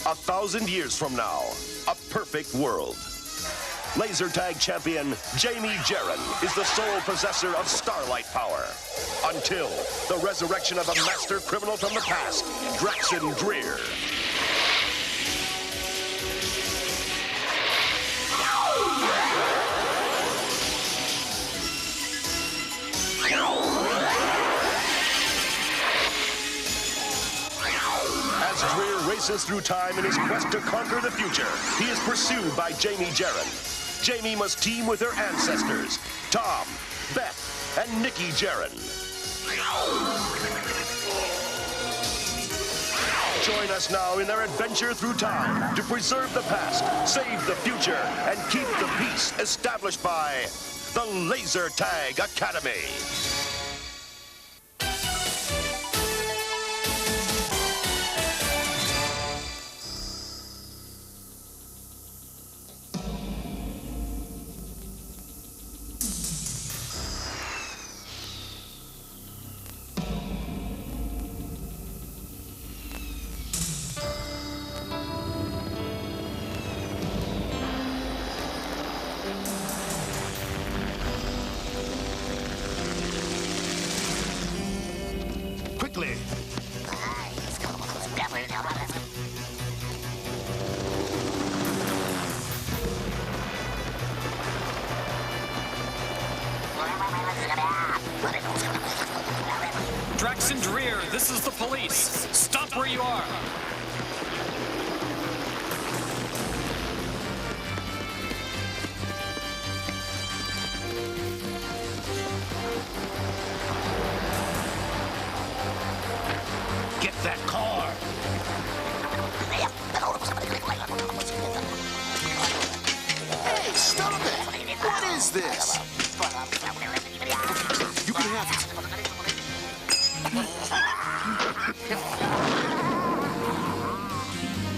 1,000 years from now, a perfect world. Laser tag champion Jamie Jarren is the sole possessor of starlight power. Until the resurrection of a master criminal from the past, Draxon Dreer. As Dreer races through time in his quest to conquer the future, he is pursued by Jamie Jarren. Jamie must team with her ancestors, Tom, Beth, and Nikki Jarren. Join us now in their adventure through time to preserve the past, save the future, and keep the peace established by the Laser Tag Academy. Quickly. Draxon Dreer, this is the police. Stop where you are. Get that car. Hey, stop it! What is this? You can have it.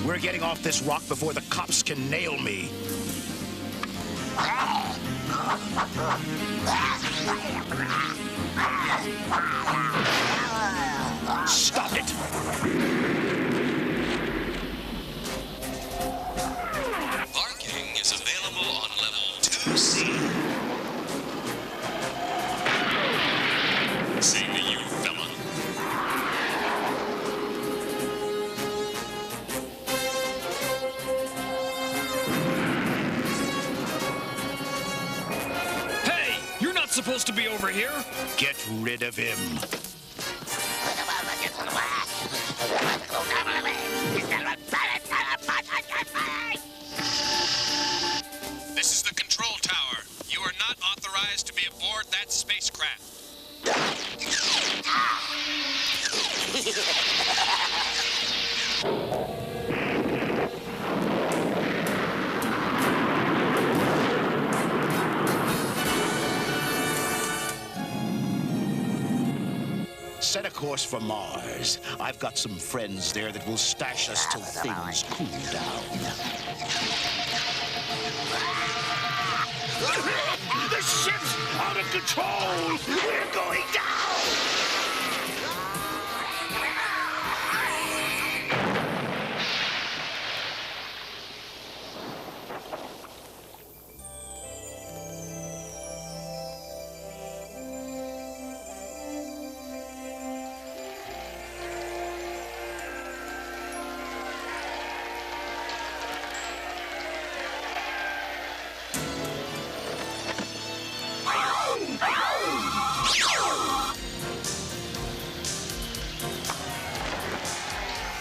We're getting off this rock before the cops can nail me. Stop it! Parking is available on level 2C. Same to you, fella. Hey, you're not supposed to be over here. Get rid of him. This is the control tower. You are not authorized to be aboard that spacecraft. Set a course for Mars. I've got some friends there that will stash us till things cool down. The ship's out of control! We're going down!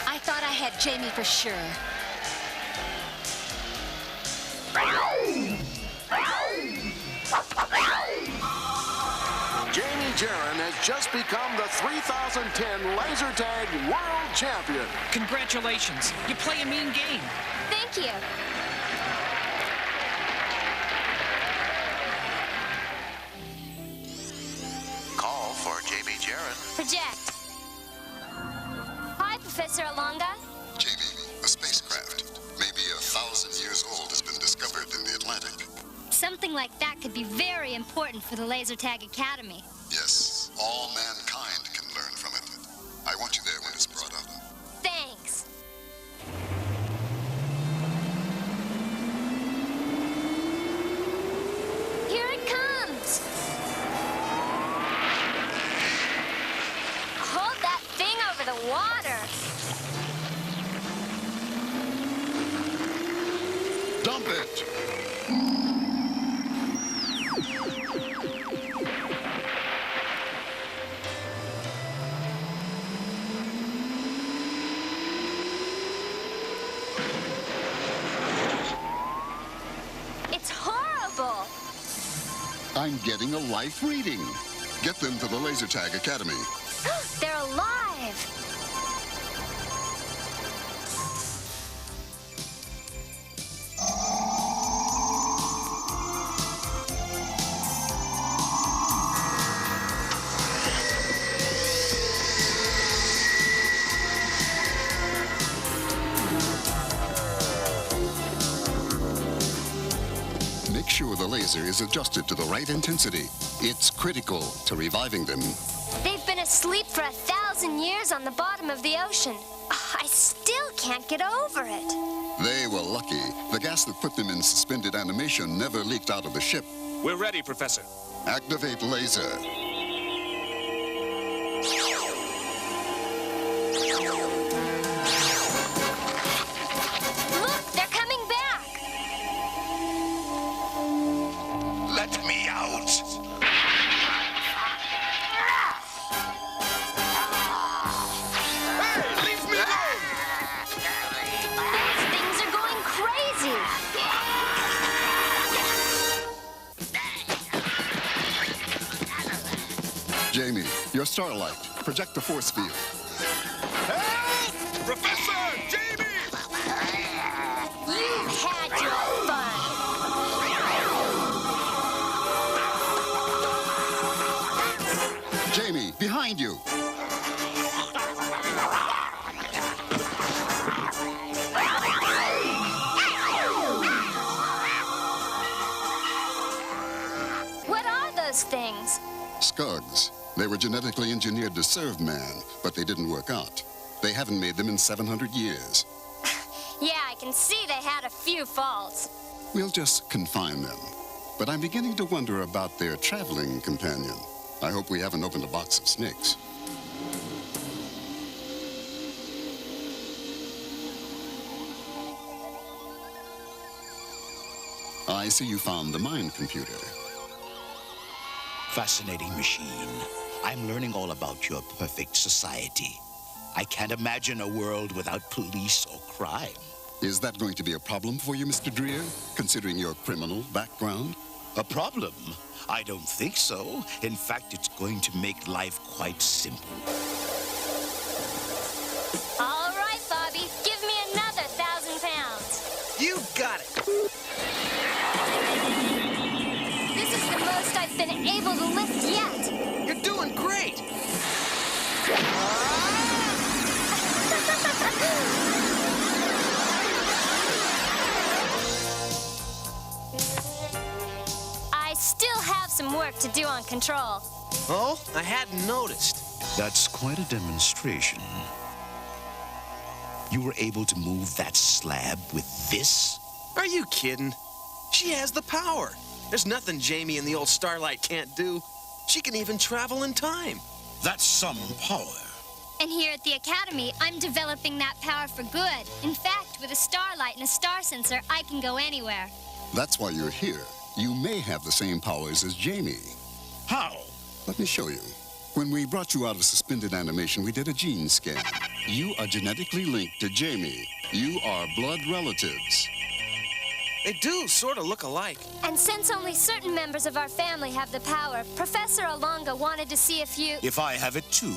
I thought I had Jamie for sure. Jamie Jarren has just become the 2010 Laser Tag World Champion. Congratulations. You play a mean game. Thank you. Call for Jamie Jarren. Project. Hi, Professor Alonga. Jamie, a spacecraft, maybe 1,000 years old, has been discovered in the Atlantic. Something like that could be very important for the Laser Tag Academy. Yes, all mankind can learn from it. I want you there when it's brought up. Thanks. water. Dump it! It's horrible. I'm getting a life reading. Get them to the Laser Tag Academy. They're alive. Make sure the laser is adjusted to the right intensity. It's critical to reviving them. They've been asleep for 1,000 years on the bottom of the ocean. I still can't get over it. They were lucky. The gas that put them in suspended animation never leaked out of the ship. We're ready, Professor. Activate laser. Look, they're coming back. Let me out! Hey, leave me alone! Those things are going crazy. Jamie, your starlight. Project the force field. Help! Professor! Jamie! You've had your fun. Jamie, behind you. What are those things? Scugs. They were genetically engineered to serve man, but they didn't work out. They haven't made them in 700 years. Yeah, I can see they had a few faults. We'll just confine them. But I'm beginning to wonder about their traveling companion. I hope we haven't opened a box of snakes. I see you found the mind computer. Fascinating machine. I'm learning all about your perfect society. I can't imagine a world without police or crime. Is that going to be a problem for you, Mr. Dreer, considering your criminal background? A problem? I don't think so. In fact, it's going to make life quite simple. All right, Bobby, give me another 1,000 pounds. You got it. This is the most I've been able to lift yet. You're doing great. I still have some work to do on control. Oh, I hadn't noticed. That's quite a demonstration. You were able to move that slab with this? Are you kidding? She has the power. There's nothing Jamie and the old Starlight can't do. She can even travel in time. That's some power. And here at the Academy, I'm developing that power for good. In fact, with a starlight and a star sensor, I can go anywhere. That's why you're here. You may have the same powers as Jamie. How? Let me show you. When we brought you out of suspended animation, we did a gene scan. You are genetically linked to Jamie. You are blood relatives. They do sort of look alike. And since only certain members of our family have the power, Professor Alonga wanted to see if you... If I have it too,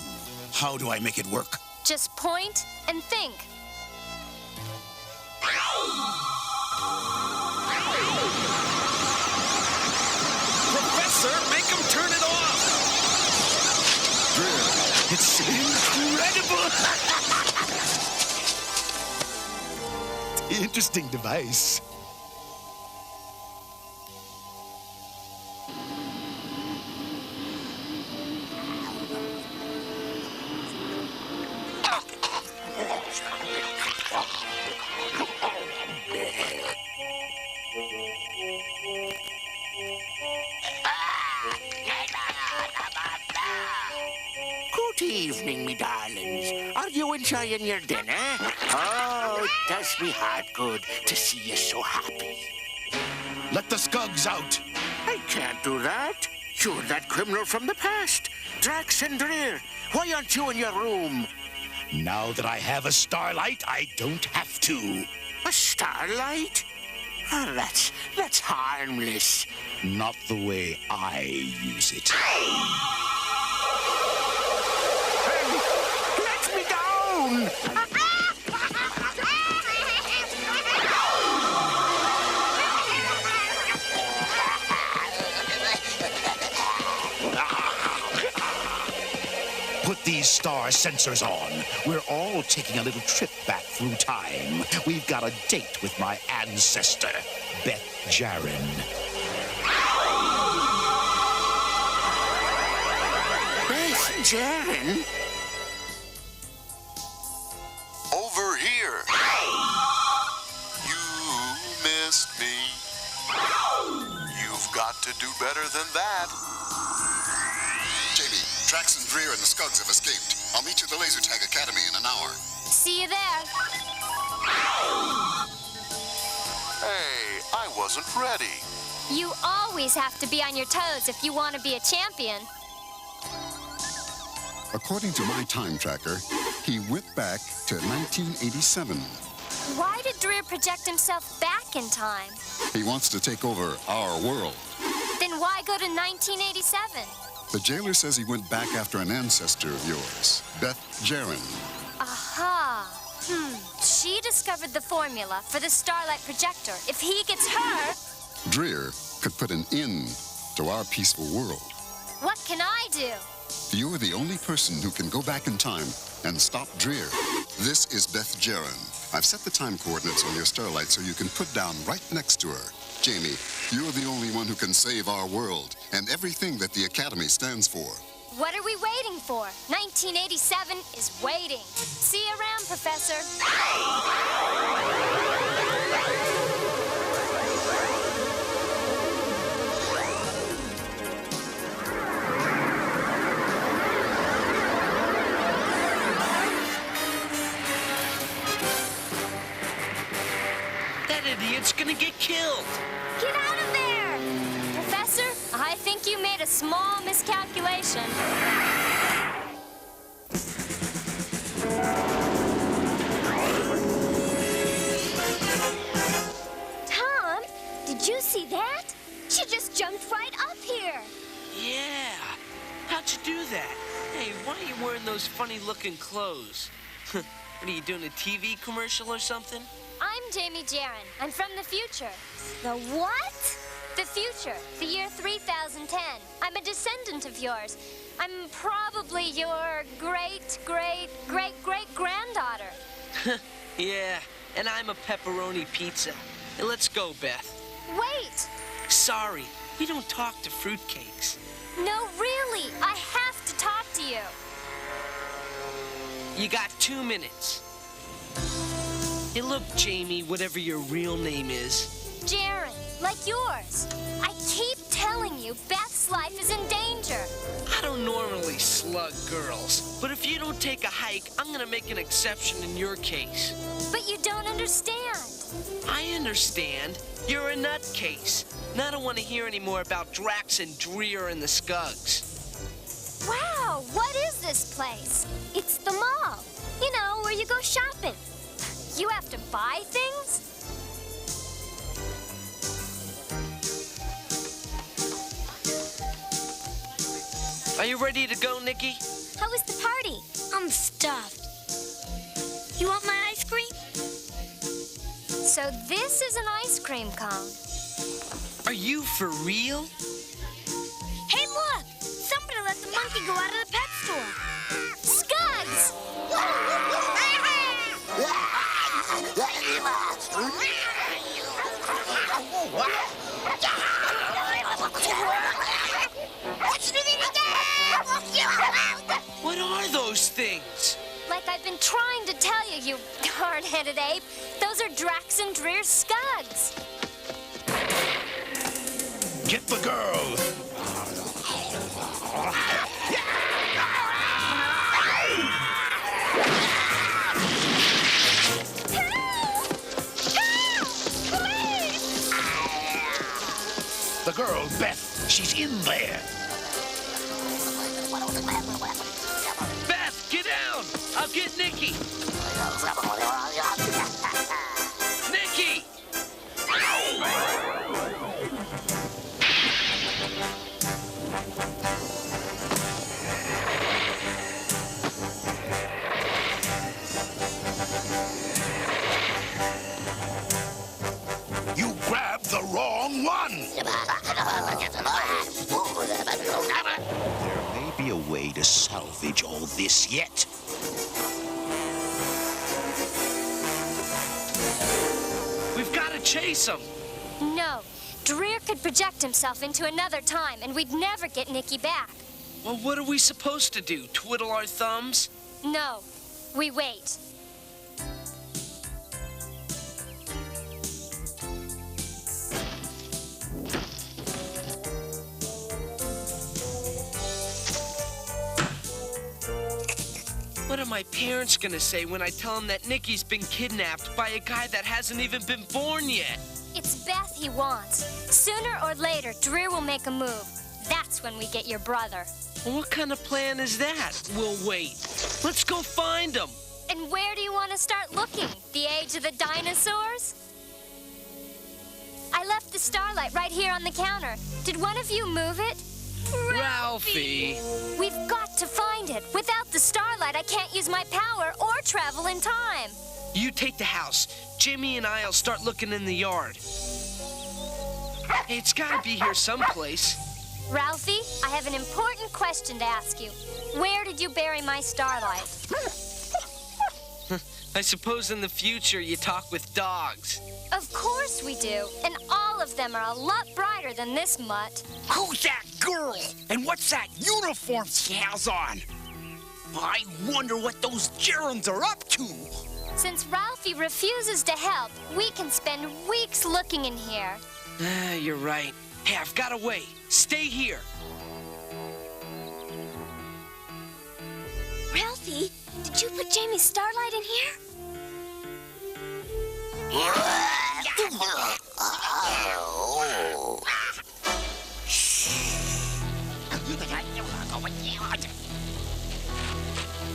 how do I make it work? Just point and think. Professor, make him turn it off! It's incredible! Interesting device. Good evening, me darlings. Are you enjoying your dinner? Oh, it does me heart good to see you so happy. Let the Skugs out. I can't do that. You're that criminal from the past. Drax and Dreer, why aren't you in your room? Now that I have a starlight, I don't have to. A starlight? Oh, that's harmless. Not the way I use it. Hey, let me down! Put these star sensors on. We're all taking a little trip back through time. We've got a date with my ancestor, Beth Jaren. Beth Jaren? Over here. You missed me. You've got to do better than that. Jamie, Drax and Dreer and the Skugs have escaped. I'll meet you at the Laser Tag Academy in an hour. See you there. Hey, I wasn't ready. You always have to be on your toes if you want to be a champion. According to my time tracker, he went back to 1987. Why did Dreer project himself back in time? He wants to take over our world. Then why go to 1987? The jailer says he went back after an ancestor of yours, Beth Jaren. Aha. She discovered the formula for the Starlight Projector. If he gets her... Dreer could put an end to our peaceful world. What can I do? You're the only person who can go back in time and stop Dreer. This is Beth Jaren. I've set the time coordinates on your starlight so you can put down right next to her. Jamie, you're the only one who can save our world and everything that the Academy stands for. What are we waiting for? 1987 is waiting. See you around, Professor. That idiot's gonna get killed. Get out of there! Professor, I think you made a small miscalculation. Tom, did you see that? She just jumped right up here. Yeah. How'd you do that? Hey, why are you wearing those funny-looking clothes? What are you doing, a TV commercial or something? I'm Jamie Jaren. I'm from the future. The what? The future. The year 3010. I'm a descendant of yours. I'm probably your great-great-great-great-granddaughter. Yeah, and I'm a pepperoni pizza. Hey, let's go, Beth. Wait! Sorry, we don't talk to fruitcakes. No, really. I have to talk to you. You got 2 minutes. Hey, look, Jamie, whatever your real name is. Jaren, like yours. I keep telling you Beth's life is in danger. I don't normally slug girls, but if you don't take a hike, I'm gonna make an exception in your case. But you don't understand. I understand. You're a nutcase. And I don't want to hear any more about Drax and Dreer and the Skugs. Wow, what is this place? It's the mall. You know, where you go shopping. You have to buy things? Are you ready to go, Nikki? How was the party? I'm stuffed. You want my ice cream? So this is an ice cream cone. Are you for real? Hey, look! Somebody let the monkey go out of the pet store. Skugs! What are those things? Like I've been trying to tell you, you hard-headed ape. Those are Drax and Dreer's Skugs. Get the girl! girl, Beth. She's in there. Beth, get down! I'll get Nikki. Nikki! You grabbed the wrong one. There may be a way to salvage all this yet. We've got to chase him. No. Dreer could project himself into another time, and we'd never get Nikki back. Well, what are we supposed to do? Twiddle our thumbs? No. We wait. What are my parents gonna say when I tell them that Nikki's been kidnapped by a guy that hasn't even been born yet? It's Beth he wants. Sooner or later, Dreer will make a move. That's when we get your brother. Well, what kind of plan is that? We'll wait. Let's go find him. And where do you want to start looking? The age of the dinosaurs? I left the starlight right here on the counter. Did one of you move it? Ralphie! We've got to find it. Without the starlight, I can't use my power or travel in time. You take the house. Jimmy and I'll start looking in the yard. Hey, it's gotta be here someplace. Ralphie, I have an important question to ask you. Where did you bury my starlight? I suppose in the future you talk with dogs. Of course we do. And all of them are a lot brighter than this mutt. Who's that girl? And what's that uniform she has on? I wonder what those gerunds are up to. Since Ralphie refuses to help, we can spend weeks looking in here. You're right. Hey, I've got a way. Stay here. Ralphie, did you put Jamie's starlight in here?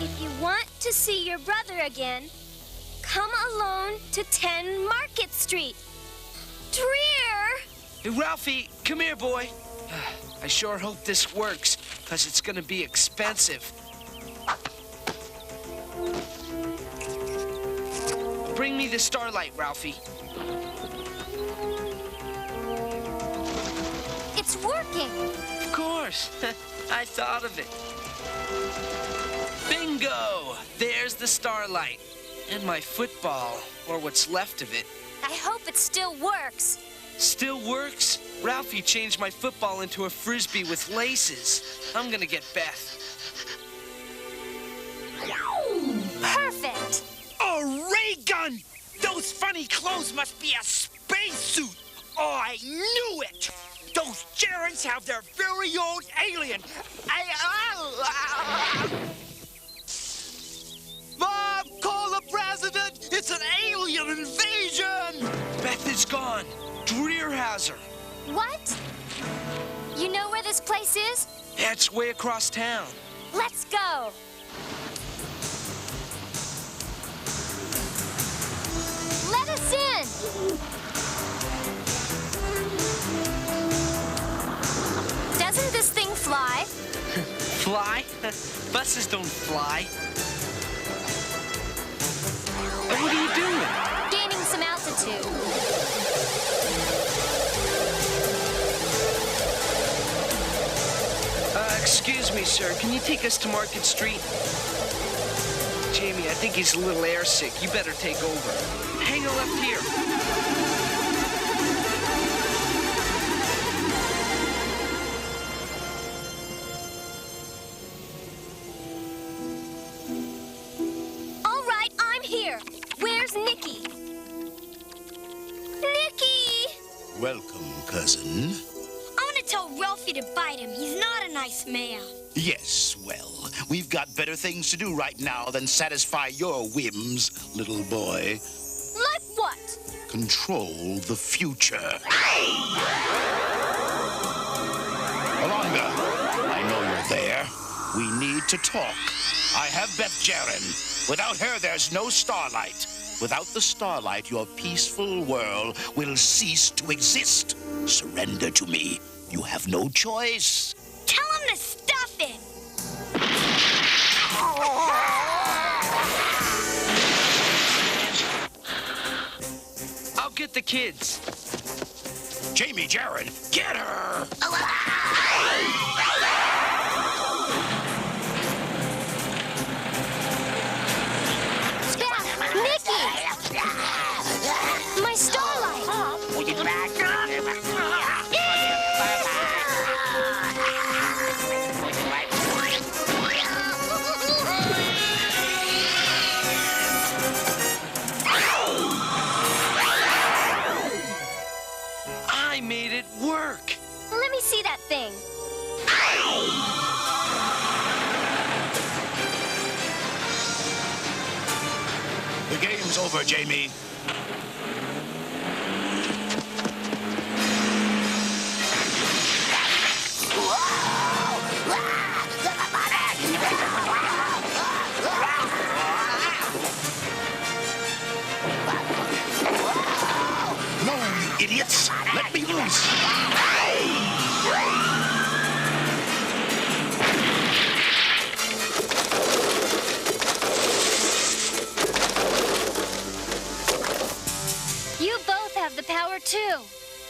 If you want to see your brother again, come alone to 10 Market Street. Dreer! Hey, Ralphie, come here, boy. I sure hope this works, because it's gonna be expensive. Bring me the starlight, Ralphie. It's working. Of course. I thought of it. Bingo! There's the starlight. And my football, or what's left of it. I hope it still works. Still works? Ralphie changed my football into a frisbee with laces. I'm gonna get Beth. Perfect. A ray gun! Those funny clothes must be a spacesuit. Oh, I knew it! Those gerunds have their very own alien. Mom, call the president! It's an alien invasion! Beth is gone. Dreer has her. What? You know where this place is? Yeah, it's way across town. Let's go. Let us in. Doesn't this thing fly? Fly? Buses don't fly. And what are you doing? Gaining some altitude. Excuse me, sir. Can you take us to Market Street? Jamie, I think he's a little airsick. You better take over. Hang a left here. All right, I'm here. Where's Nikki? Nikki! Welcome, cousin. I want to tell Ralphie to bite him. He's not a nice man. Yes, well, we've got better things to do right now than satisfy your whims, little boy. Like what? Control the future. We need to talk. I have Beth Jaren. Without her, there's no starlight. Without the starlight, your peaceful world will cease to exist. Surrender to me. You have no choice. Tell him to stuff it. I'll get the kids. Jamie Jaren, get her! Nikki! My starlight! I made it work. Let me see that thing. The game's over, Jamie. No, you idiots! Let me loose! You both have the power, too.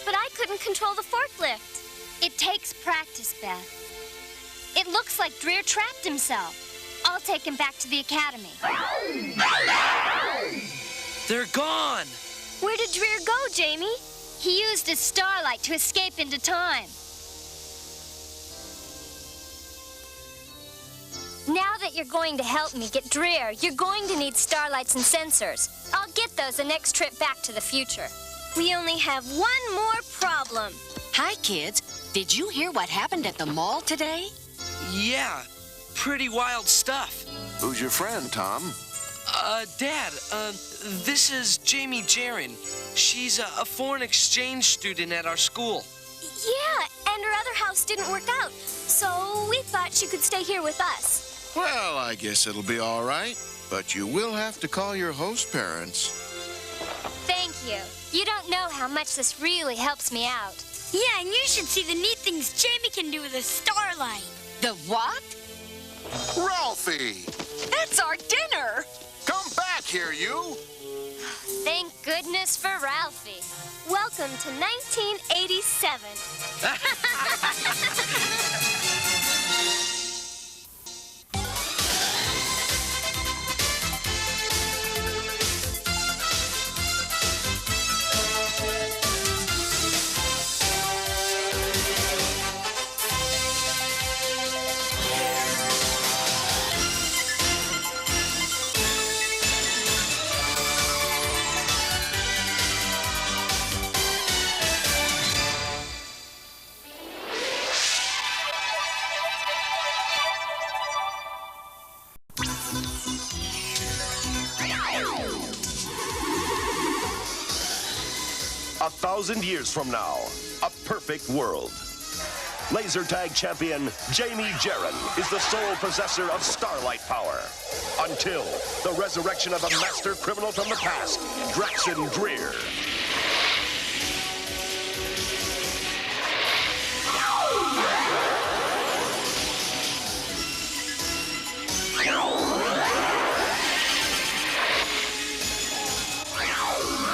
But I couldn't control the forklift. It takes practice, Beth. It looks like Dreer trapped himself. I'll take him back to the academy. They're gone. Where did Dreer go, Jamie? He used his starlight to escape into time. Now that you're going to help me get Dreer, you're going to need starlights and sensors. I'll get those the next trip back to the future. We only have one more problem. Hi, kids. Did you hear what happened at the mall today? Yeah, pretty wild stuff. Who's your friend, Tom? Dad, this is Jamie Jaren. She's a foreign exchange student at our school. Yeah, and her other house didn't work out. So we thought she could stay here with us. Well, I guess it'll be all right. But you will have to call your host parents. Thank you. You don't know how much this really helps me out. Yeah, and you should see the neat things Jamie can do with a starlight. The what? Ralphie! That's our dinner! Come back here, you! Thank goodness for Ralphie. Welcome to 1987. A 1,000 years from now, a perfect world. Laser tag champion Jamie Jaren is the sole possessor of starlight power. Until the resurrection of a master criminal from the past, Draxon Dreer.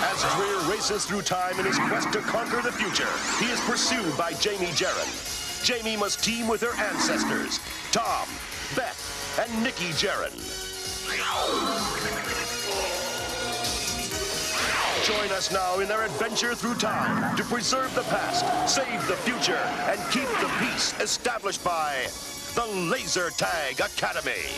As Dreer races through time in his quest to conquer the future, he is pursued by Jamie Jaren. Jamie must team with her ancestors, Tom, Beth, and Nikki Jaren. Join us now in their adventure through time to preserve the past, save the future, and keep the peace established by the Laser Tag Academy.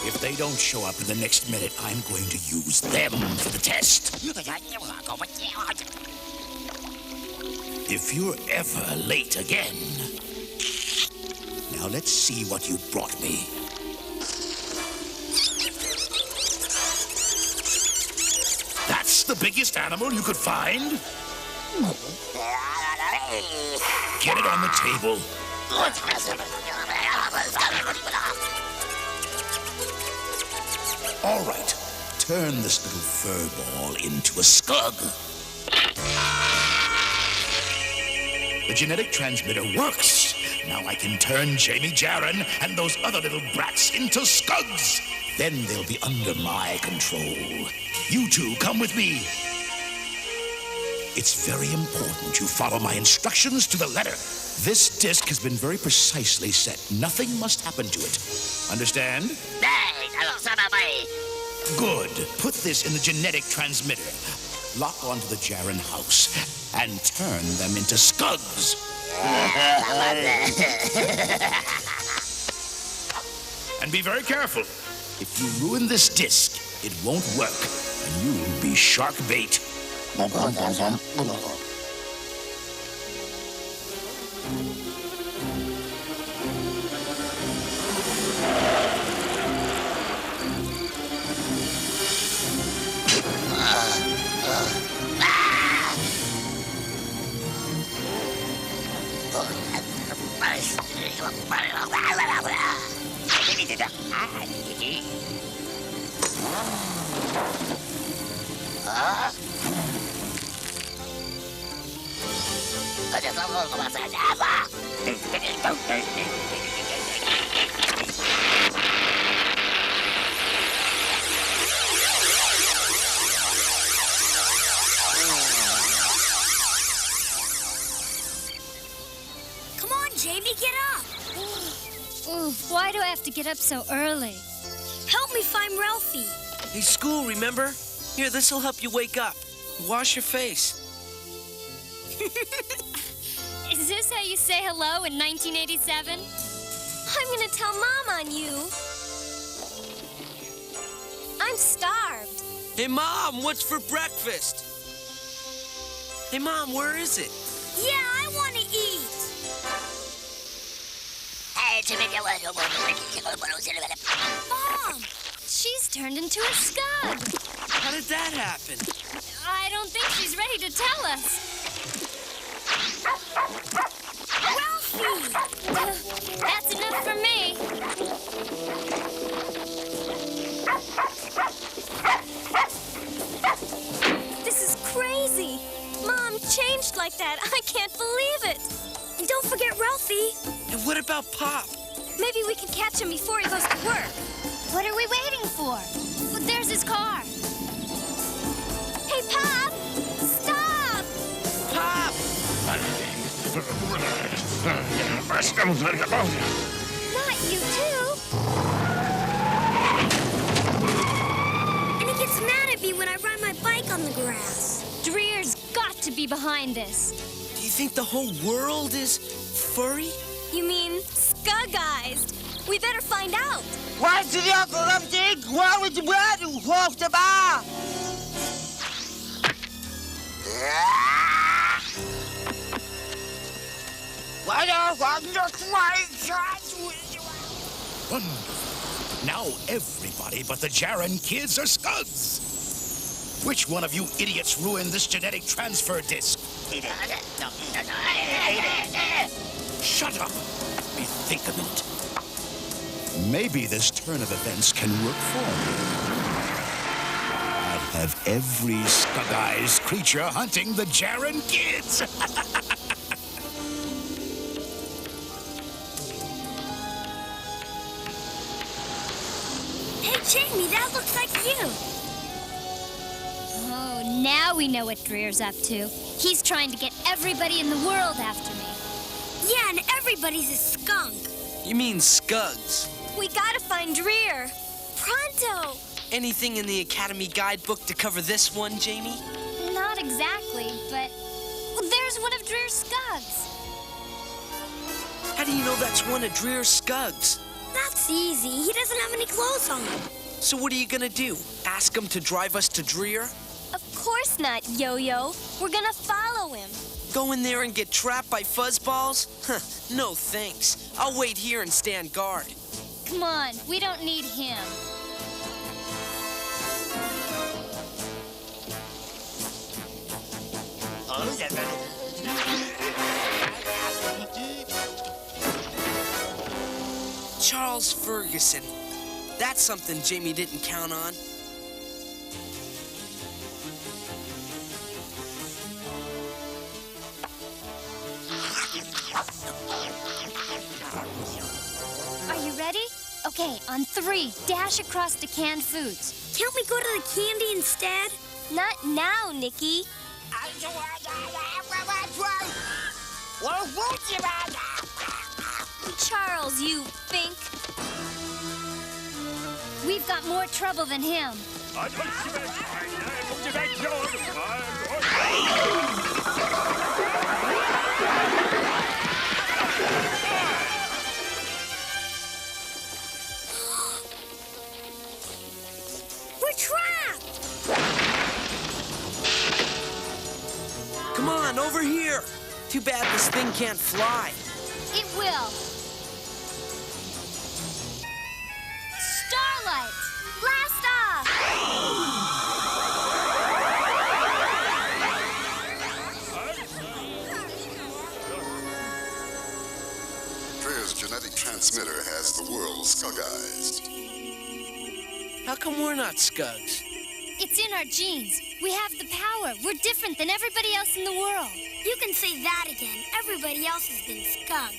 If they don't show up in the next minute, I'm going to use them for the test. If you're ever late again... Now let's see what you brought me. That's the biggest animal you could find? Get it on the table. All right. Turn this little fur ball into a scug. The genetic transmitter works. Now I can turn Jamie Jaron and those other little brats into scugs. Then they'll be under my control. You two, come with me. It's very important you follow my instructions to the letter. This disc has been very precisely set. Nothing must happen to it. Understand? Good. Put this in the genetic transmitter. Lock onto the Jaron house and turn them into scugs. And be very careful. If you ruin this disc, it won't work, and you'll be shark bait. Come on, Jamie, get up. Why do I have to get up so early? Help me find Ralphie. Hey, school, remember? Here, this'll help you wake up. Wash your face. Is this how you say hello in 1987? I'm gonna tell Mom on you. I'm starved. Hey, Mom, what's for breakfast? Hey, Mom, where is it? Yeah, I want to eat. Mom, she's turned into a scug. How did that happen? I don't think she's ready to tell us. Ralphie! That's enough for me. This is crazy. Mom changed like that. I can't believe it. And don't forget Ralphie. And what about Pop? Maybe we can catch him before he goes to work. What are we waiting for? Well, there's his car. Hey, Pop! Stop! Pop! Not you, too. And he gets mad at me when I ride my bike on the grass. Dreer's got to be behind this. Do you think the whole world is furry? You mean skugized? We better find out. Wonderful. Now everybody but the Jaron kids are scuds. Which one of you idiots ruined this genetic transfer disc? Shut up! Let me think a minute. Maybe this turn of events can work for me. I'll have every skug-eyes creature hunting the Jaren kids. Hey, Jamie, that looks like you. Oh, now we know what Dreer's up to. He's trying to get everybody in the world after me. Yeah, and everybody's a skunk. You mean Scugs? We gotta find Dreer. Pronto! Anything in the Academy guidebook to cover this one, Jamie? Not exactly, but there's one of Dreer's Scugs. How do you know that's one of Dreer's Scugs? That's easy. He doesn't have any clothes on. So what are you gonna do? Ask him to drive us to Dreer? Of course not, Yo-Yo. We're gonna follow him. Go in there and get trapped by fuzzballs? Huh, no thanks. I'll wait here and stand guard. Come on, we don't need him. Charles Ferguson. That's something Jamie didn't count on. Are you ready? Okay, on 3, dash across to canned foods. Can't we go to the candy instead? Not now, Nikki. Charles, you think? We've got more trouble than him. We're trapped! Come on, over here. Too bad this thing can't fly. It will. Starlight! Blast off! Dreer's genetic transmitter has the world skug-eyes. How come we're not Scugs? It's in our genes. We have the power. We're different than everybody else in the world. You can say that again. Everybody else has been skugged.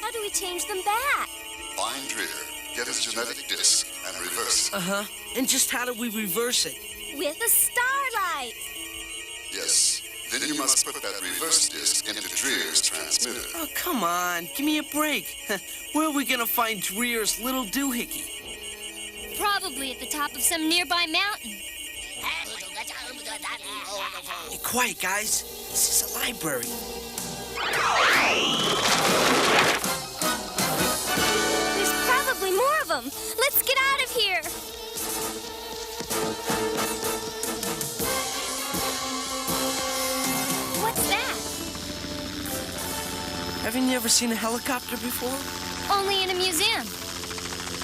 How do we change them back? Find Dreer, get his genetic disc, and reverse it. Uh-huh. And just how do we reverse it? With a starlight. Yes. Then you must put that reverse disc into Dreer's transmitter. Oh, come on. Give me a break. Where are we gonna find Dreer's little doohickey? Probably at the top of some nearby mountain. Be quiet, guys. This is a library. There's probably more of them. Let's get out of here. What's that? Haven't you ever seen a helicopter before? Only in a museum.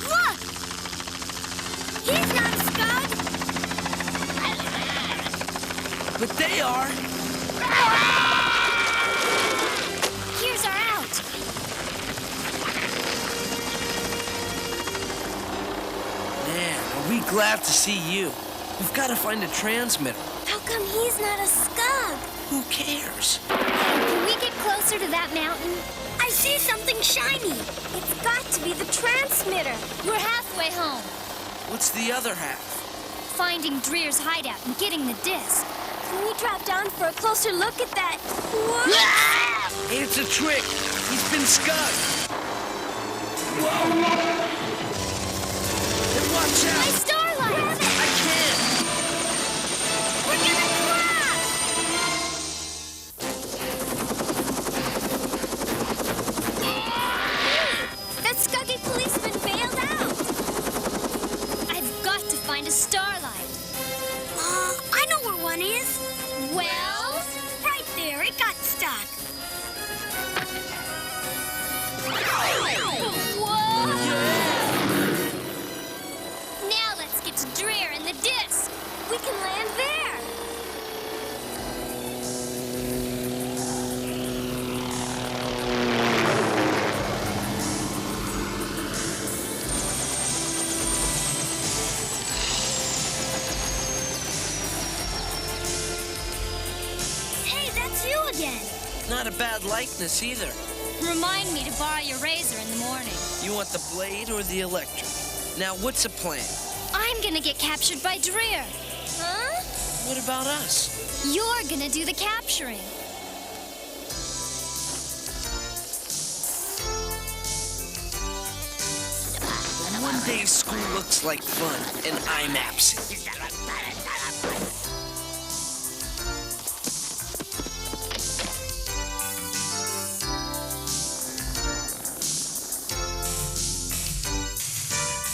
Look! He's not a skug. But they are. Here's our out. Man, are we glad to see you. We've got to find a transmitter. How come he's not a skug? Who cares? Can we get closer to that mountain? I see something shiny. It's got to be the transmitter. We're halfway home. What's the other half? Finding Dreer's hideout and getting the disc. Can we drop down for a closer look at that? What? It's a trick. He's been scugged. Whoa! And watch out! My starlight! I can't. We're gonna crash! That scuggy policeman bailed out. I've got to find a starlight. I know where one is. Well? Right there. It got stuck. Whoa! Now let's get to Dreer and the disc. We can land there. Hey, that's you again. Not a bad likeness either. Remind me to borrow your razor in the morning. You want the blade or the electric? Now, what's the plan? I'm gonna get captured by Dreer. Huh? What about us? You're gonna do the capturing. One day school looks like fun, and I'm absent.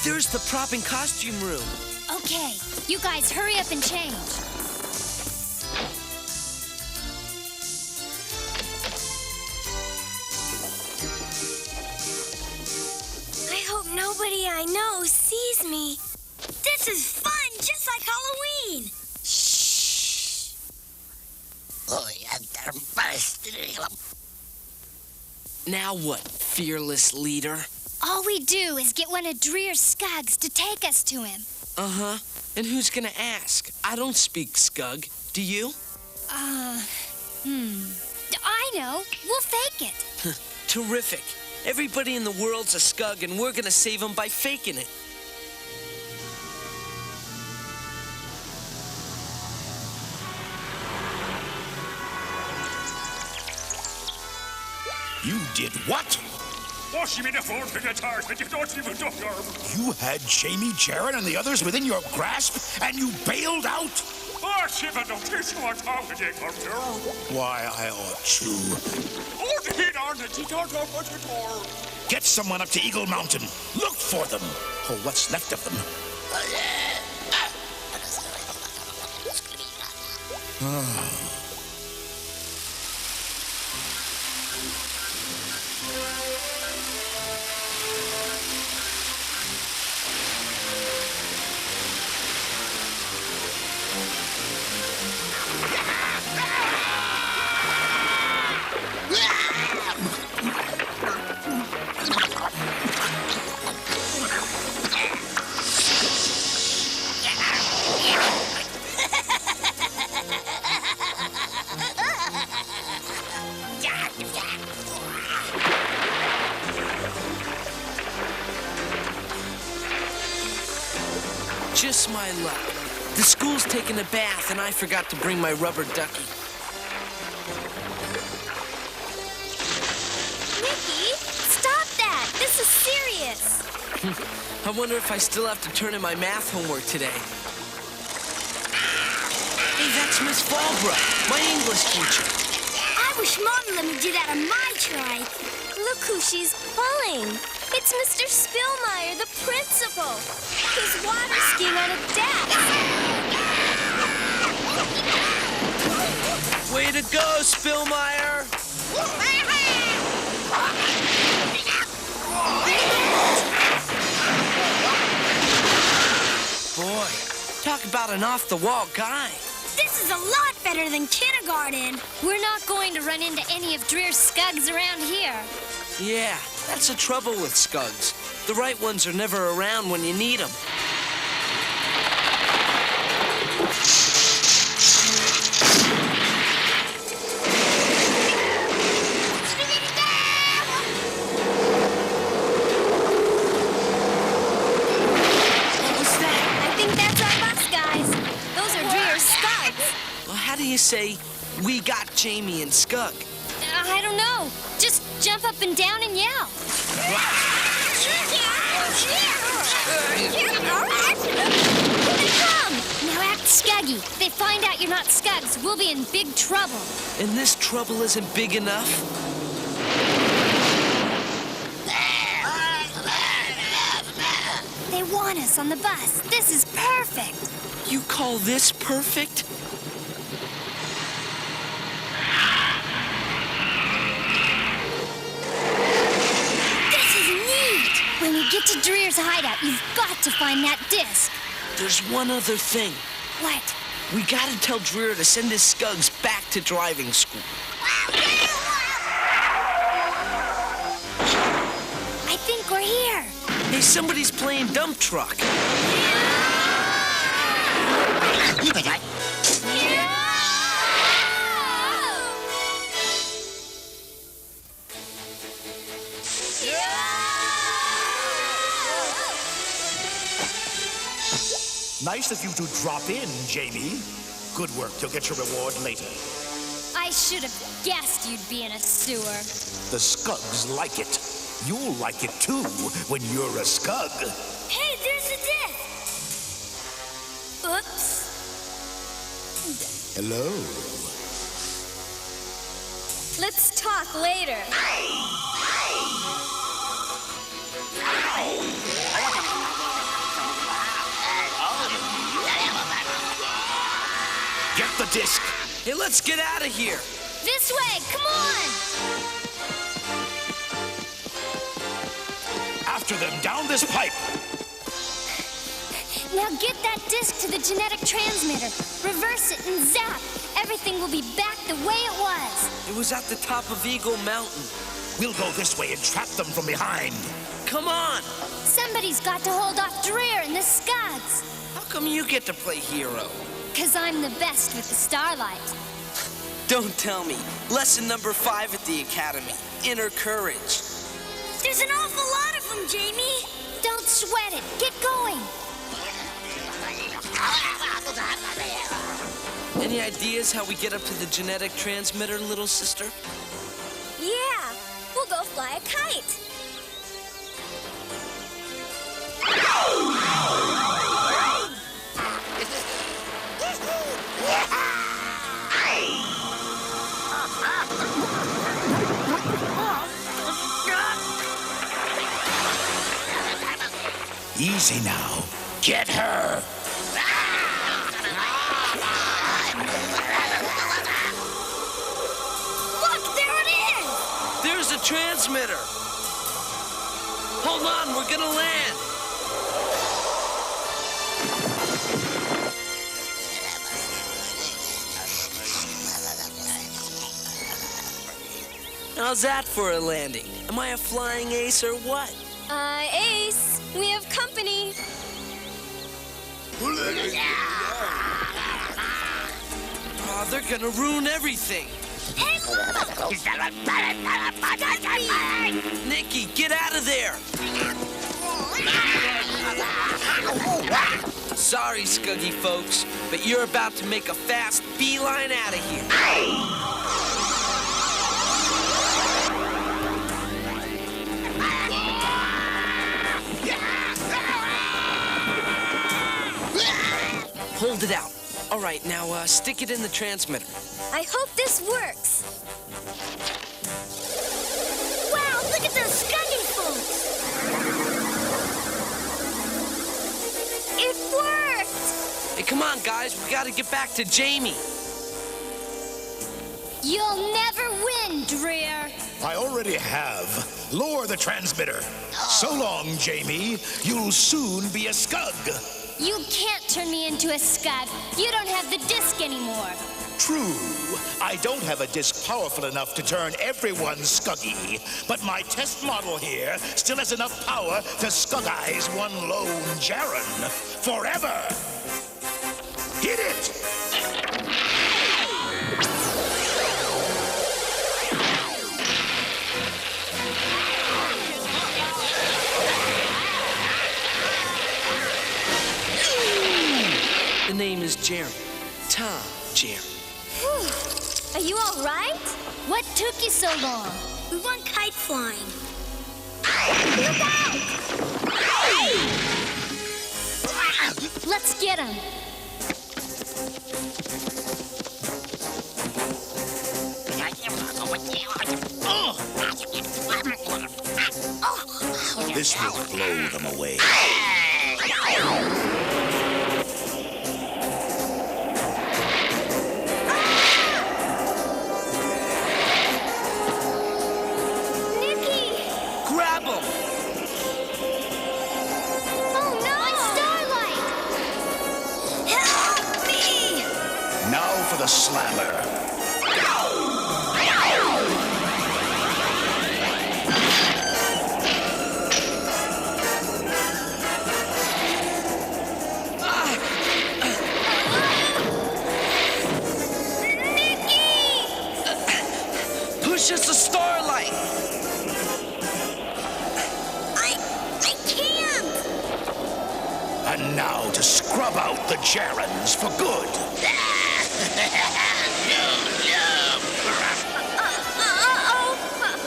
There's the prop and costume room. Okay, you guys hurry up and change. I hope nobody I know sees me. This is fun, just like Halloween. Now what, fearless leader? All we do is get one of Dreer's Skugs to take us to him. Uh-huh. And who's gonna ask? I don't speak Skug. Do you? I know. We'll fake it. Terrific. Everybody in the world's a Skug, and we're gonna save them by faking it. You did what? You had Jamie, Jaron, and the others within your grasp, and you bailed out? Why, I ought to. Get someone up to Eagle Mountain. Look for them. Or what's left of them. Just my luck. The school's taking a bath, and I forgot to bring my rubber ducky. Mickey, stop that. This is serious. I wonder if I still have to turn in my math homework today. Hey, that's Miss Fallbrook, my English teacher. I wish Mom let me do that on my try. Look who she's pulling. It's Mr. Spillmeyer, the principal. He's water skiing on a deck. Way to go, Spillmeyer! Boy, talk about an off-the-wall guy. This is a lot better than kindergarten. We're not going to run into any of Dreer's Skugs around here. Yeah, that's the trouble with Skugs. The right ones are never around when you need them. What was that? I think that's our bus, guys. Those are Dreer's Skugs. Well, how do you say, we got Jamie and Skug? I don't know. Just jump up and down and yell. Here they come! Now act Skuggy. If they find out you're not Skugs, we'll be in big trouble. And this trouble isn't big enough? They want us on the bus. This is perfect. You call this perfect? When we get to Dreer's hideout, you've got to find that disc. There's one other thing. What? We gotta tell Dreer to send his Scugs back to driving school. I think we're here. Hey, somebody's playing dump truck. Nice of you to drop in, Jamie. Good work. You'll get your reward later. I should have guessed you'd be in a sewer. The Scugs like it. You'll like it too when you're a Scug. Hey, there's a disc. Oops. Hello. Let's talk later. Get the disc. Hey, let's get out of here. This way, come on! After them, down this pipe. Now get that disc to the genetic transmitter. Reverse it and zap. Everything will be back the way it was. It was at the top of Eagle Mountain. We'll go this way and trap them from behind. Come on! Somebody's got to hold off Dreer and the Scuds. How come you get to play hero? 'Cause I'm the best with the Starlight. Don't tell me. Lesson number 5 at the Academy. Inner courage. There's an awful lot of them, Jamie. Don't sweat it. Get going. Any ideas how we get up to the genetic transmitter, little sister? Yeah, we'll go fly a kite. Easy now. Get her. Look, there it is! There's a transmitter. Hold on, we're gonna land. How's that for a landing? Am I a flying ace or what? Ace, we have company. Oh, they're gonna ruin everything. Hey, look! Nikki, get out of there! Sorry, Scuggy folks, but you're about to make a fast beeline out of here. Hold it out. All right, now stick it in the transmitter. I hope this works. Wow, look at those Scuggy folks! It worked! Hey, come on, guys. We gotta get back to Jamie. You'll never win, Dreer. I already have. Lower the transmitter. So long, Jamie. You'll soon be a Scug. You can't turn me into a Scud. You don't have the disc anymore. True. I don't have a disc powerful enough to turn everyone Scuggy, but my test model here still has enough power to Scuggize one lone Jaren. Forever. Hit it! The name is Jaren. Tom Jaren. Are you all right? What took you so long? We went kite flying. Look out! Let's get him. This will blow them away. Grab him! Oh no! My Starlight! Help me! slammer. Push us to Starlight. I can't. And now to scrub out the Gerrans for good.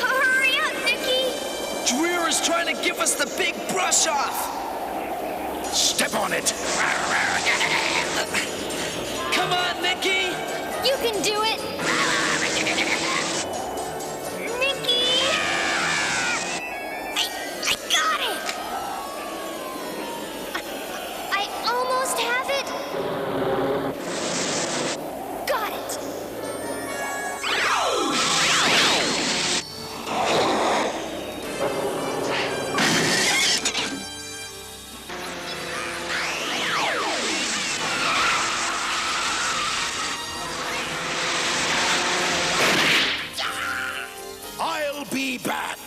Hurry up, Nicky. Dreer is trying to give us the big brush off. Step on it. Come on, Nicky. You can do it. Nicky. I got it. I almost have it. Got it. I'll be back.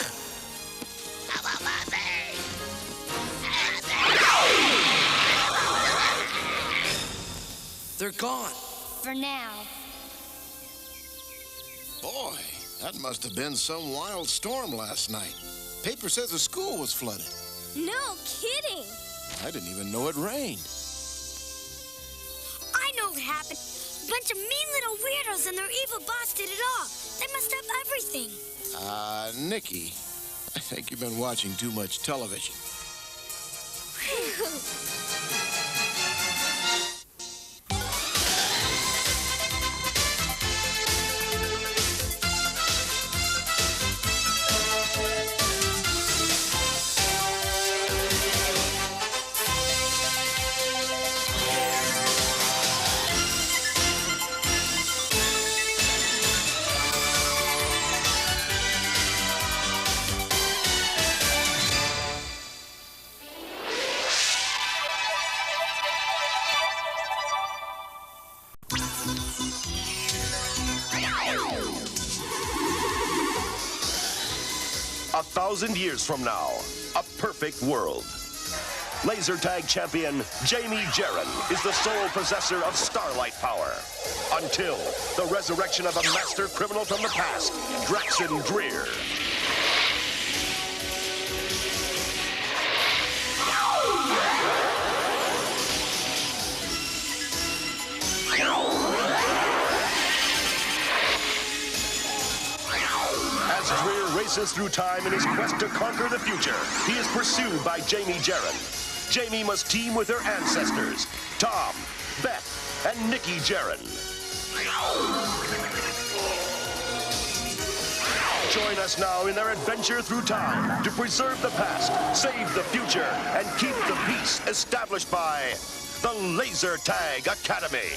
They're gone. For now. Boy, that must have been some wild storm last night. Paper says the school was flooded. No kidding. I didn't even know it rained. I know what happened. A bunch of mean little weirdos and their evil boss did it all. They must have everything. Nicky, I think you've been watching too much television. A 1,000 years from now, a perfect world. Laser tag champion Jamie Gerren is the sole possessor of Starlight power. Until the resurrection of a master criminal from the past, Draxon Dreer. As Dreer races through time in his quest to conquer the future, he is pursued by Jamie Gerren. Jamie must team with her ancestors, Tom, Beth, and Nicky Gerren. Join us now in their adventure through time to preserve the past, save the future, and keep the peace established by the Laser Tag Academy.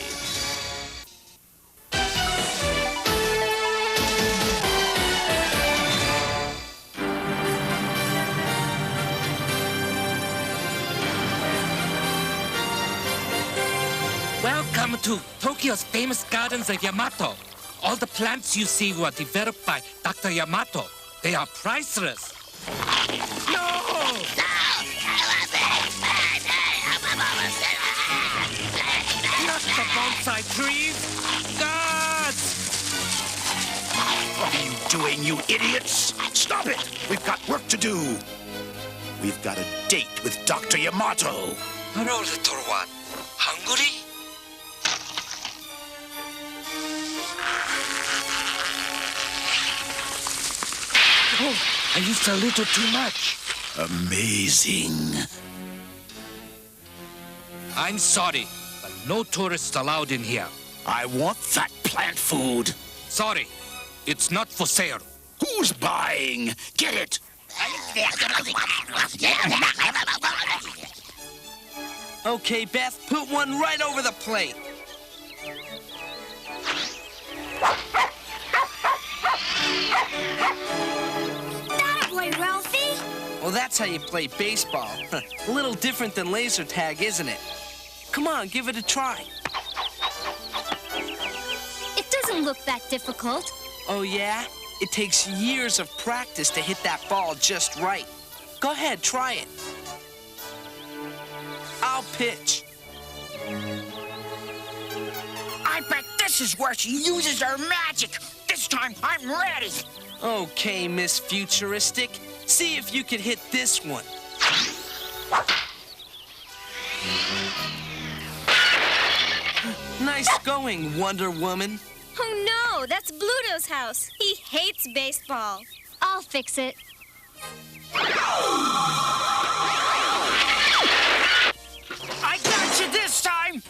Welcome to Tokyo's famous gardens of Yamato. All the plants you see were developed by Dr. Yamato. They are priceless. No! Not the bonsai trees! Gods! What are you doing, you idiots? Stop it! We've got work to do. We've got a date with Dr. Yamato. Hello, little one. Hungry? Oh, I used a little too much. Amazing. I'm sorry, but no tourists allowed in here. I want that plant food. Sorry, it's not for sale. Who's buying? Get it! Okay, Beth, put one right over the plate. That way, Ralphie. Well, that's how you play baseball. A little different than laser tag, isn't it? Come on, give it a try. doesn't look that difficult. Oh, yeah? It takes years of practice to hit that ball just right. Go ahead, try it. I'll pitch. I bet this is where she uses her magic. This time, I'm ready. Okay, Miss Futuristic. See if you could hit this one. Nice going, Wonder Woman. Oh, no, that's Bluto's house. He hates baseball. I'll fix it. I got you this time.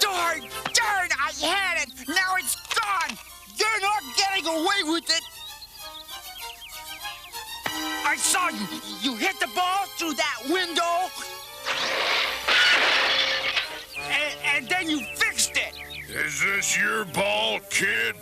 Darn, I had it. Now it's gone. You're not getting away with it. I saw you. You hit the ball through that window. And then you fixed it. Is this your ball, kid?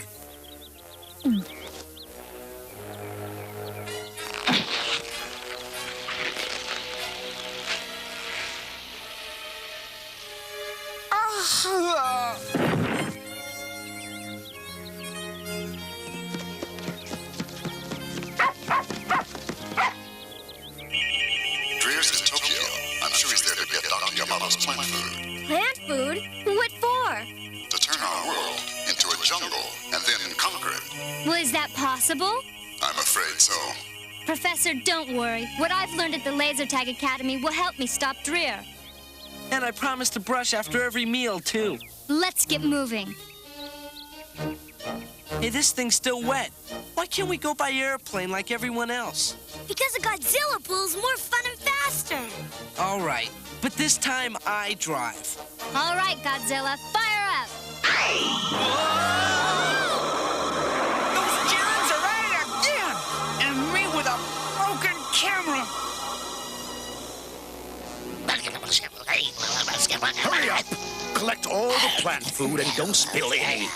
Dreer's in Tokyo. I'm sure he's there to get Dr. Yamato's plant food. Plant food? What for? To turn our world into a jungle and then conquer it. Well, is that possible? I'm afraid so. Professor, don't worry. What I've learned at the Laser Tag Academy will help me stop Dreer. And I promise to brush after every meal, too. Let's get moving. Hey, this thing's still wet. Why can't we go by airplane like everyone else? Because a Godzilla pool's more fun and faster. All right, but this time I drive. All right, Godzilla, fire up. Those germs are at it again. And me with a broken camera. Hurry up! Collect all the plant food and don't spill any.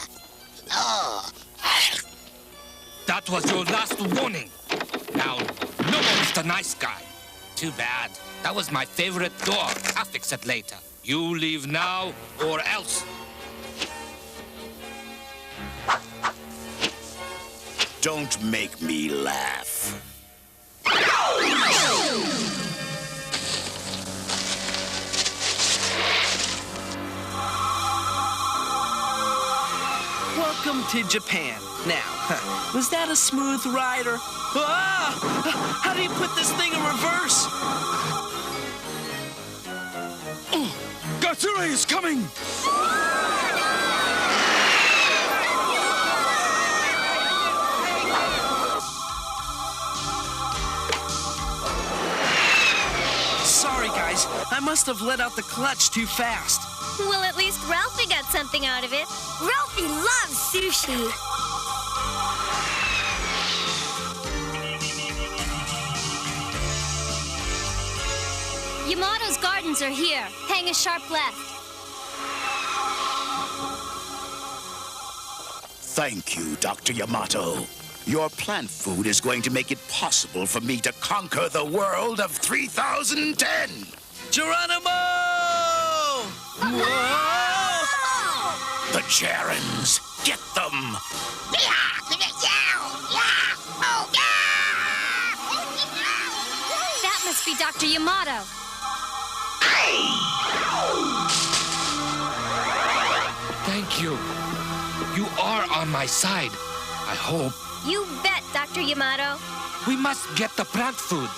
That was your last warning. Now, no more Mr. Nice Guy. Too bad. That was my favorite door. I'll fix it later. You leave now or else. Don't make me laugh. Welcome to Japan. Now, was that a smooth ride or... Ah! How do you put this thing in reverse? Godzilla is coming! Sorry, guys. I must have let out the clutch too fast. Well, at least Ralphie got something out of it. Ralphie loves sushi. Yamato's gardens are here. Hang a sharp left. Thank you, Dr. Yamato. Your plant food is going to make it possible for me to conquer the world of 3010. Geronimo! Whoa! The Gerons, get them! That must be Dr. Yamato. Thank you. You are on my side. I hope. You bet, Dr. Yamato. We must get the plant food.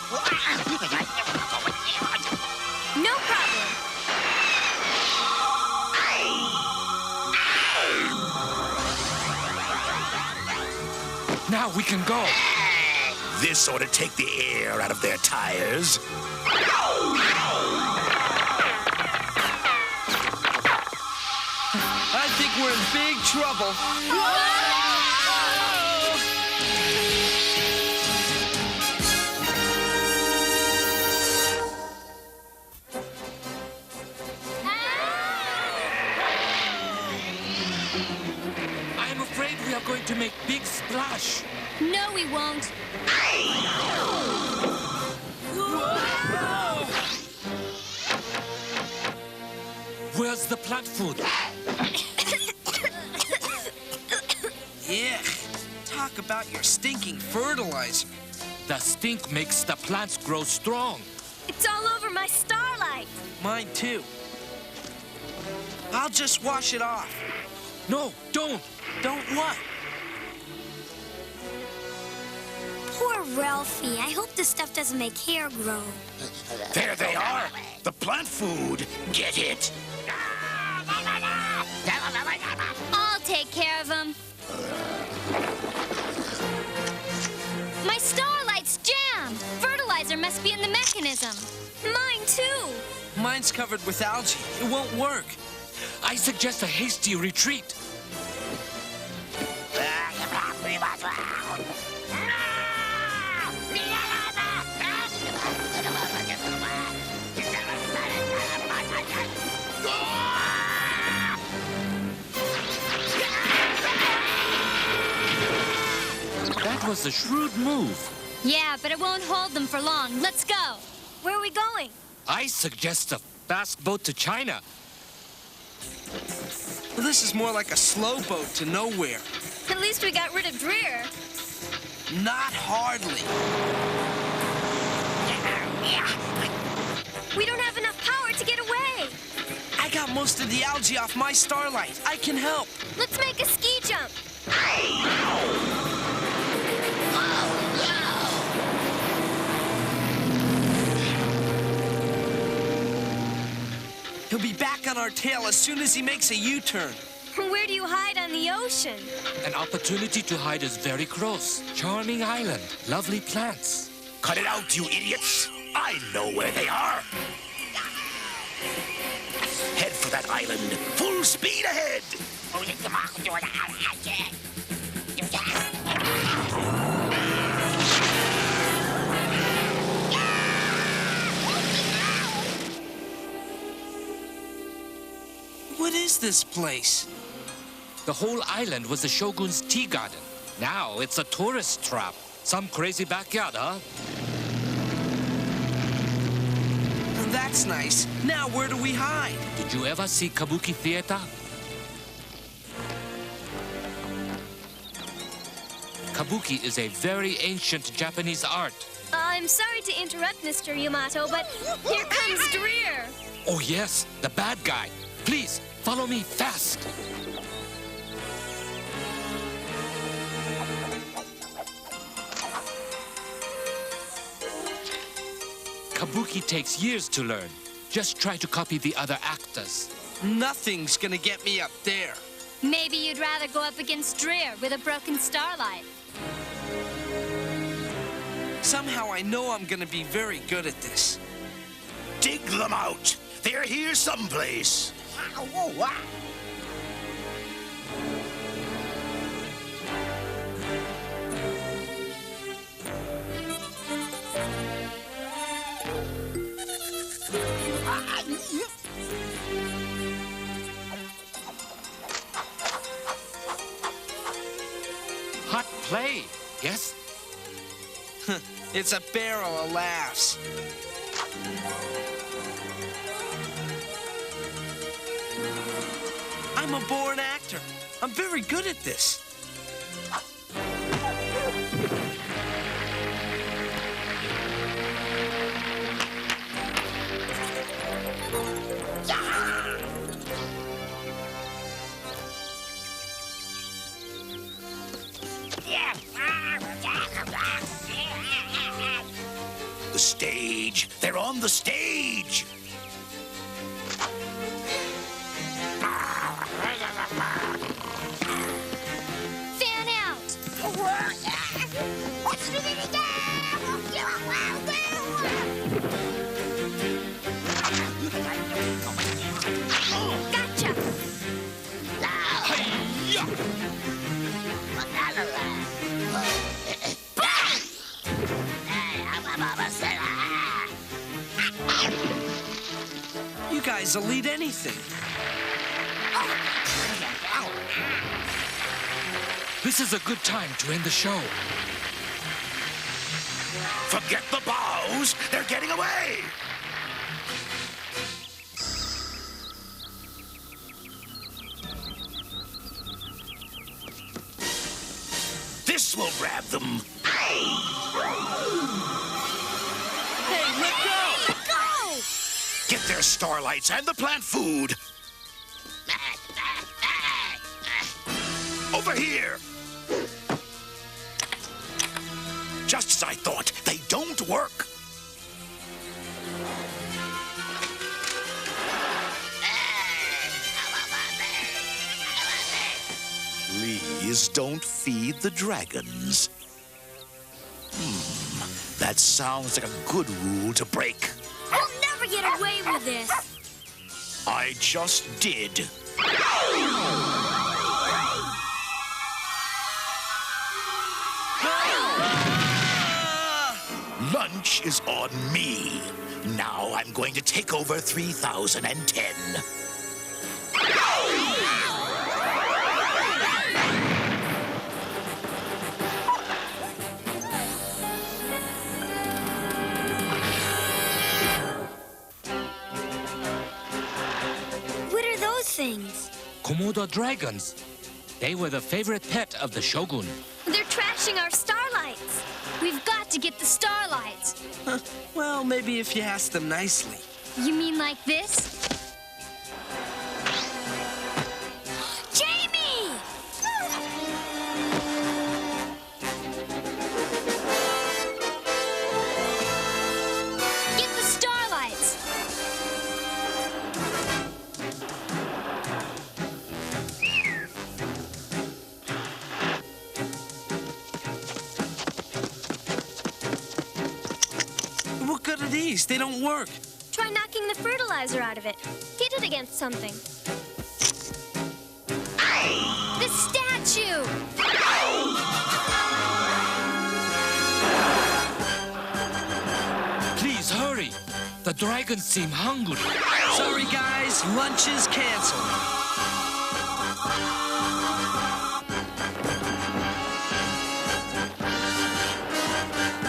No problem. Now we can go. This ought to take the air out of their tires. I think we're in big trouble. I am afraid we are going to make big splash. No, we won't. Where's the plant food? Yeah. Talk about your stinking fertilizer. The stink makes the plants grow strong. It's all over my starlight. Mine too. I'll just wash it off. No, don't. Don't what? Poor Ralphie. I hope this stuff doesn't make hair grow. There they are. The plant food. Get it? I'll take care of them. My starlight's jammed. Fertilizer must be in the mechanism. Mine too. Mine's covered with algae. It won't work. I suggest a hasty retreat. That was a shrewd move. Yeah, but it won't hold them for long. Let's go. Where are we going? I suggest a fast boat to China. Well, this is more like a slow boat to nowhere. At least we got rid of Dreer. Not hardly. We don't have enough power to get away. I got most of the algae off my starlight. I can help. Let's make a ski jump. He'll be back on our tail as soon as he makes a U-turn. Where do you hide on the ocean? An opportunity to hide is very close. Charming island, lovely plants. Cut it out, you idiots. I know where they are. Head for that island. Full speed ahead. What is this place? The whole island was the Shogun's tea garden. Now it's a tourist trap. Some crazy backyard, huh? That's nice. Now where do we hide? Did you ever see Kabuki theater? Kabuki is a very ancient Japanese art. I'm sorry to interrupt, Mr. Yamato, but here comes Dreer. Oh yes, the bad guy. Please, follow me fast. Kabuki takes years to learn. Just try to copy the other actors. Nothing's gonna get me up there. Maybe you'd rather go up against Dreer with a broken starlight. Somehow I know I'm gonna be very good at this. Dig them out. They're here someplace. Hot play, yes? It's a barrel of laughs. I'm a born actor. I'm very good at this. The stage. They're on the stage. Fan out! Gotcha! You guys will eat anything. This is a good time to end the show. Forget the bows. They're getting away. grab them. Hey, let go! Let go! Get their starlights and the plant food. Over here! Just as I thought, they don't work. Please don't feed the dragons. That sounds like a good rule to break. We'll never get away with this. I just did. Lunch is on me. Now I'm going to take over 3010. What are those things? Komodo dragons. They were the favorite pet of the Shogun. They're trashing our starlights. We've got to get the starlights. Well, maybe if you ask them nicely. You mean like this? Jamie! Get the starlights. What good are these? They don't work. Try knocking the fertilizer out of it. Hit it against something. The statue! Please hurry. The dragons seem hungry. Sorry, guys. Lunch is canceled.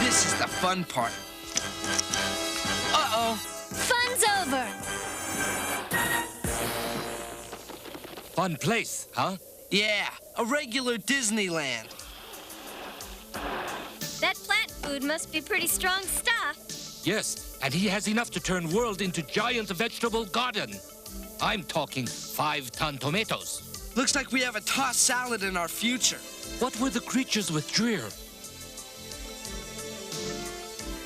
This is the fun part. Uh-oh. Fun's over. Fun place, huh? Yeah, a regular Disneyland. That plant food must be pretty strong stuff. Yes, and he has enough to turn world into giant vegetable garden. I'm talking 5-ton tomatoes. Looks like we have a tossed salad in our future. What were the creatures with Dreer?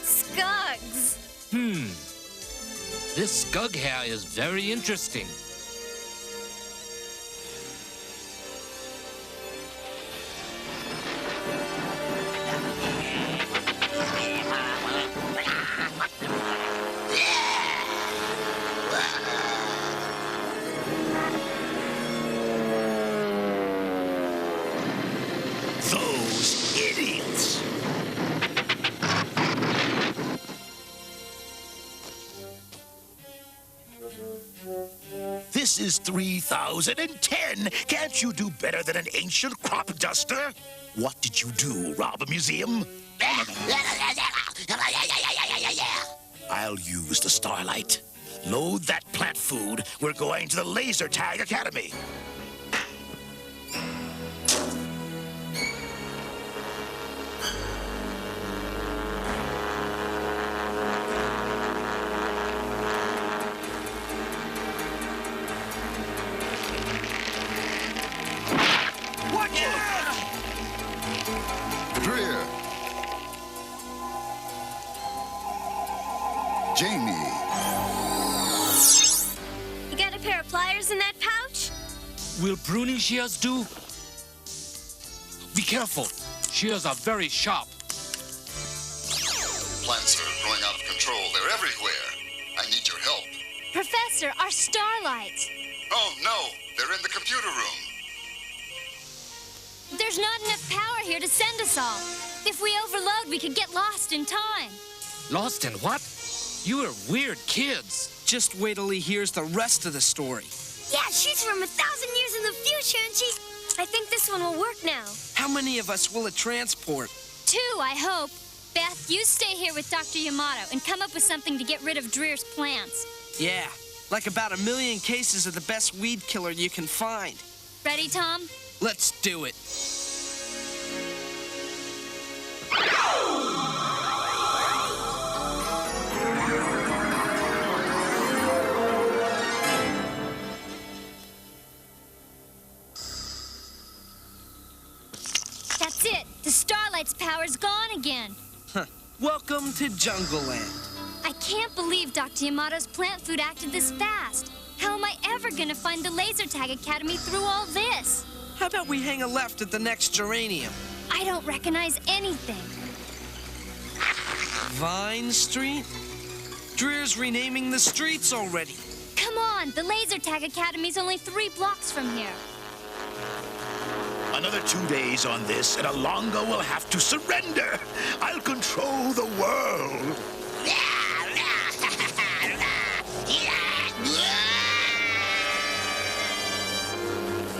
Skugs. This skug hair is very interesting. Those idiots! This is 3010. Can't you do better than an ancient crop duster? What did you do, rob a museum? I'll use the starlight. Load that plant food. We're going to the Laser Tag Academy. Dreer. Jamie. You got a pair of pliers in that pouch? Will pruning shears do? Be careful. Shears are very sharp. Plants are growing out of control. They're everywhere. I need your help. Professor, our starlights. Oh, no. They're in the computer room. There's not enough power here to send us all. If we overload, we could get lost in time. Lost in what? You are weird kids. Just wait till he hears the rest of the story. Yeah, she's from 1,000 years in the future, and she... I think this one will work now. How many of us will it transport? 2, I hope. Beth, you stay here with Dr. Yamato and come up with something to get rid of Dreer's plants. Yeah, like about 1 million cases of the best weed killer you can find. Ready, Tom? Let's do it. Starlight's power's gone again. Huh. Welcome to Jungle Land. I can't believe Dr. Yamato's plant food acted this fast. How am I ever gonna find the Laser Tag Academy through all this? How about we hang a left at the next geranium? I don't recognize anything. Vine Street? Dreer's renaming the streets already. Come on, the Laser Tag Academy's only 3 blocks from here. Another 2 days on this, and Alonga will have to surrender. I'll control the world.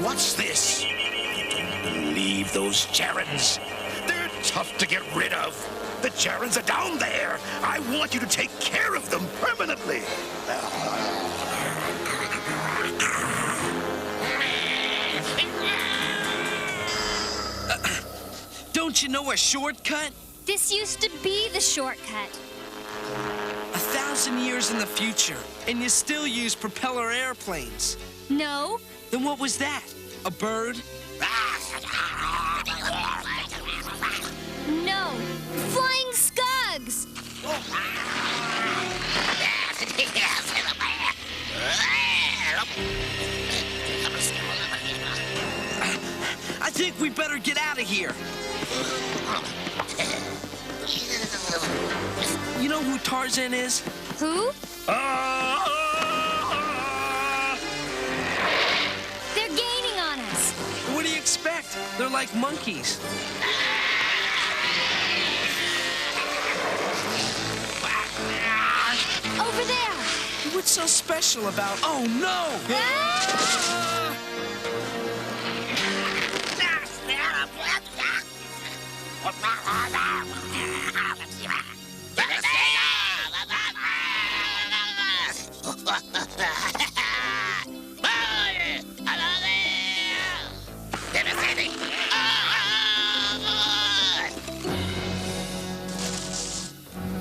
What's this? Don't believe those Jarens. They're tough to get rid of. The Jarens are down there. I want you to take care of them permanently. Don't you know a shortcut? This used to be the shortcut. 1,000 years in the future, and you still use propeller airplanes. No. Then what was that? A bird? No. Flying Skugs! I think we better get out of here. You know who Tarzan is? Who? They're gaining on us. What do you expect? They're like monkeys. Over there. What's so special about... Oh, no!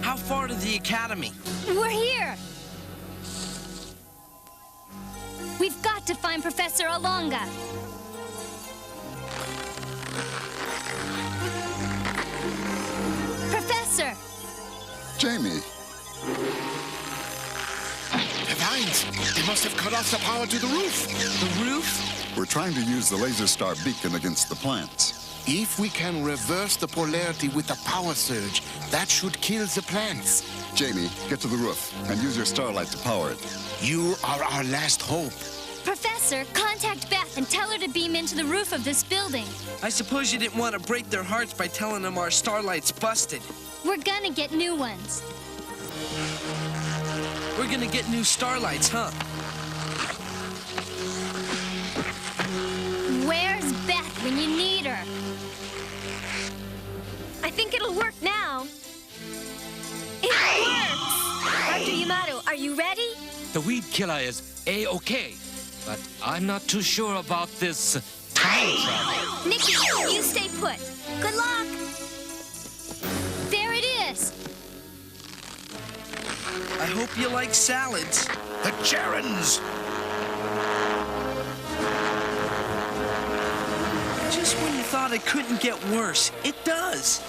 How far to the academy? We're here. We've got to find Professor Alonga. Professor! Jamie. The vines! They must have cut off the power to the roof. The roof? We're trying to use the laser star beacon against the plants. If we can reverse the polarity with the power surge, that should kill the plants. Jamie, get to the roof and use your starlight to power it. You are our last hope. Professor, contact Beth and tell her to beam into the roof of this building. I suppose you didn't want to break their hearts by telling them our starlight's busted. We're gonna get new ones. We're gonna get new starlights, huh? Where's Beth when you need her? I think it'll work now. It works! Dr. Yamato, are you ready? The weed killer is A-okay, but I'm not too sure about this time travel. Nikki, you stay put. Good luck. There it is. I hope you like salads. The Jarens! Just when you thought it couldn't get worse, it does.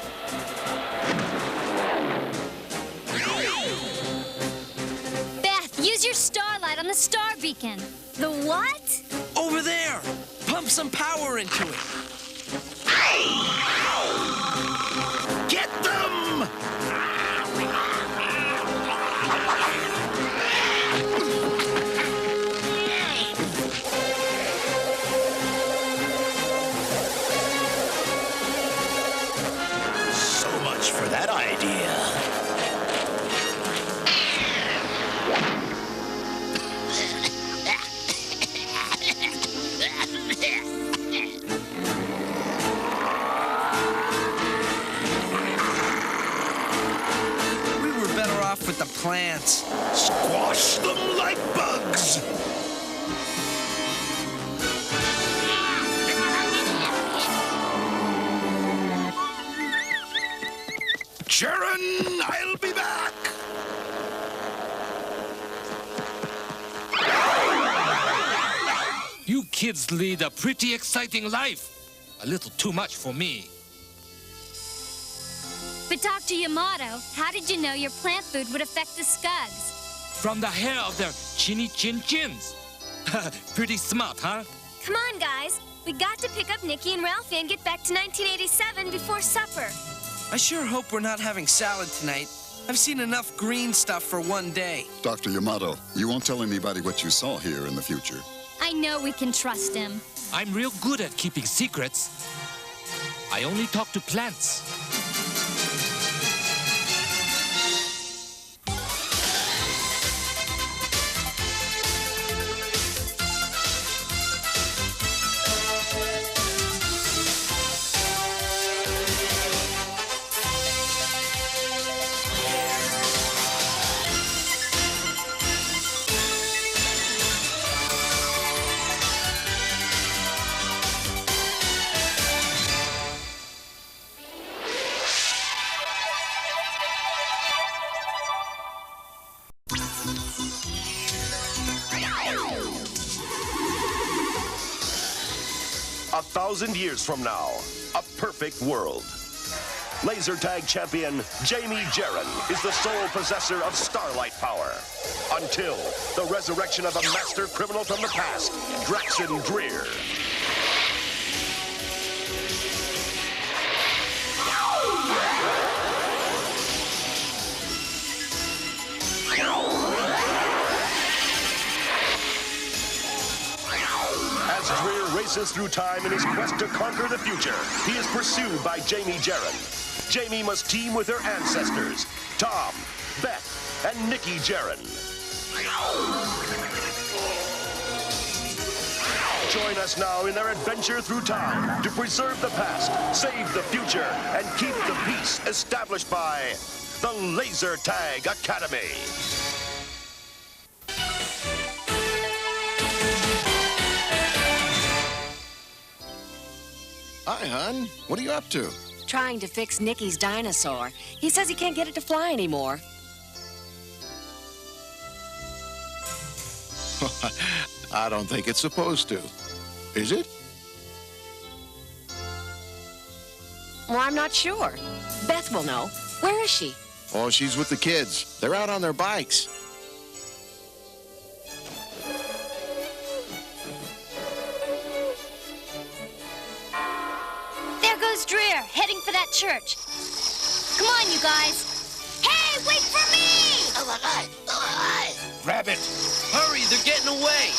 Beth, use your starlight on the star beacon. The what? Over there. Pump some power into it. Get them! So much for that idea. We were better off with the plants. Squash them like bugs. Jaren, I'll be back. You kids lead a pretty exciting life. A little too much for me. But Dr. Yamato, how did you know your plant food would affect the Skugs? From the hair of their chinny chin chins. Pretty smart, huh? Come on, guys. We got to pick up Nikki and Ralphie and get back to 1987 before supper. I sure hope we're not having salad tonight. I've seen enough green stuff for one day. Dr. Yamato, you won't tell anybody what you saw here in the future. I know we can trust him. I'm real good at keeping secrets. I only talk to plants. 1,000 years from now, a perfect world. Laser tag champion Jamie Jaron is the sole possessor of starlight power. Until the resurrection of a master criminal from the past, Draxon Dreer. As Dreer races through time in his quest to conquer the future, he is pursued by Jamie Jaron. Jamie must team with her ancestors, Tom, Beth, and Nikki Jaron. Join us now in their adventure through time to preserve the past, save the future, and keep the peace established by the Laser Tag Academy. Hi, hon. What are you up to? Trying to fix Nicky's dinosaur. He says he can't get it to fly anymore. I don't think it's supposed to. Is it? Well, I'm not sure. Beth will know. Where is she? Oh, she's with the kids. They're out on their bikes. There goes Dreer, heading for that church. Come on, you guys. Hey, wait for me! Grab it. Hurry, they're getting away.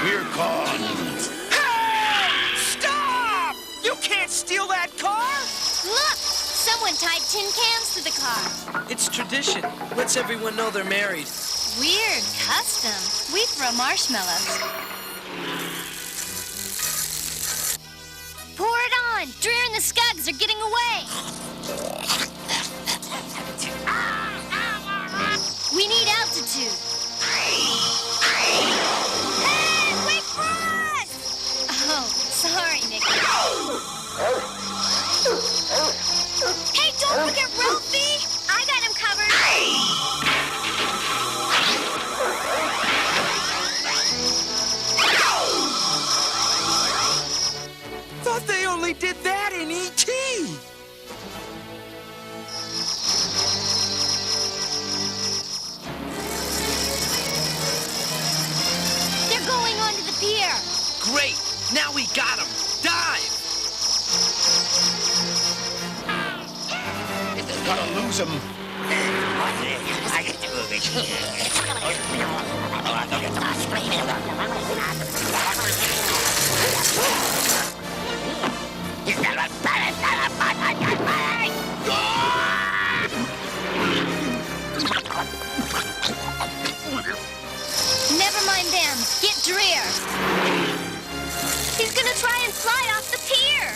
We're gone. Hey! Stop! You can't steal that car! Look! Someone tied tin cans to the car. It's tradition. Lets everyone know they're married. Weird custom. We throw marshmallows. Pour it on! Dreer and the Skugs are getting away! We need altitude. Hey, wait for us! Oh, sorry, Nicky. Hey, don't forget Ralphie! I got him covered. Thought they only did that in E.T. They're going onto the pier. Great. Now we got him. Dive. Gotta lose him. Never mind them. Get Dreer. He's gonna try and fly off the pier.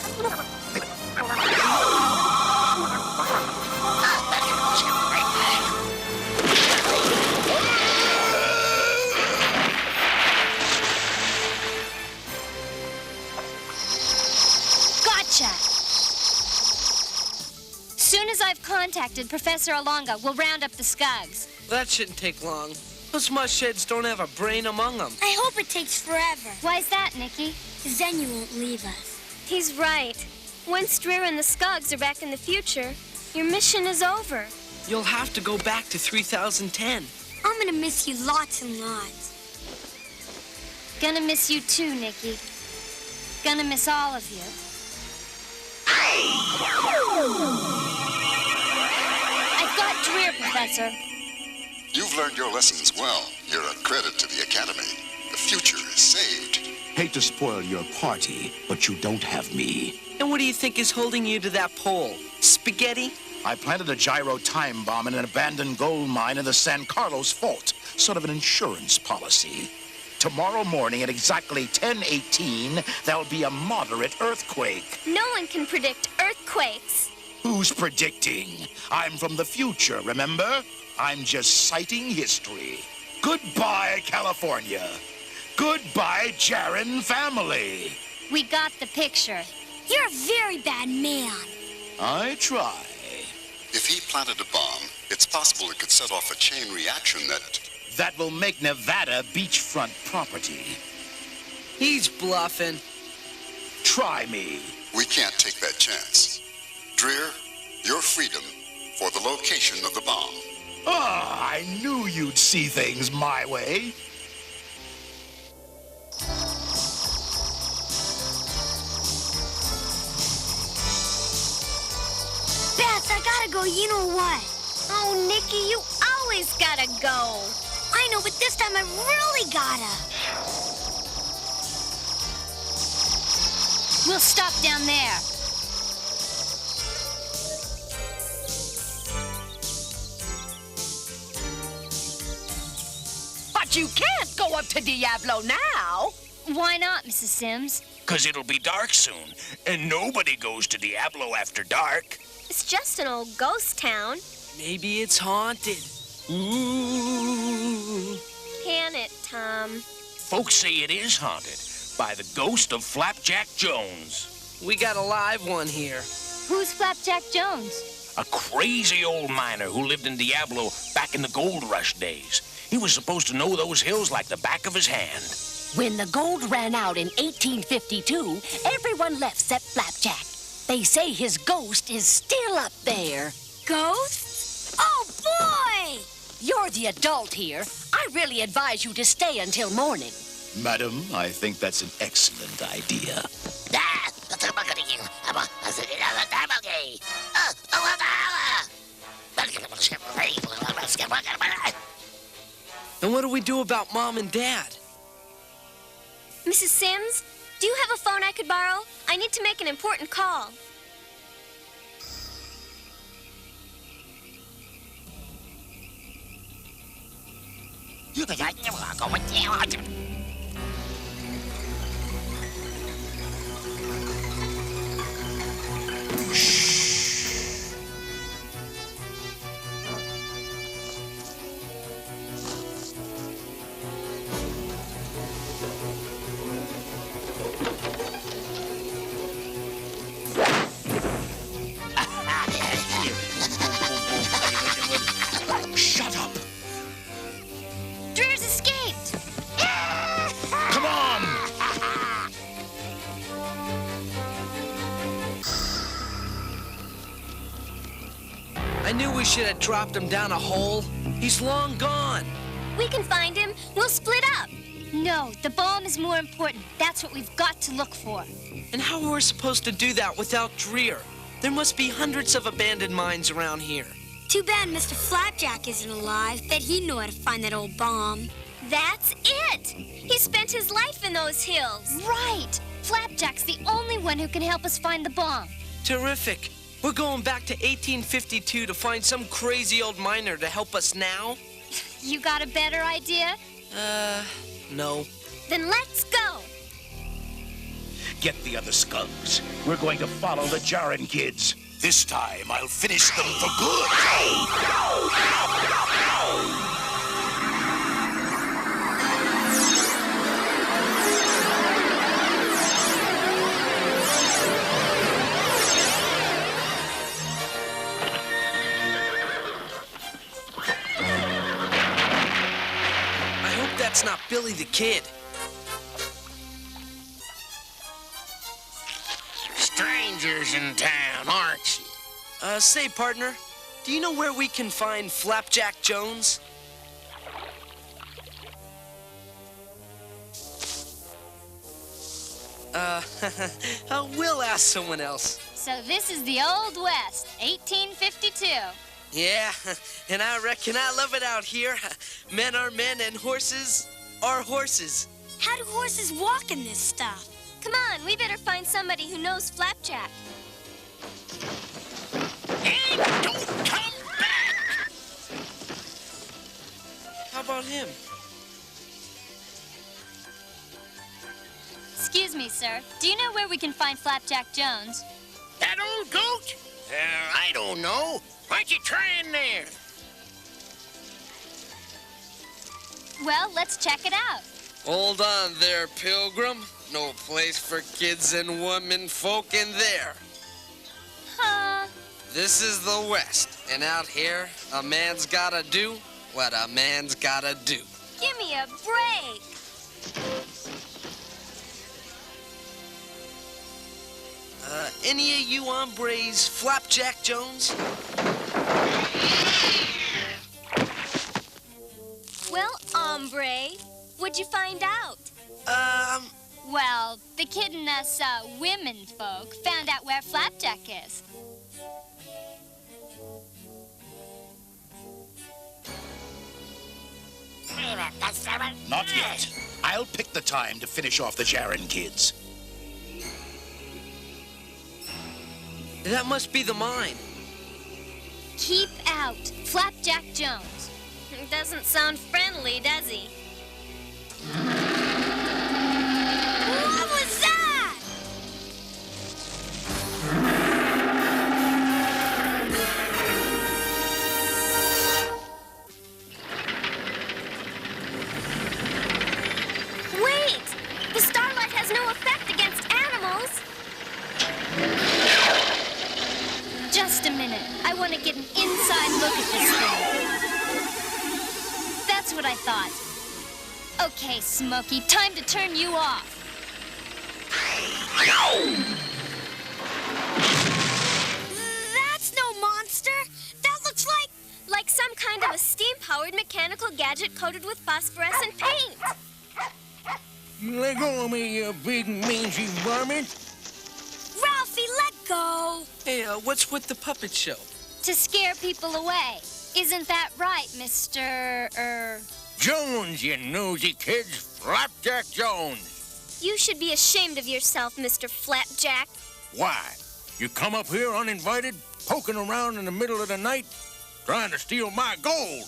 Gotcha. Soon as I've contacted Professor Alonga, we'll round up the Skugs. That shouldn't take long. Those mushheads don't have a brain among them. I hope it takes forever. Why's that, Nicky? 'Cause then you won't leave us. He's right. Once Dreer and the Skugs are back in the future, your mission is over. You'll have to go back to 3010. I'm gonna miss you lots and lots. Gonna miss you too, Nikki. Gonna miss all of you. I've got Dreer, Professor. You've learned your lessons well. You're a credit to the Academy. The future is saved. Hate to spoil your party, but you don't have me. And what do you think is holding you to that pole? Spaghetti? I planted a gyro time bomb in an abandoned gold mine in the San Carlos Fault. Sort of an insurance policy. Tomorrow morning at exactly 10:18, there'll be a moderate earthquake. No one can predict earthquakes. Who's predicting? I'm from the future, remember? I'm just citing history. Goodbye, California. Goodbye, Jaren family. We got the picture. You're a very bad man. I try. If he planted a bomb, it's possible it could set off a chain reaction that will make Nevada beachfront property. He's bluffing. Try me. We can't take that chance. Dreer, your freedom for the location of the bomb. Ah, I knew you'd see things my way. Beth, I gotta go, you know what? Oh, Nikki, you always gotta go. I know, but this time I really gotta. We'll stop down there. But you can't go up to Diablo now. Why not, Mrs. Sims? 'Cause it'll be dark soon, and nobody goes to Diablo after dark. It's just an old ghost town. Maybe it's haunted. Ooh. Can it, Tom? Folks say it is haunted by the ghost of Flapjack Jones. We got a live one here. Who's Flapjack Jones? A crazy old miner who lived in Diablo back in the gold rush days. He was supposed to know those hills like the back of his hand. When the gold ran out in 1852, everyone left except Flapjack. They say his ghost is still up there. Ghosts? Oh, boy! You're the adult here. I really advise you to stay until morning. Madam, I think that's an excellent idea. And what do we do about Mom and Dad? Mrs. Sims, do you have a phone I could borrow? I need to make an important call. Shut up! Dreer's escaped! Come on! I knew we should have dropped him down a hole. He's long gone. We can find him. We'll split up. No, the bomb is more important. That's what we've got to look for. And how are we supposed to do that without Dreer? There must be hundreds of abandoned mines around here. Too bad Mr. Flapjack isn't alive. Bet he'd know how to find that old bomb. That's it! He spent his life in those hills. Right! Flapjack's the only one who can help us find the bomb. Terrific. We're going back to 1852 to find some crazy old miner to help us now? You got a better idea? No. Then let's go! Get the other skunks. We're going to follow the Jaren kids. This time, I'll finish them for good. I hope that's not Billy the Kid. Strange strangers in town, aren't you? Say, partner, do you know where we can find Flapjack Jones? We'll ask someone else. So this is the Old West, 1852. Yeah, and I reckon I love it out here. Men are men and horses are horses. How do horses walk in this stuff? Come on, we better find somebody who knows Flapjack. And don't come back! How about him? Excuse me, sir. Do you know where we can find Flapjack Jones? That old goat? I don't know. Why don't you try in there? Well, let's check it out. Hold on there, Pilgrim. No place for kids and women folk in there. Huh? This is the West, and out here, a man's gotta do what a man's gotta do. Give me a break. Any of you hombres Flapjack Jones? Well, hombre, what'd you find out? Well, the kid and us, women folk found out where Flapjack is. Not yet. I'll pick the time to finish off the Jaren kids. That must be the mine. Keep out Flapjack Jones. Doesn't sound friendly, does he? What was that? Wait! The starlight has no effect against animals. Just a minute. I want to get an inside look at this thing. That's what I thought. Okay, Smokey, time to turn you off. That's no monster. That looks like some kind of a steam-powered mechanical gadget coated with phosphorescent paint. Let go of me, you big mangy varmint. Ralphie, let go. Hey, what's with the puppet show? To scare people away. Isn't that right, Mr. Jones, you nosy kids. Flapjack Jones. You should be ashamed of yourself, Mr. Flapjack. Why? You come up here uninvited, poking around in the middle of the night, trying to steal my gold.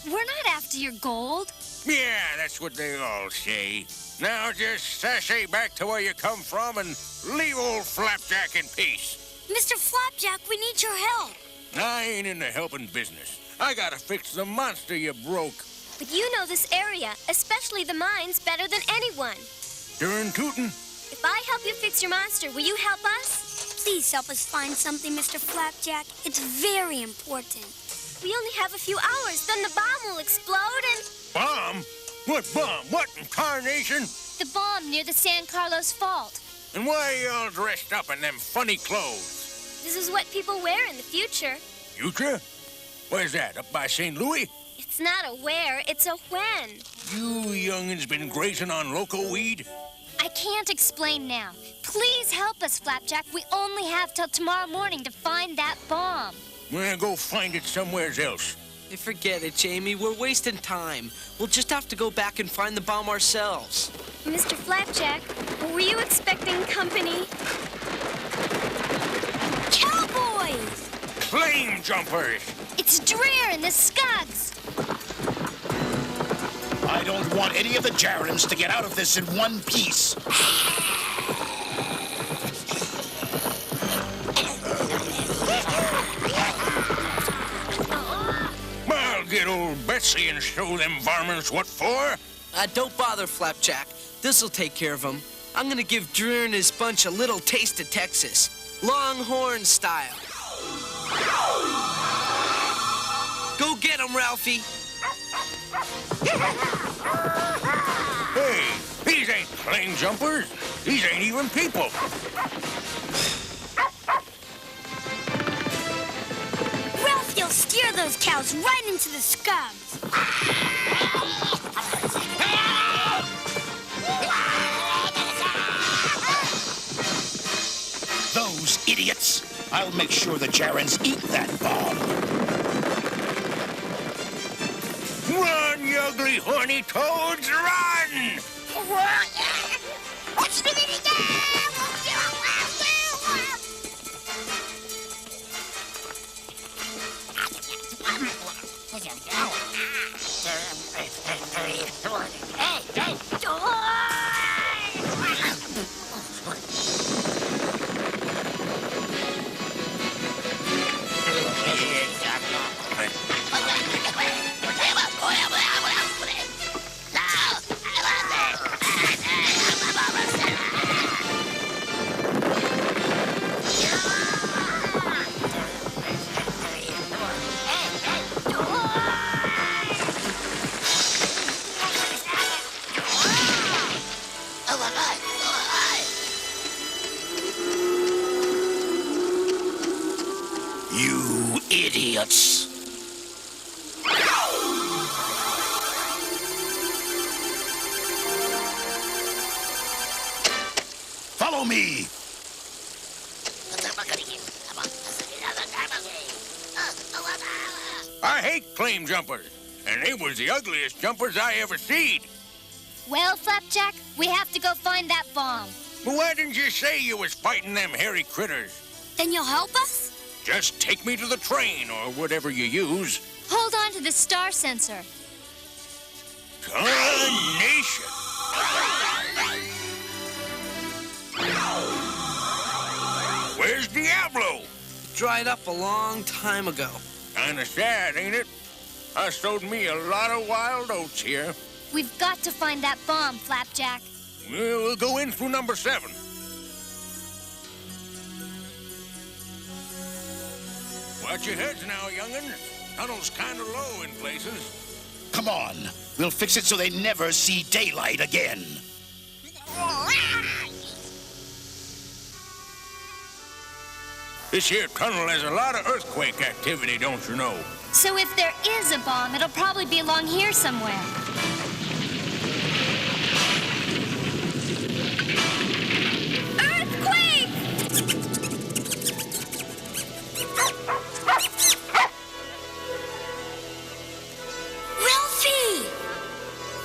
We're not after your gold. Yeah, that's what they all say. Now just sashay back to where you come from and leave old Flapjack in peace. Mr. Flapjack, we need your help. I ain't in the helping business. I gotta fix the monster you broke. But you know this area, especially the mines, better than anyone. Darn tootin'. If I help you fix your monster, will you help us? Please help us find something, Mr. Flapjack. It's very important. We only have a few hours, then the bomb will explode and... Bomb? What bomb? What in tarnation? The bomb near the San Carlos Fault. And why are you all dressed up in them funny clothes? This is what people wear in the future. Future? Where's that, up by St. Louis? It's not a where, it's a when. You young'uns been grazing on loco weed? I can't explain now. Please help us, Flapjack. We only have till tomorrow morning to find that bomb. Well, go find it somewhere else. Hey, forget it, Jamie. We're wasting time. We'll just have to go back and find the bomb ourselves. Mr. Flapjack, were you expecting company? Cowboys! Flame jumpers! It's Dreer and the Scuds. I don't want any of the Jarens to get out of this in one piece. I'll get old Betsy and show them varmints what for. Don't bother, Flapjack. This'll take care of them. I'm gonna give Dreer and his bunch a little taste of Texas. Longhorn style. Go get 'em, Ralphie. Hey, these ain't flame jumpers. These ain't even people. steer those cows right into the scums. Those idiots! I'll make sure the Jarens eat that bomb. Run, you ugly horny toads, run! You idiots! Follow me! I hate claim jumpers, and they was the ugliest jumpers I ever seed. Well, Flapjack, we have to go find that bomb. But why didn't you say you was fighting them hairy critters? Then you'll help us? Just take me to the train or whatever you use. Hold on to the star sensor. Carnation! Where's Diablo? Dried up a long time ago. Kinda sad, ain't it? I sowed me a lot of wild oats here. We've got to find that bomb, Flapjack. We'll go in through number 7. Watch your heads now, young'un. Tunnel's kinda low in places. Come on, we'll fix it so they never see daylight again. This here tunnel has a lot of earthquake activity, don't you know? So if there is a bomb, it'll probably be along here somewhere. Earthquake! Ralphie!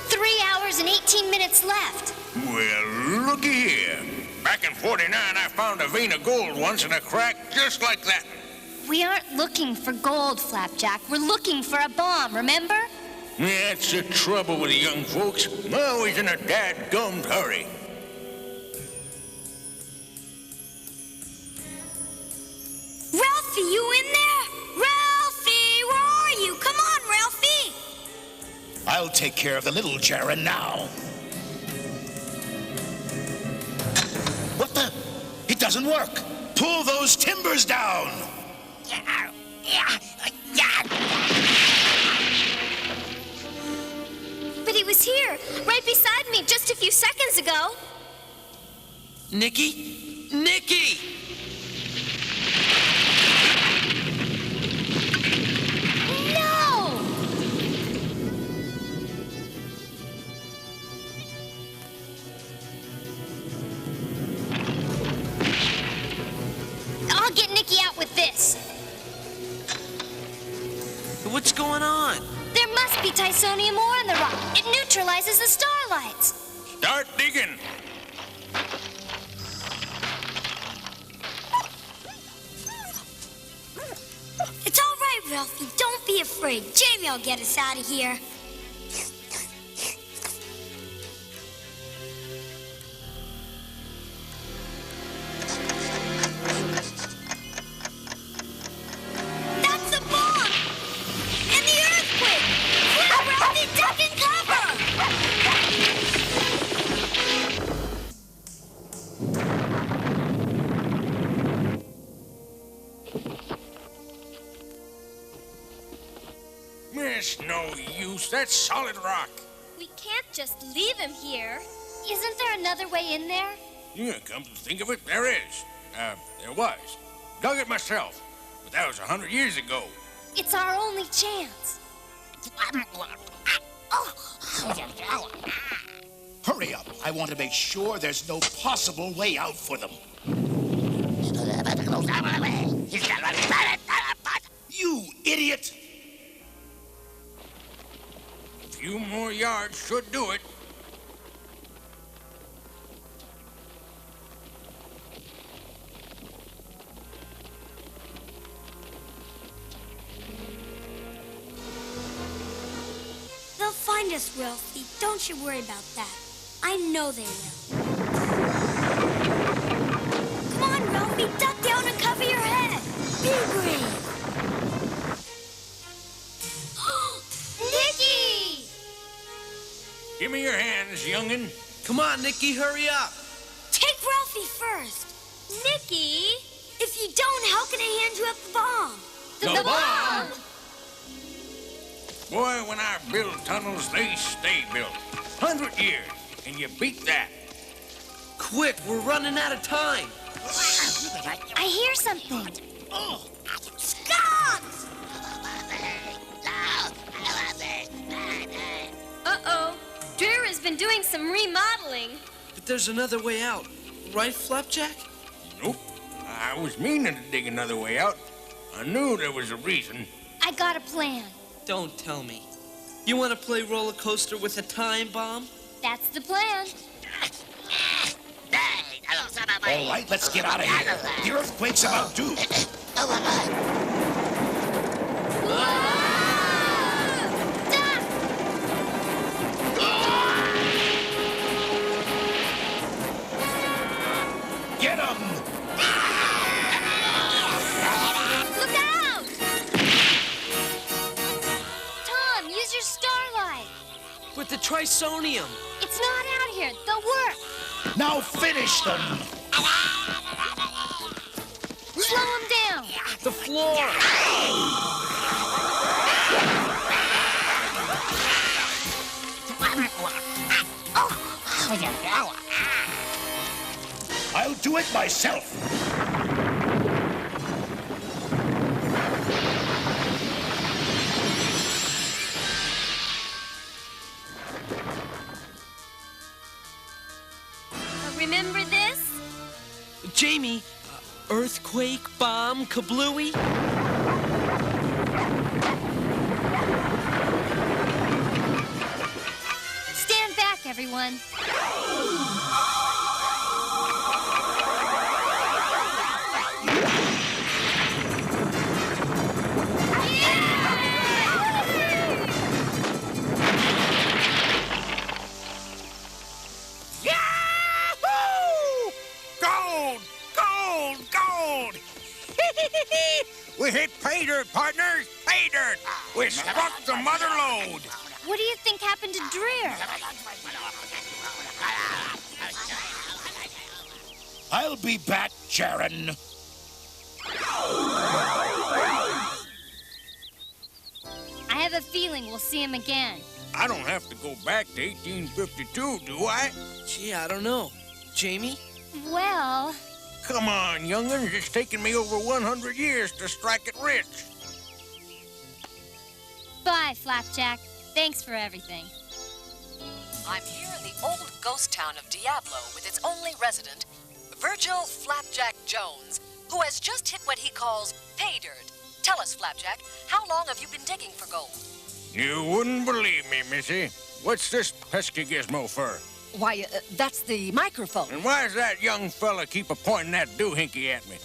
3 hours and 18 minutes left. Well, looky here. Back in 49, I found a vein of gold once in a crack just like that. We aren't looking for gold, Flapjack. We're looking for a bomb, remember? That's the trouble with the young folks. Always in a dadgummed hurry. Ralphie, you in there? Ralphie, where are you? Come on, Ralphie! I'll take care of the little Jaren now. What the? It doesn't work. Pull those timbers down. But he was here, right beside me just a few seconds ago. Nicky? Nicky! No! I'll get Nicky out with this. What's going on? There must be Tysonium ore in the rock. It neutralizes the starlights. Start digging. It's all right, Ralphie. Don't be afraid. Jamie will get us out of here. That's the bomb! And the earthquake! Quick, Ralphie, duck and cover! It's no use. That's solid rock. We can't just leave him here. Isn't there another way in there? Yeah, come to think of it, there is. There was. Dug it myself. But that was 100 years ago. It's our only chance. Hurry up. I want to make sure there's no possible way out for them. You idiot! A few more yards should do it. They'll find us, Ralphie. Don't you worry about that. I know they will. Come on, Ralphie. Duck down and cover your head. Be brave. Nicky! Give me your hands, youngin'. Come on, Nicky, hurry up. Take Ralphie first. Nicky, if you don't, how can I hand you up the bomb? The bomb! Boy, when I build tunnels, they stay built. 100 years. Can you beat that? Quick, we're running out of time. I hear something. Skunks! Uh-oh. Drew has been doing some remodeling. But there's another way out. Right, Flapjack? Nope. I was meaning to dig another way out. I knew there was a reason. I got a plan. Don't tell me. You want to play roller coaster with a time bomb? That's the plan. All right, let's get out of here. The earthquake's about due. Get him! Look out! Tom, use your starlight. With the trisonium. It's not out here. They'll work. Now finish them! Slow them down. The floor! I'll do it myself. Remember this? Jamie, earthquake, bomb, kablooey? Stand back, everyone. We hit pay dirt, partners! Pay dirt! We struck the mother lode! What do you think happened to Dreer? I'll be back, Sharon. I have a feeling we'll see him again. I don't have to go back to 1852, do I? Gee, I don't know. Jamie? Well... Come on, young'uns. It's taken me over 100 years to strike it rich. Bye, Flapjack. Thanks for everything. I'm here in the old ghost town of Diablo with its only resident, Virgil Flapjack Jones, who has just hit what he calls pay dirt. Tell us, Flapjack, how long have you been digging for gold? You wouldn't believe me, Missy. What's this pesky gizmo for? Why, that's the microphone. And why does that young fella keep a-pointing that doohickey at me?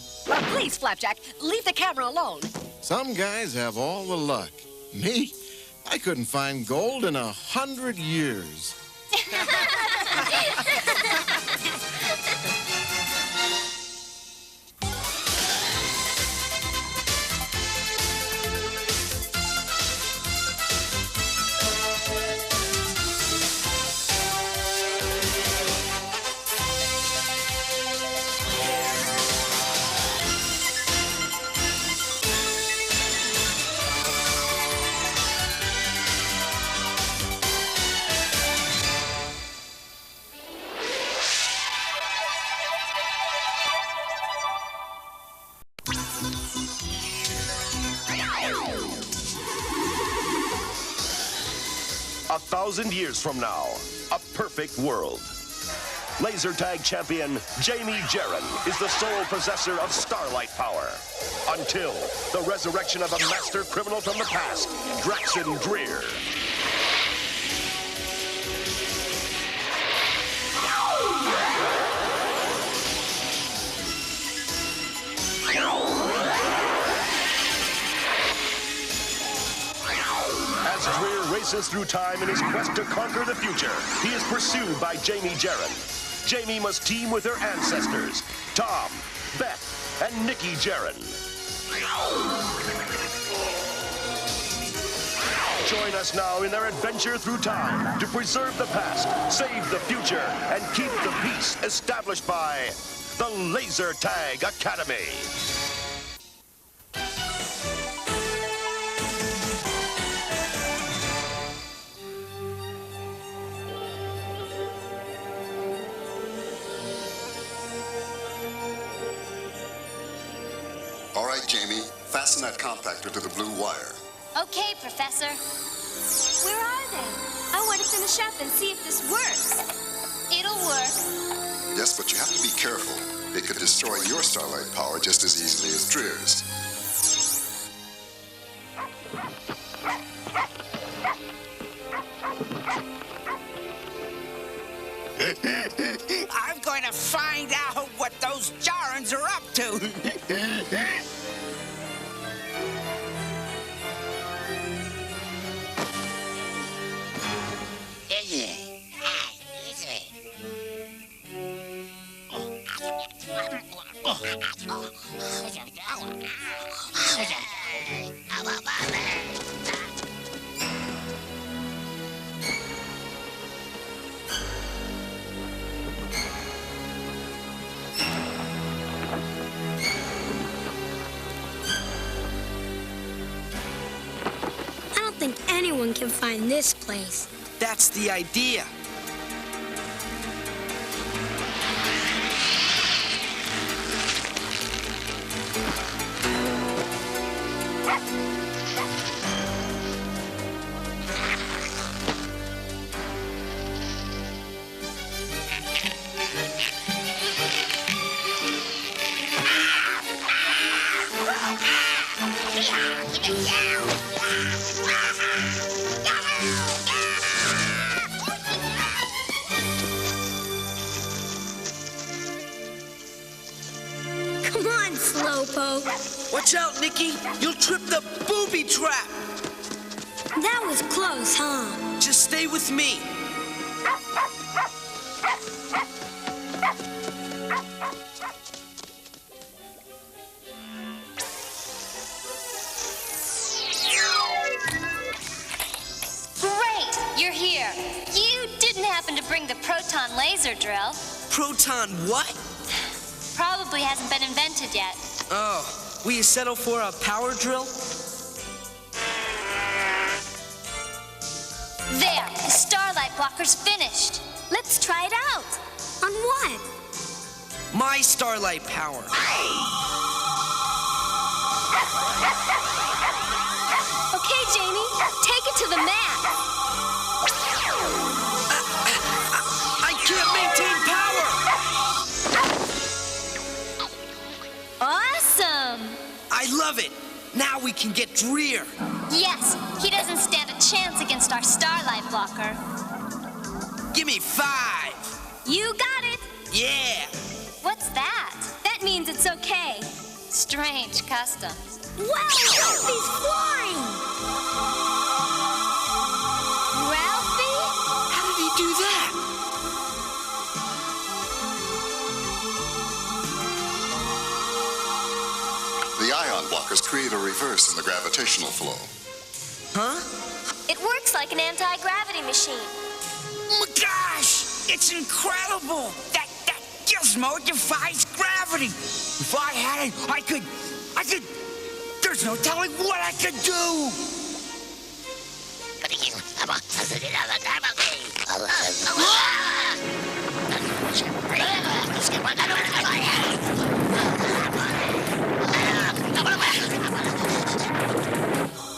Please, Flapjack, leave the camera alone. Some guys have all the luck. Me? I couldn't find gold in 100 years. 1,000 years from now, a perfect world. Laser tag champion Jamie Jaron is the sole possessor of starlight power. Until the resurrection of a master criminal from the past, Draxon Dreer. As Dreer races through time in his quest to conquer the future, he is pursued by Jamie Jaron. Jamie must team with her ancestors, Tom, Beth, and Nikki Jaron. Join us now in their adventure through time to preserve the past, save the future, and keep the peace established by the Laser Tag Academy. All right, Jamie, fasten that compactor to the blue wire. Okay, Professor. Where are they? I want to finish up and see if this works. It'll work. Yes, but you have to be careful. It could destroy your starlight power just as easily as Dreer's. I'm going to find out what those Jarons are up to. I don't think anyone can find this place. That's the idea. Come on, Slowpoke. Watch out, Nikki. You'll trip the booby trap. That was close, huh? Just stay with me. Great! You're here. You didn't happen to bring the proton laser drill. Proton what? Probably hasn't been invented yet. Oh, will you settle for a power drill? There, the starlight blocker's finished. Let's try it out. On what? My starlight power. Okay, Jamie, take it to the mat. I can't maintain power. Awesome! I love it. Now we can get Dreer. Yes, he doesn't stand a chance against our starlight blocker. Give me 5. You got it! Yeah. What's that? That means it's okay. Strange customs. Wow, Ralphie's flying! Ralphie? How did he do that? The ion blockers create a reverse in the gravitational flow. Huh? It works like an anti-gravity machine. Oh my gosh! It's incredible! That gizmo defies gravity! If I had it, I could... There's no telling what I could do!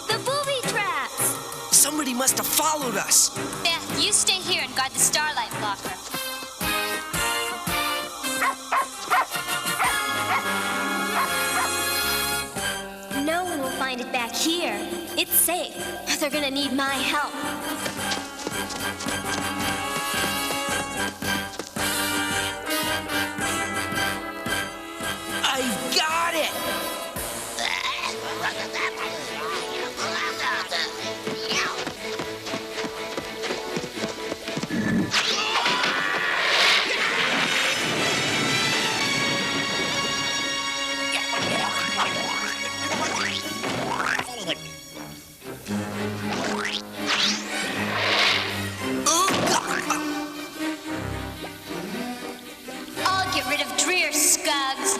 The booby traps! Somebody must have followed us. Beth, you stay here and guard the starlight blocker. No one will find it back here. It's safe. They're gonna need my help. I've got it! I'll get rid of Dreer, Scugs.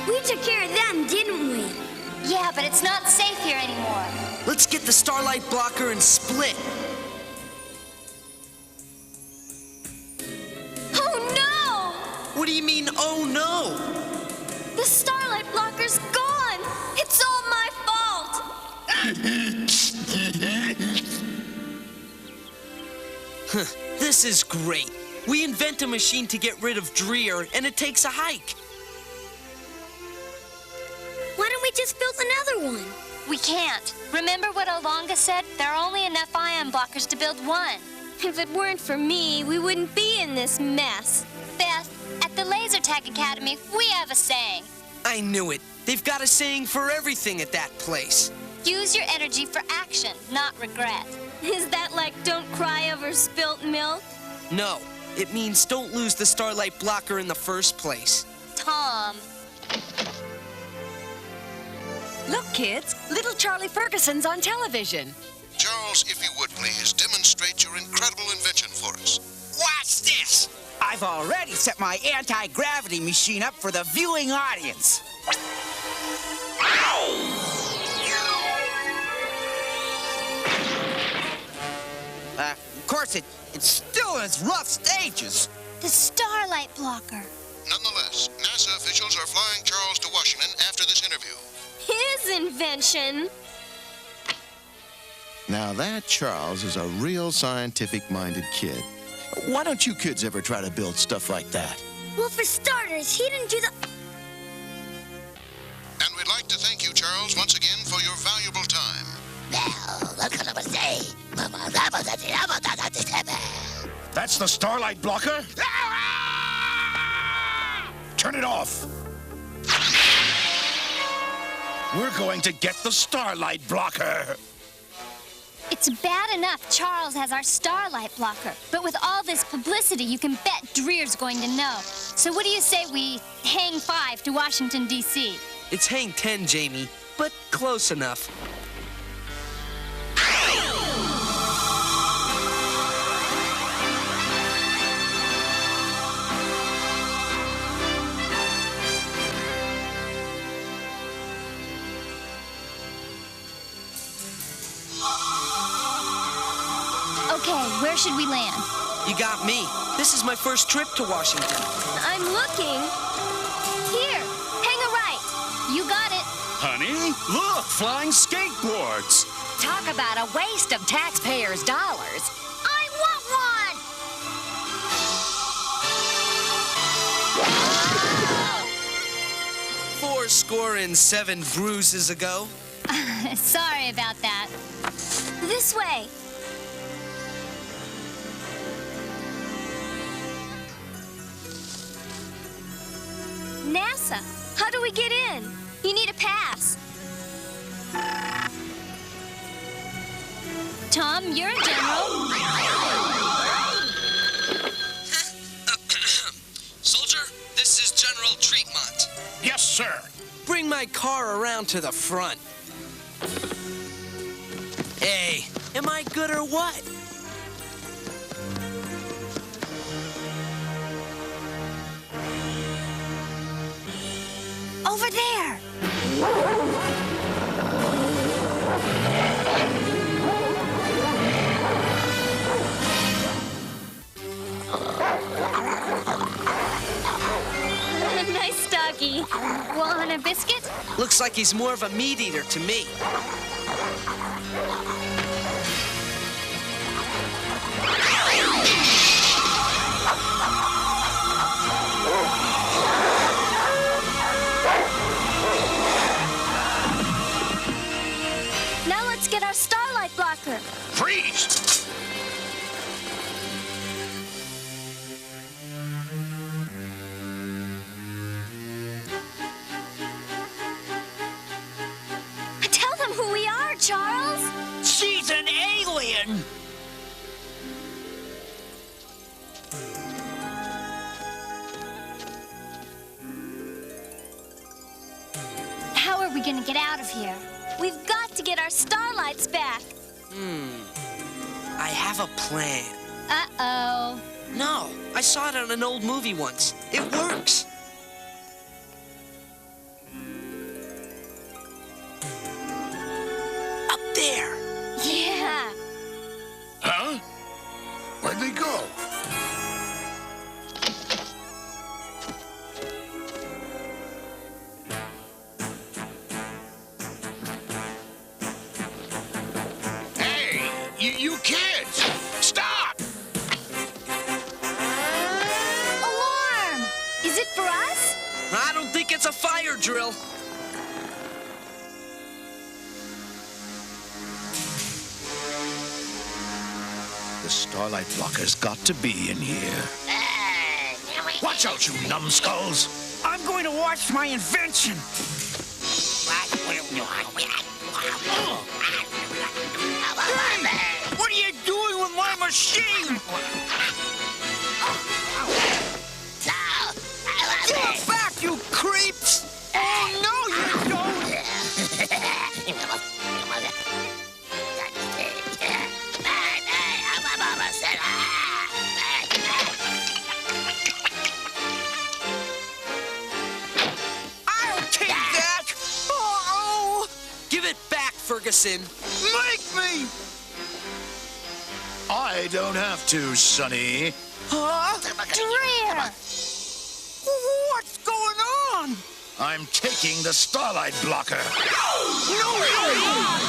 We took care of them, didn't we? Yeah, but it's not safe here anymore. Let's get the starlight blocker and split. Oh no! What do you mean, oh no? The starlight blocker's gone! It's all my fault! This is great. We invent a machine to get rid of Dreer, and it takes a hike. Why don't we just build another one? We can't. Remember what Olonga said? There are only enough ion blockers to build one. If it weren't for me, we wouldn't be in this mess. Beth, at the Laser Tag Academy, we have a saying. I knew it. They've got a saying for everything at that place. Use your energy for action, not regret. Is that like don't cry over spilt milk? No, it means don't lose the starlight blocker in the first place. Tom. Look, kids, little Charlie Ferguson's on television. Charles, if you would please, demonstrate your incredible invention for us. Watch this! I've already set my anti-gravity machine up for the viewing audience. Of course, it's still in its rough stages. The starlight blocker. Nonetheless, NASA officials are flying Charles to Washington after this interview. His invention. Now that Charles is a real scientific-minded kid. Why don't you kids ever try to build stuff like that? Well, for starters, he didn't do the... And we'd like to thank you, Charles, once again for your valuable time. That's the starlight blocker? Turn it off. We're going to get the starlight blocker. It's bad enough Charles has our starlight blocker, but with all this publicity, you can bet Dreer's going to know. So what do you say we hang 5 to Washington, D.C.? It's hang 10, Jamie, but close enough. Okay, where should we land? You got me. This is my first trip to Washington. I'm looking. Here, hang a right. You got it. Honey, look, flying skateboards. Talk about a waste of taxpayers' dollars. I want one! 7 bruises ago. Sorry about that. This way. NASA, how do we get in? You need a pass. Tom, you're a general. Soldier, this is General Treatment. Yes, sir. Bring my car around to the front. Hey, am I good or what? Over there. Nice doggy. Want a biscuit? Looks like he's more of a meat eater to me. Now let's get our starlight blocker. Freeze! Tell them who we are, Charles. She's an alien. How are we gonna get out of here? We've got to get our starlights back. I have a plan. Uh-oh. No, I saw it on an old movie once. It works. Up there. Yeah. Huh? Where'd they go? Hey, you kids! Stop! Alarm! Is it for us? I don't think it's a fire drill. The starlight blocker's got to be in here. Watch out, you numbskulls! I'm going to watch my invention. Hey, what are you doing with my machine? Give it back, you creeps! Oh, no, you don't! I'll take that! Oh, Give it back, Ferguson. make me! I don't have to, Sonny. Huh? Dreer! What's going on? I'm taking the starlight blocker. No, you're not!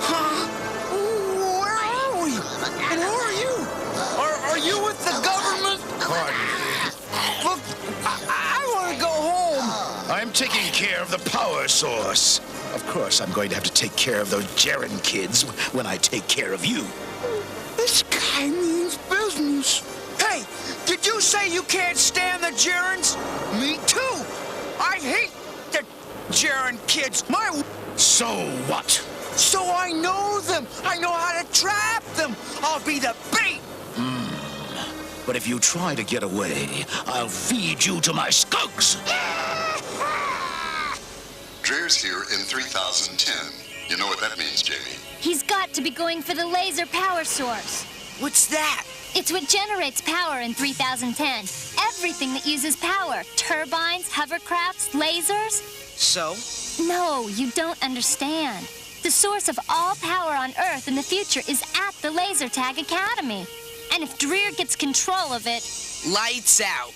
Huh? Where are we? And who are you? Are you with the government? Pardon Look, I want to go home. I'm taking care of the power source. Of course, I'm going to have to take care of those Jaren kids when I take care of you. This guy means business. Hey, did you say you can't stand the Jarens? Me too. I hate the Jaren kids. So what? So I know them. I know how to trap them. I'll be the bait. But if you try to get away, I'll feed you to my skunks. Dreer's here in 3010. You know what that means, Jamie? He's got to be going for the laser power source. What's that? It's what generates power in 3010. Everything that uses power. Turbines, hovercrafts, lasers. So? No, you don't understand. The source of all power on Earth in the future is at the Laser Tag Academy. And if Dreer gets control of it... Lights out.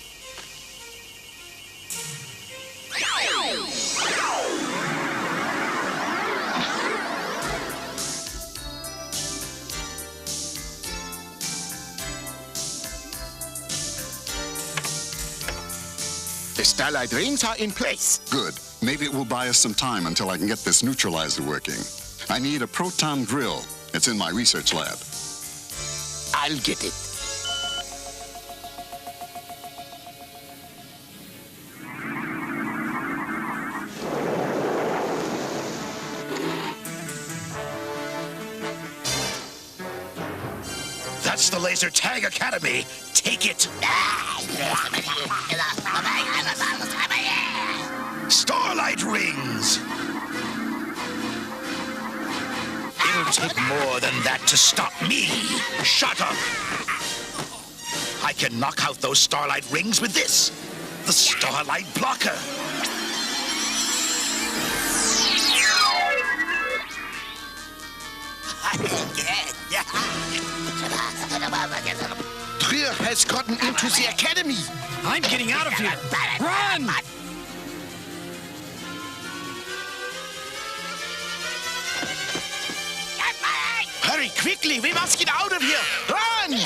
The starlight rings are in place. Good. Maybe it will buy us some time until I can get this neutralizer working. I need a proton drill. It's in my research lab. I'll get it. That's the Laser Tag Academy. Take it. take more than that to stop me. Shut up. I can knock out those starlight rings with this. The starlight blocker. Trier has gotten into the academy. I'm getting out of here. Run! Hurry, quickly. We must get out of here. Run!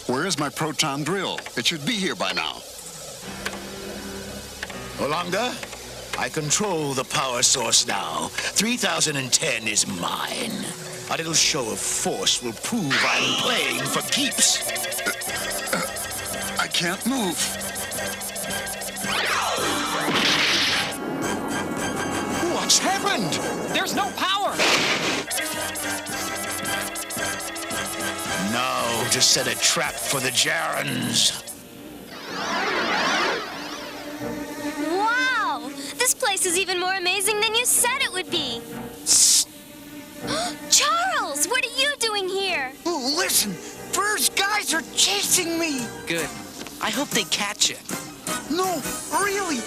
Where's my proton drill? It should be here by now. Olanga, I control the power source now. 3010 is mine. A little show of force will prove I'm playing for keeps. I can't move. What's happened? There's no power! Now to set a trap for the Jarons. Wow! This place is even more amazing than you said it would be. Charles, what are you doing here? Oh, listen, Bird's guys are chasing me. Good. I hope they catch you. No, really.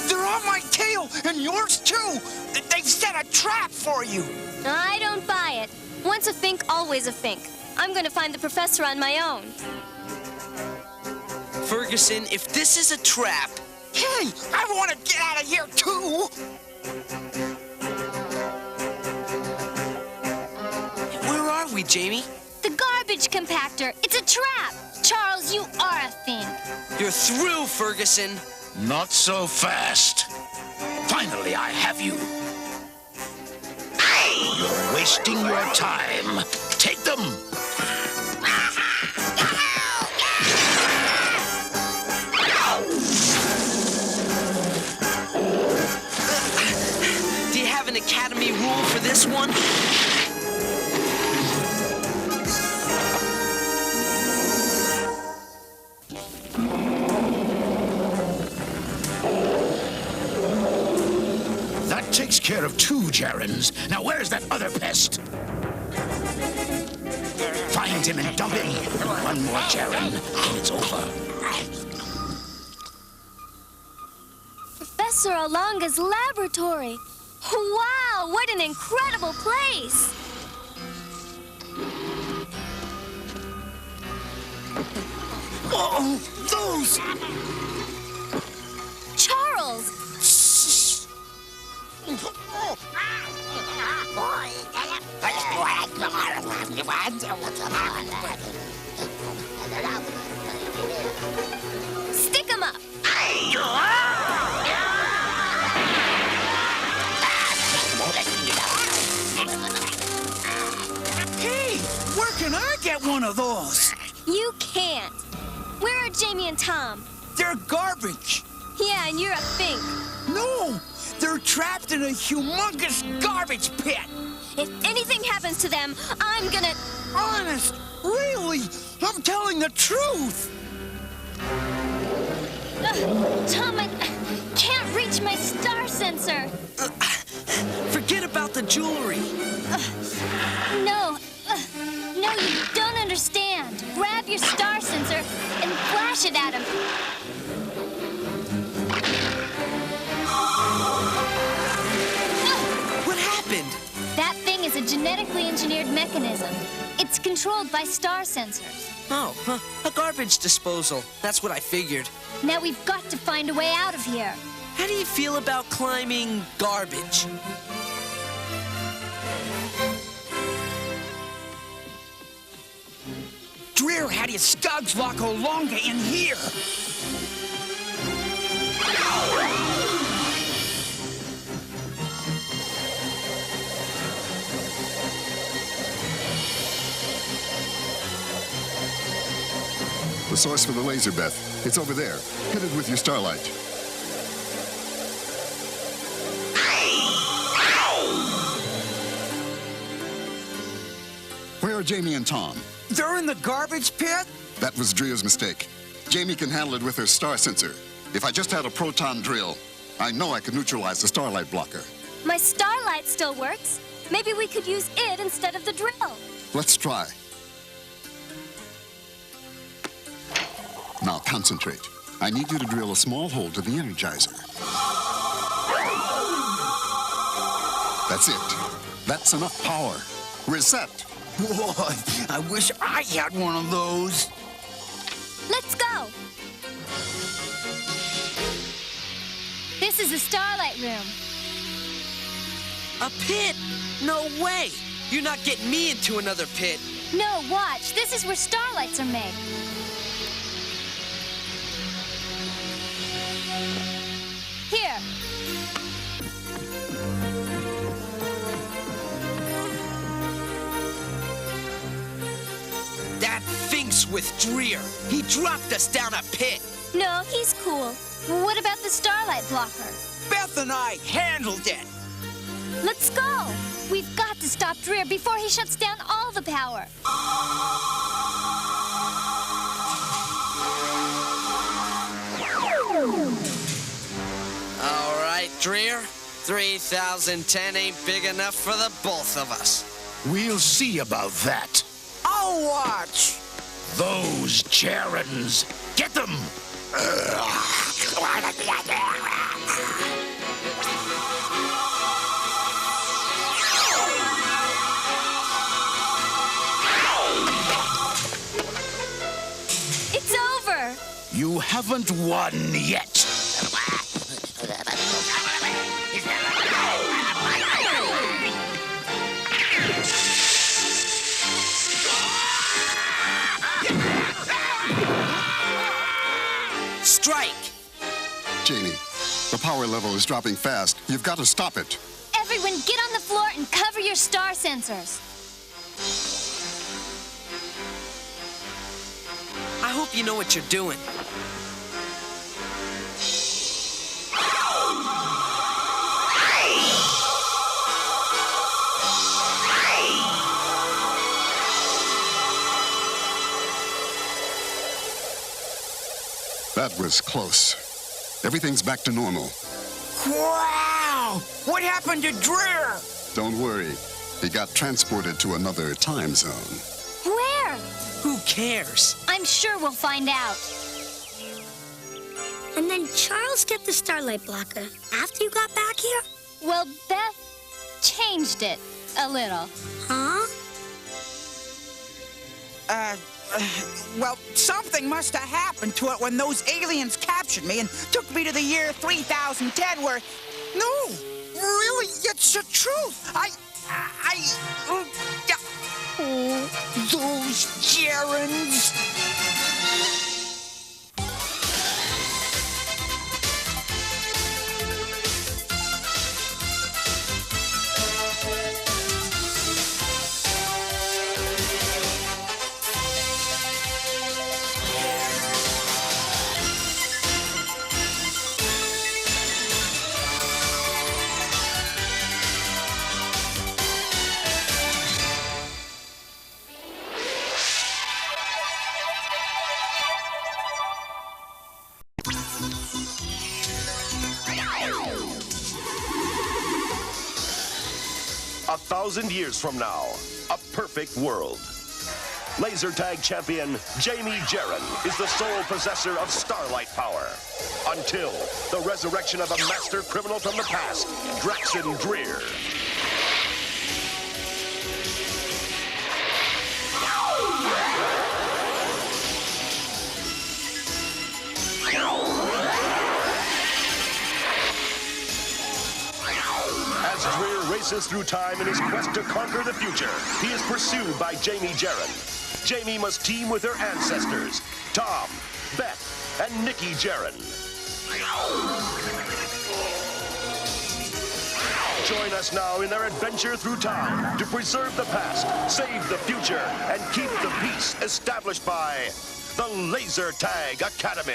They're on my tail, and yours too. They've set a trap for you. I don't buy it. Once a Fink, always a Fink. I'm gonna find the professor on my own. Ferguson, if this is a trap... Hey, I want to get out of here too. Where are we, Jamie? The garbage compactor. It's a trap. Charles, you are a Fink. You're through, Ferguson. Not so fast. Finally, I have you. You're wasting your time. Take them. Do you have an academy rule for this one? That takes care of 2 Jarons. Now where's that other pest? Find him and dump him. One more Jaron, and it's over. Professor Olanga's laboratory. Wow, what an incredible place. Oh, those! Charles! Stick 'em up! Hey, where can I get one of those? You can't. Where are Jamie and Tom? They're garbage. Yeah, and you're a Fink. No, they're trapped in a humongous garbage pit. If anything happens to them, I'm gonna... Honest, really, I'm telling the truth. Tom, I can't reach my star sensor. Forget about the jewelry. No, you don't understand. Grab your star sensor and flash it at him. What happened? That thing is a genetically engineered mechanism. It's controlled by star sensors. Oh, a garbage disposal. That's what I figured. Now we've got to find a way out of here. How do you feel about climbing garbage? Dreer had his studs lock Olanga in here. The source for the laser, Beth. It's over there. Hit it with your starlight. Where are Jamie and Tom? They're in the garbage pit? That was Dreer's mistake. Jamie can handle it with her star sensor. If I just had a proton drill, I know I could neutralize the starlight blocker. My starlight still works. Maybe we could use it instead of the drill. Let's try. Now concentrate. I need you to drill a small hole to the energizer. That's it. That's enough power. We're set. Boy, I wish I had one of those. Let's go. This is the Starlight Room. A pit? No way. You're not getting me into another pit. No, watch. This is where starlights are made. Here. That thinks with Dreer. He dropped us down a pit. No, he's cool. What about the starlight blocker? Beth and I handled it. Let's go. We've got to stop Dreer before he shuts down all the power. All right, Dreer. 3010 ain't big enough for the both of us. We'll see about that. I'll watch. Those Gerons. Get them! It's over. You haven't won yet. Strike! Janie, the power level is dropping fast. You've got to stop it. Everyone, get on the floor and cover your star sensors. I hope you know what you're doing. That was close. Everything's back to normal. Wow! What happened to Dreer? Don't worry. He got transported to another time zone. Where? Who cares? I'm sure we'll find out. And then Charles kept the starlight blocker after you got back here? Well, Beth changed it a little. Huh? Well, something must have happened to it when those aliens captured me and took me to the year 3010 where... No, really, it's the truth. Oh, those gerunds. A 1,000 years from now, a perfect world. Laser tag champion Jamie Gerron is the sole possessor of starlight power. Until the resurrection of a master criminal from the past, Draxon Dreer. As Dreer races through time in his quest to conquer the future, he is pursued by Jamie Gerron. Jamie must team with her ancestors, Tom, Beth, and Nikki Gerron. Join us now in their adventure through time to preserve the past, save the future, and keep the peace established by the Laser Tag Academy.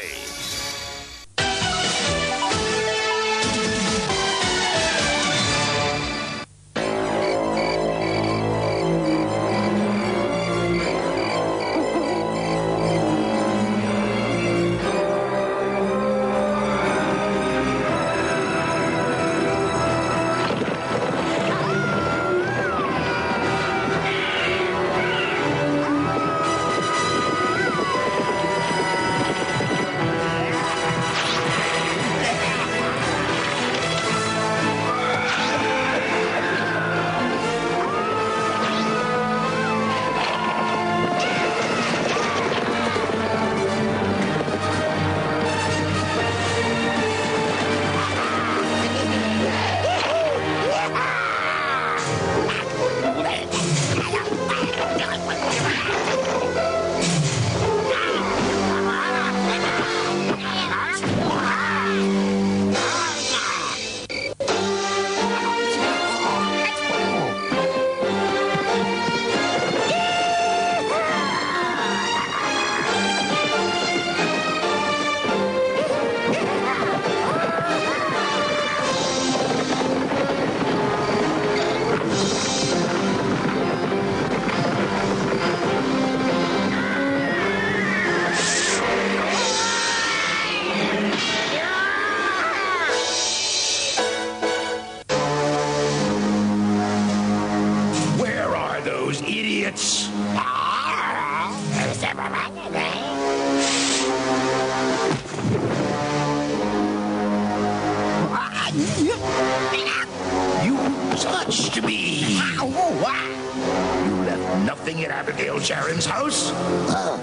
to be. You left nothing at Abigail Sharon's house?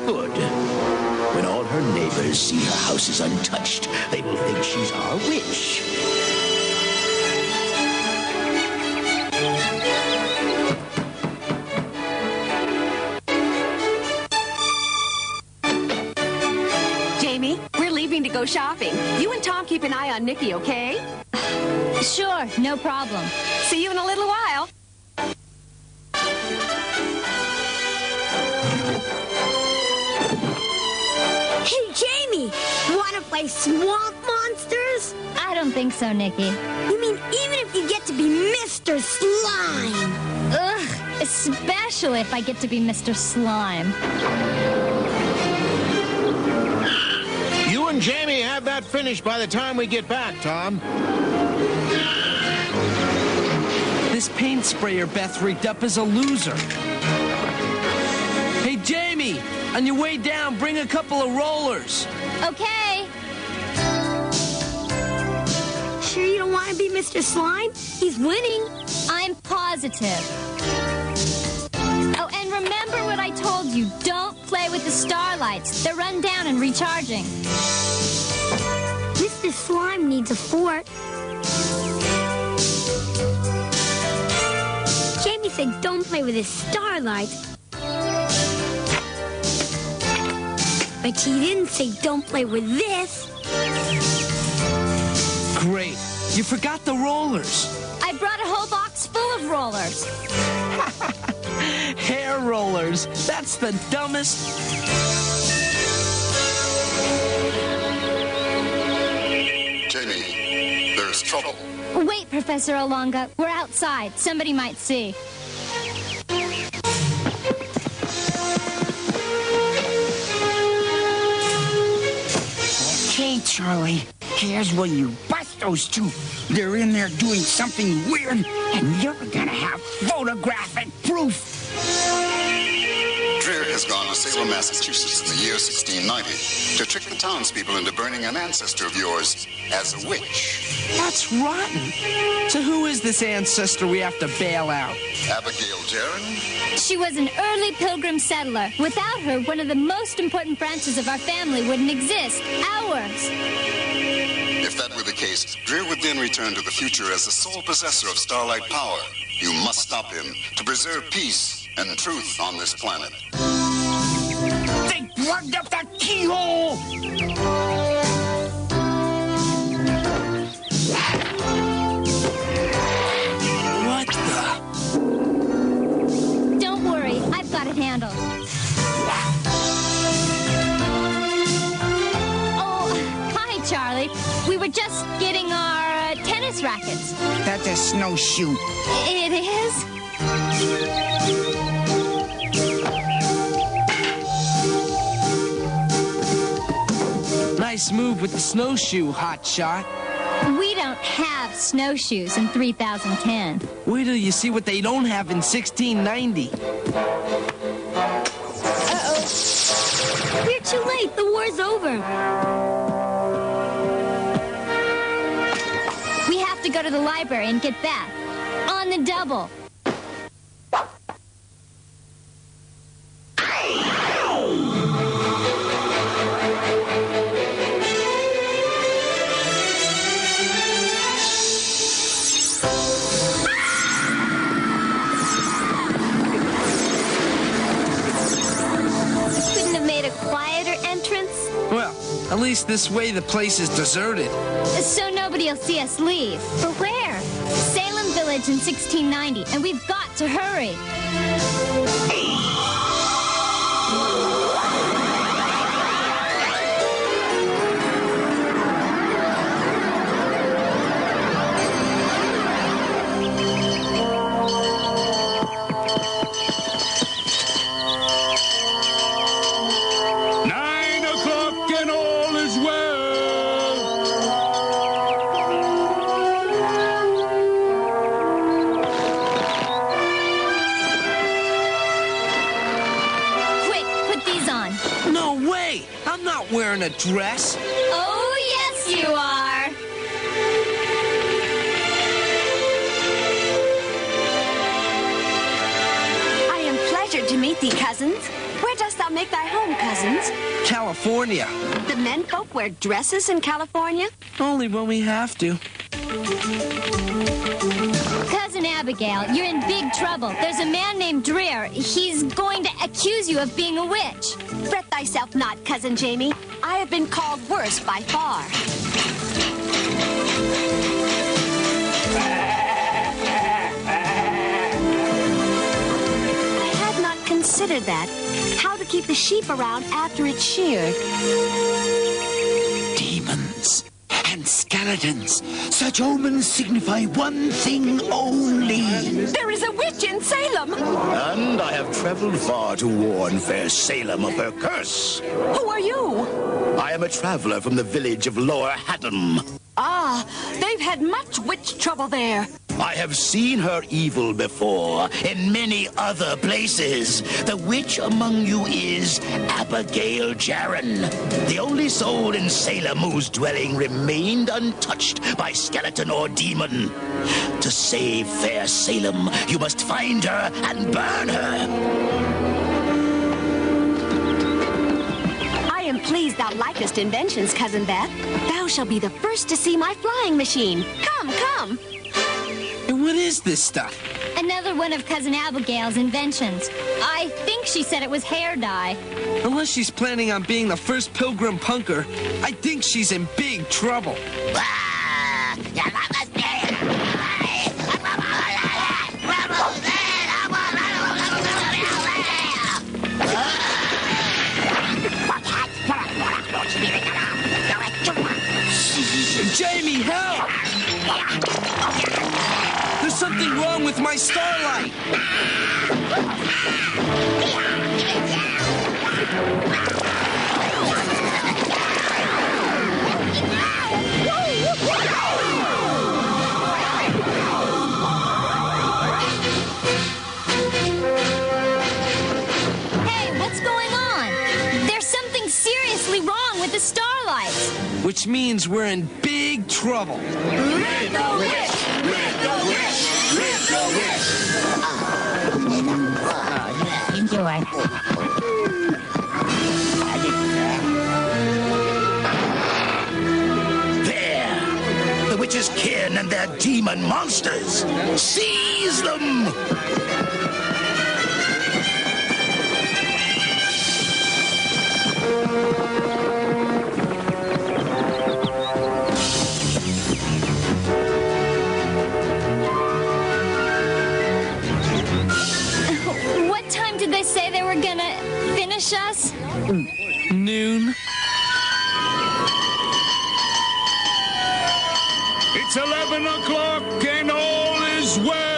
Good. When all her neighbors see her house is untouched, they will think she's our witch. Jamie, we're leaving to go shopping. You and Tom keep an eye on Nikki, okay? Sure, no problem. See you in a little while. Hey, Jamie, wanna play Swamp Monsters? I don't think so, Nikki. You mean even if you get to be Mr. Slime? Ugh, especially if I get to be Mr. Slime. You and Jamie have that finished by the time we get back, Tom. This paint sprayer Beth rigged up is a loser. Hey, Jamie, on your way down, bring a couple of rollers. Okay. Sure you don't want to be Mr. Slime? He's winning. I'm positive. Oh, and remember what I told you. Don't play with the starlights. They're run down and recharging. Mr. Slime needs a fort. Jamie said don't play with his starlights. But he didn't say don't play with this. Great. You forgot the rollers. I brought a whole box full of rollers. Hair rollers. That's the dumbest. Jamie, there's trouble. Wait, Professor Olonga. We're outside. Somebody might see. Okay, Charlie. Here's when you bust those two. They're in there doing something weird, and you're gonna have photographic proof. Dreer has gone to Salem, Massachusetts in the year 1690 to trick the townspeople into burning an ancestor of yours as a witch. That's rotten. So who is this ancestor we have to bail out? Abigail Jaron? She was an early pilgrim settler. Without her, one of the most important branches of our family wouldn't exist. Ours. If that were the case, Dreer would then return to the future as the sole possessor of starlight power. You must stop him to preserve peace and truth on this planet. They plugged up that keyhole! What the? Don't worry, I've got it handled. Oh, hi, Charlie. We were just getting our tennis rackets. That's a snowshoe. It is? Nice move with the snowshoe, hotshot. We don't have snowshoes in 3010. Wait till you see what they don't have in 1690. Uh-oh. We're too late. The war's over. We have to go to the library and get Beth. On the double. Couldn't have made a quieter entrance? Well, at least this way the place is deserted. So nobody'll see us leave. But where? Salem Village in 1690, and we've got to hurry. Wearing a dress? Oh, yes, you are. meet thee, cousins. Where dost thou make thy home, cousins? California. The menfolk wear dresses in California? Only when we have to. Cousin Abigail, you're in big trouble. There's a man named Dreer. He's going to accuse you of being a witch. Fret thyself not, Cousin Jamie. I have been called worse by far. I had not considered that. How to keep the sheep around after it's sheared. Demons and skeletons. Such omens signify one thing only. There is a witch in Salem. And I have traveled far to warn fair Salem of her curse. Who are you? I am a traveler from the village of Lower Haddam. Ah, they've had much witch trouble there. I have seen her evil before in many other places. The witch among you is Abigail Jaron, the only soul in Salem whose dwelling remained untouched by skeleton or demon. To save fair Salem, you must find her and burn her. I am pleased thou likest inventions, Cousin Beth. Thou shalt be the first to see my flying machine. Come, come. And what is this stuff? Another one of Cousin Abigail's inventions. I think she said it was hair dye. Unless she's planning on being the first pilgrim punker, I think she's in big trouble. Jamie, help! There's something wrong with my starlight. Hey, what's going on? There's something seriously wrong with the starlights. Which means we're in big trouble. Rid the witch! Rid the witch! Rid the witch! Enjoy. There! The witch's kin and their demon monsters! Seize them! What time did they say they were gonna finish us? Noon. It's 11 o'clock and all is well.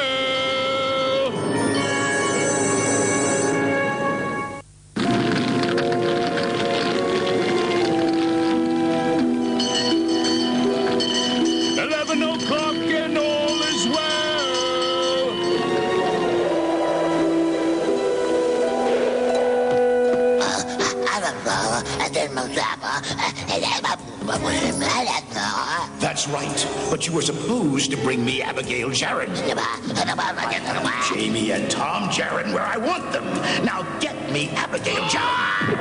That's right, but you were supposed to bring me Abigail Jaron. Jamie and Tom Jaron where I want them. Now get me Abigail Jaron.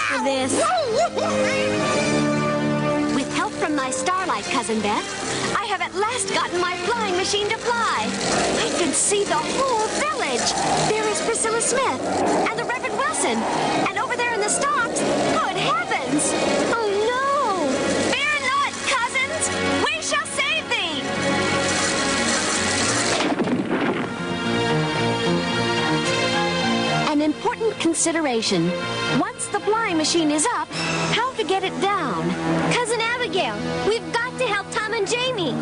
For this. With help from my starlight, Cousin Beth, I have at last gotten my flying machine to fly. I can see the whole village. There is Priscilla Smith and the Reverend Wilson. And over there in the stalks, good heavens! Oh no! Fear not, cousins! We shall save thee! An important consideration. Once the flying machine is up, how to get it down? Cousin Abigail, we've got to help Tom and Jamie.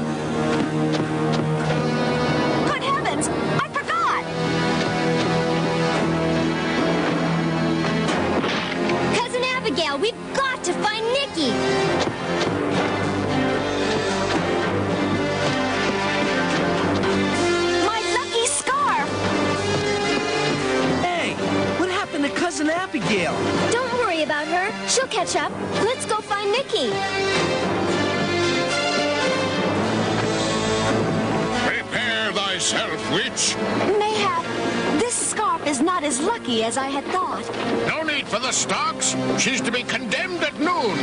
Good heavens! I forgot! Cousin Abigail, we've got to find Nicky. My lucky scarf! Hey, what happened to Cousin Abigail? Don't worry about her. She'll catch up. Let's go find Nicky. Prepare thyself, witch. Mayhap, this scarf is not as lucky as I had thought. No need for the stocks. She's to be condemned at noon.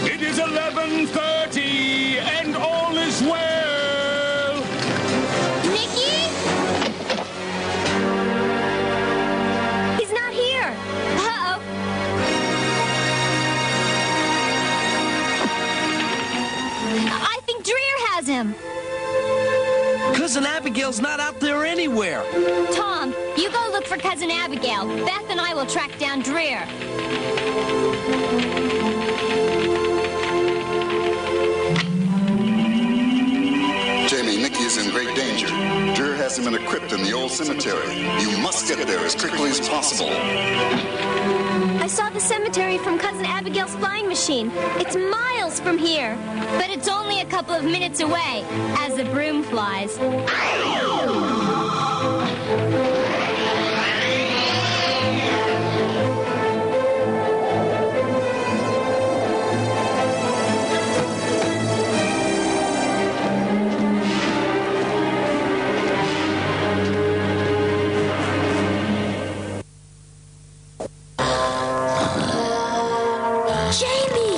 It is 11:30, and all is well. Nicky? He's not here. Uh-oh. I think Dreer has him. Cousin Abigail's not out there anywhere. Tom, you go look for Cousin Abigail. Beth and I will track down Dreer. Jamie, Nicky is in great danger. Dreer has him in a crypt in the old cemetery. You must get there as quickly as possible. I saw the cemetery from Cousin Abigail's flying machine. It's miles from here. But it's only a couple of minutes away, as the broom flies. Jamie!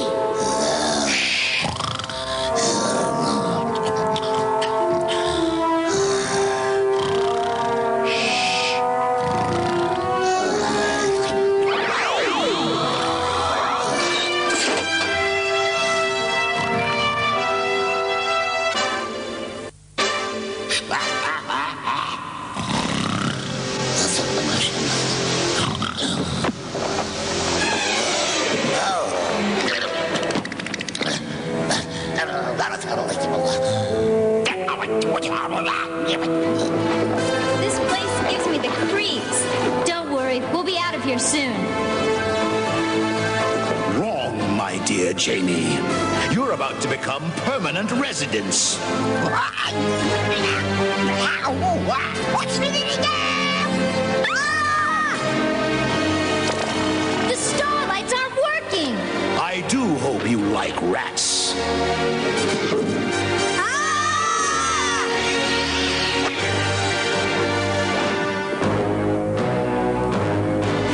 This place gives me the creeps. Don't worry, we'll be out of here soon. Wrong, my dear Jamie. You're about to become permanent residents. The starlights aren't working. I do hope you like rats.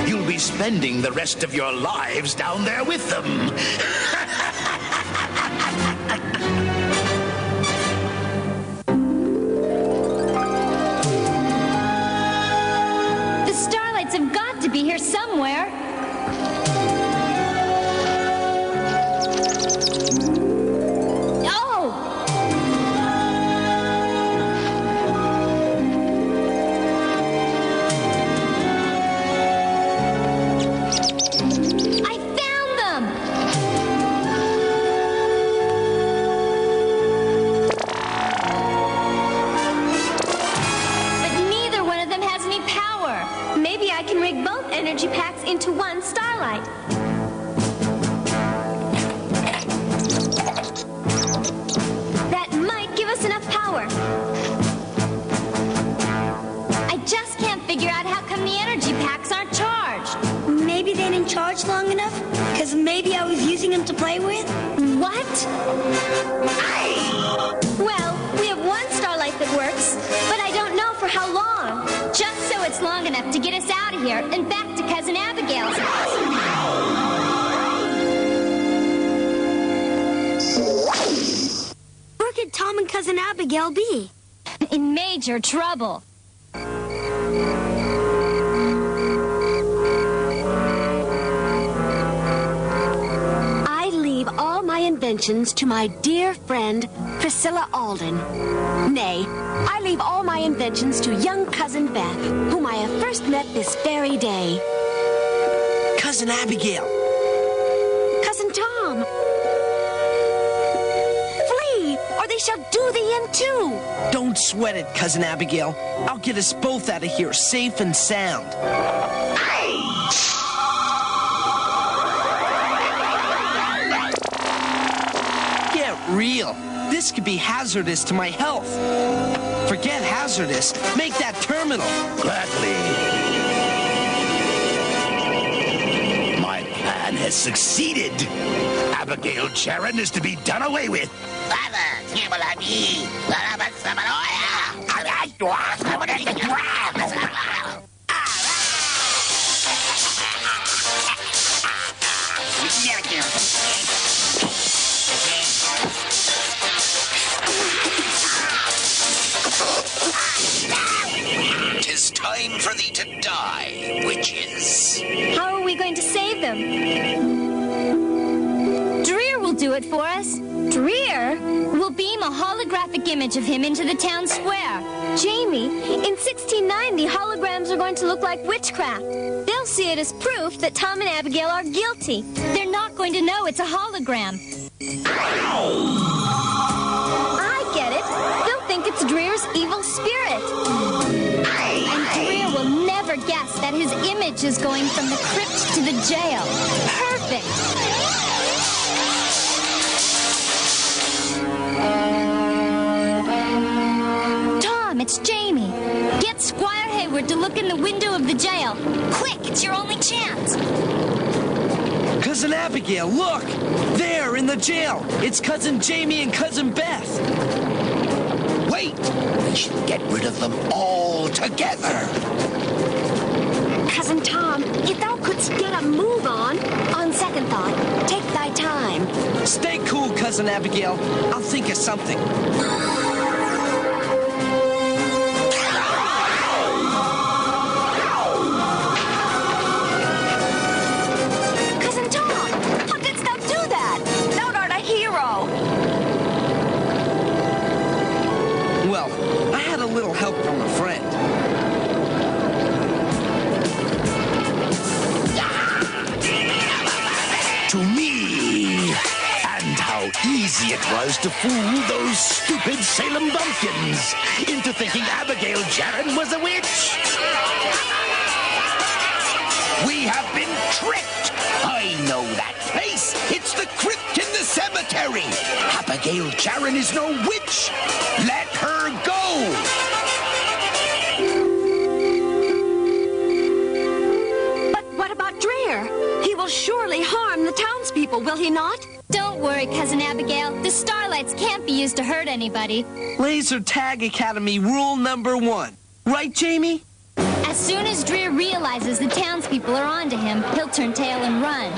You'll be spending the rest of your lives down there with them. The starlights have got to be here somewhere. Oh! I found them! But neither one of them has any power. Maybe I can rig both energy packs into one starlight. That might give us enough power. I just can't figure out how come the energy packs aren't charged. Maybe they didn't charge long enough? Because maybe I was using them to play with? What? Well, we have one starlight that works, but I don't know for how long. Just so it's long enough to get us out of here and back to Cousin Abigail's house. Where could Tom and Cousin Abigail be? In major trouble. I leave all my inventions to my dear friend, Priscilla Alden. Nay, I leave all my inventions to young Cousin Beth, whom I have first met this very day. Cousin Abigail, They shall do thee in too. Don't sweat it, Cousin Abigail. I'll get us both out of here safe and sound. Get real. This could be hazardous to my health. Forget hazardous. Make that terminal. Gladly. My plan has succeeded. Abigail Jaron is to be done away with. Tis time for thee to die, witches. How are we going to save them? Dreer will do it for us. Dreer? We'll beam a holographic image of him into the town square. Jamie, in 1690, the holograms are going to look like witchcraft. They'll see it as proof that Tom and Abigail are guilty. They're not going to know it's a hologram. I get it. They'll think it's Dreer's evil spirit. And Dreer will never guess that his image is going from the crypt to the jail. Perfect. Tom, it's Jamie. Get Squire Hayward to look in the window of the jail. Quick, it's your only chance. Cousin Abigail, look! There, in the jail. It's Cousin Jamie and Cousin Beth. Wait! We should get rid of them all together. Cousin Tom, if thou couldst get a move on second thought, take thy time. Stay cool, Cousin Abigail. I'll think of something. Cousin Tom, how didst thou do that? Thou art a hero. Well, I had a little help from a friend. To me! And how easy it was to fool those stupid Salem bumpkins into thinking Abigail Jaron was a witch. We have been tricked. I know that place. It's the crypt in the cemetery. Abigail Jaron is no witch. Let her go. But what about Dreer? He will surely harm the townspeople, will he not? Don't worry, Cousin Abigail. The starlights can't be used to hurt anybody. Laser Tag Academy rule number 1. Right, Jamie? As soon as Dreer realizes the townspeople are onto him, he'll turn tail and run.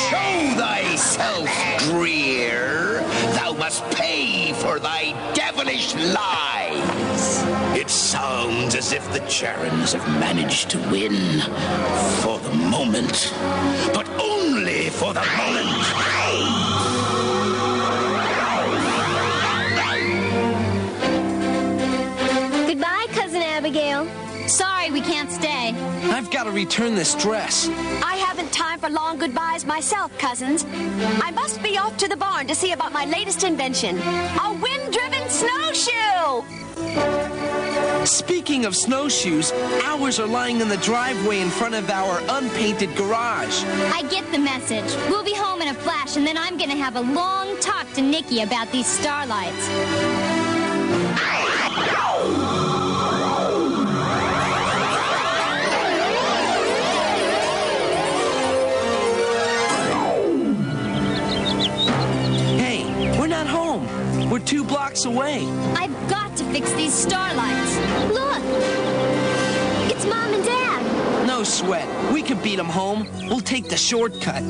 Show thyself, Dreer. Thou must pay for thy devilish lies. It sounds as if the Jarons have managed to win. For the moment. But only for the moment. Goodbye, Cousin Abigail. Sorry we can't stay. I've got to return this dress. I haven't time for long goodbyes myself, cousins. I must be off to the barn to see about my latest invention, a wind-driven snowshoe! Speaking of snowshoes, ours are lying in the driveway in front of our unpainted garage. I get the message. We'll be home in a flash, and then I'm gonna have a long talk to Nikki about these starlights. Hey, we're not home. We're 2 blocks away. I've got to fix these starlights. Look! It's Mom and Dad. No sweat. We can beat them home. We'll take the shortcut.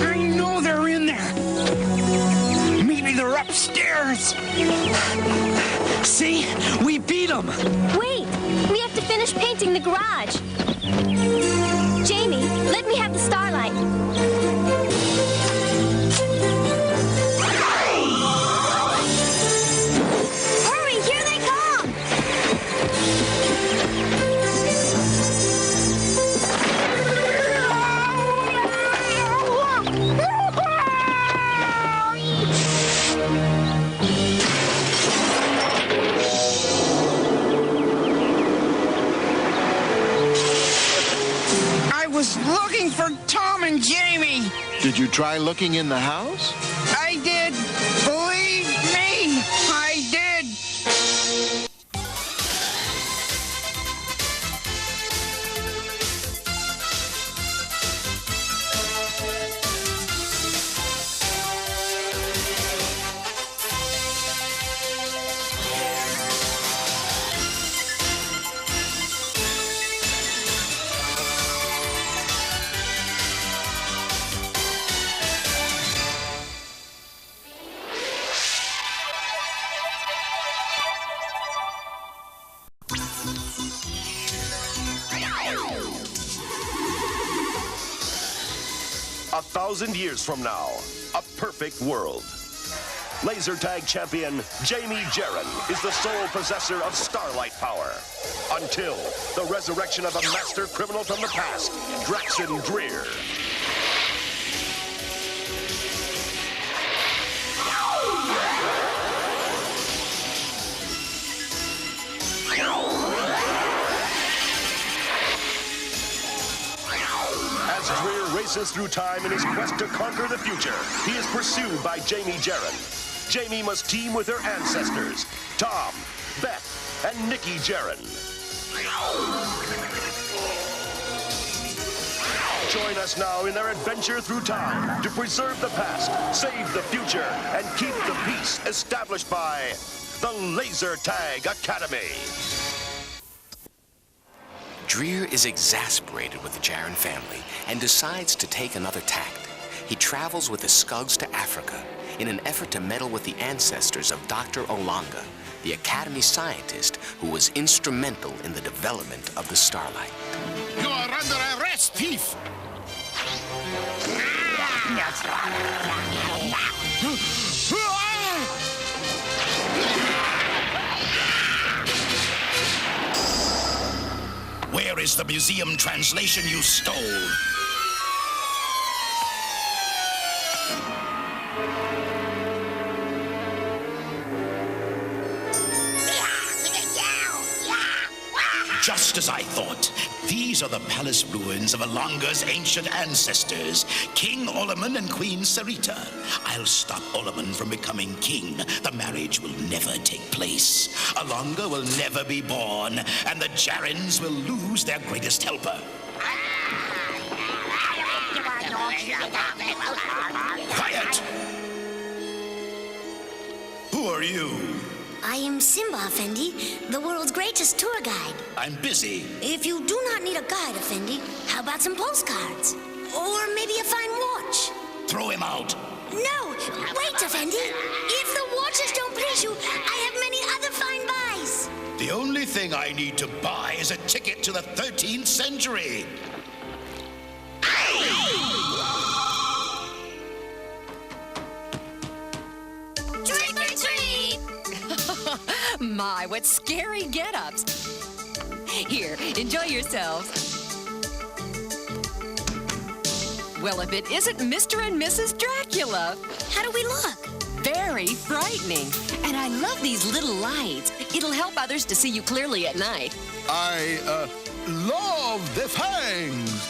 I know they're in there. Maybe they're upstairs. See? We beat them. Wait! We have to finish painting the garage. Jamie, let me have the starlight. Hurry, here they come! for Tom and Jamie. Did you try looking in the house? I did. Believe me, I did. A 1,000 years from now, a perfect world. Laser tag champion Jamie Jarren is the sole possessor of starlight power. Until the resurrection of a master criminal from the past, Draxon Dreer. As Dreer races through time in his quest to conquer the future, he is pursued by Jamie Jarren. Jamie must team with her ancestors, Tom, Beth, and Nikki Jarren. Join us now in their adventure through time to preserve the past, save the future, and keep the peace established by the Laser Tag Academy. Dreer is exasperated with the Jarren family and decides to take another tact. He travels with the Skugs to Africa in an effort to meddle with the ancestors of Dr. Olanga, the Academy scientist who was instrumental in the development of the Starlight. You are under arrest, thief! Where is the museum translation you stole? Just as I thought. These are the palace ruins of Olanga's ancient ancestors, King Olaman and Queen Sarita. I'll stop Olaman from becoming king. The marriage will never take place. Olanga will never be born, and the Jarrens will lose their greatest helper. Quiet! Who are you? I am Simba, Effendi, the world's greatest tour guide. I'm busy. If you do not need a guide, Effendi, how about some postcards? Or maybe a fine watch? Throw him out. No! Wait, Effendi! If the watches don't please you, I have many other fine buys. The only thing I need to buy is a ticket to the 13th century. Trick or treat! My, what scary get-ups. Here, enjoy yourselves. Well, if it isn't Mr. and Mrs. Dracula. How do we look? Very frightening. And I love these little lights. It'll help others to see you clearly at night. I love the fangs.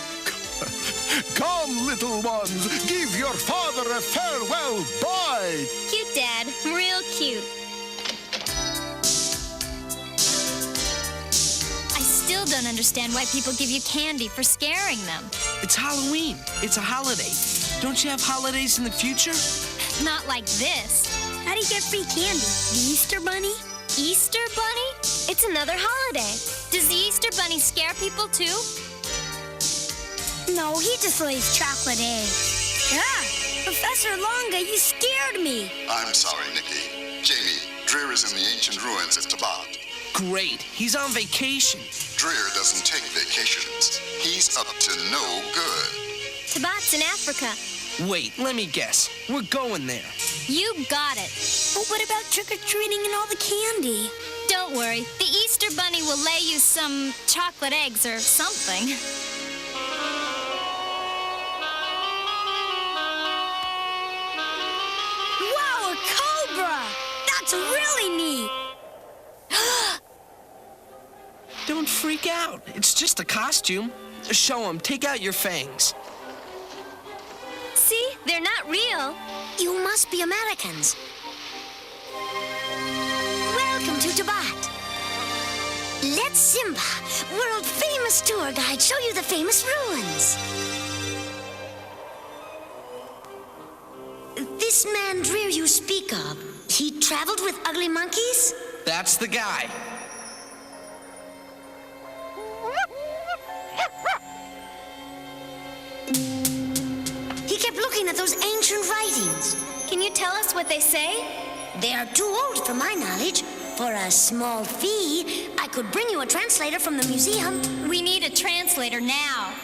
Come, little ones, give your father a farewell bye. Cute, Dad. Real cute. I still don't understand why people give you candy for scaring them. It's Halloween. It's a holiday. Don't you have holidays in the future? Not like this. How do you get free candy? The Easter Bunny? Easter Bunny? It's another holiday. Does the Easter Bunny scare people too? No, he just lays chocolate eggs. Ah! Professor Longa, you scared me. I'm sorry, Nikki. Jamie, Dreer is in the ancient ruins at Tabat. Great. He's on vacation. Dreer doesn't take vacations. He's up to no good. Tabat's in Africa. Wait, let me guess. We're going there. You got it. But what about trick-or-treating and all the candy? Don't worry. The Easter Bunny will lay you some chocolate eggs or something. Wow, a cobra! That's really neat. Don't freak out. It's just a costume. Show him. Take out your fangs. not real. You must be Americans. Welcome to Tibet. Let Simba, world-famous tour guide, show you the famous ruins. This man Dreer you speak of, he traveled with ugly monkeys? That's the guy. He kept looking at those ancient writings. Can you tell us what they say? They are too old for my knowledge. For a small fee, I could bring you a translator from the museum. We need a translator now.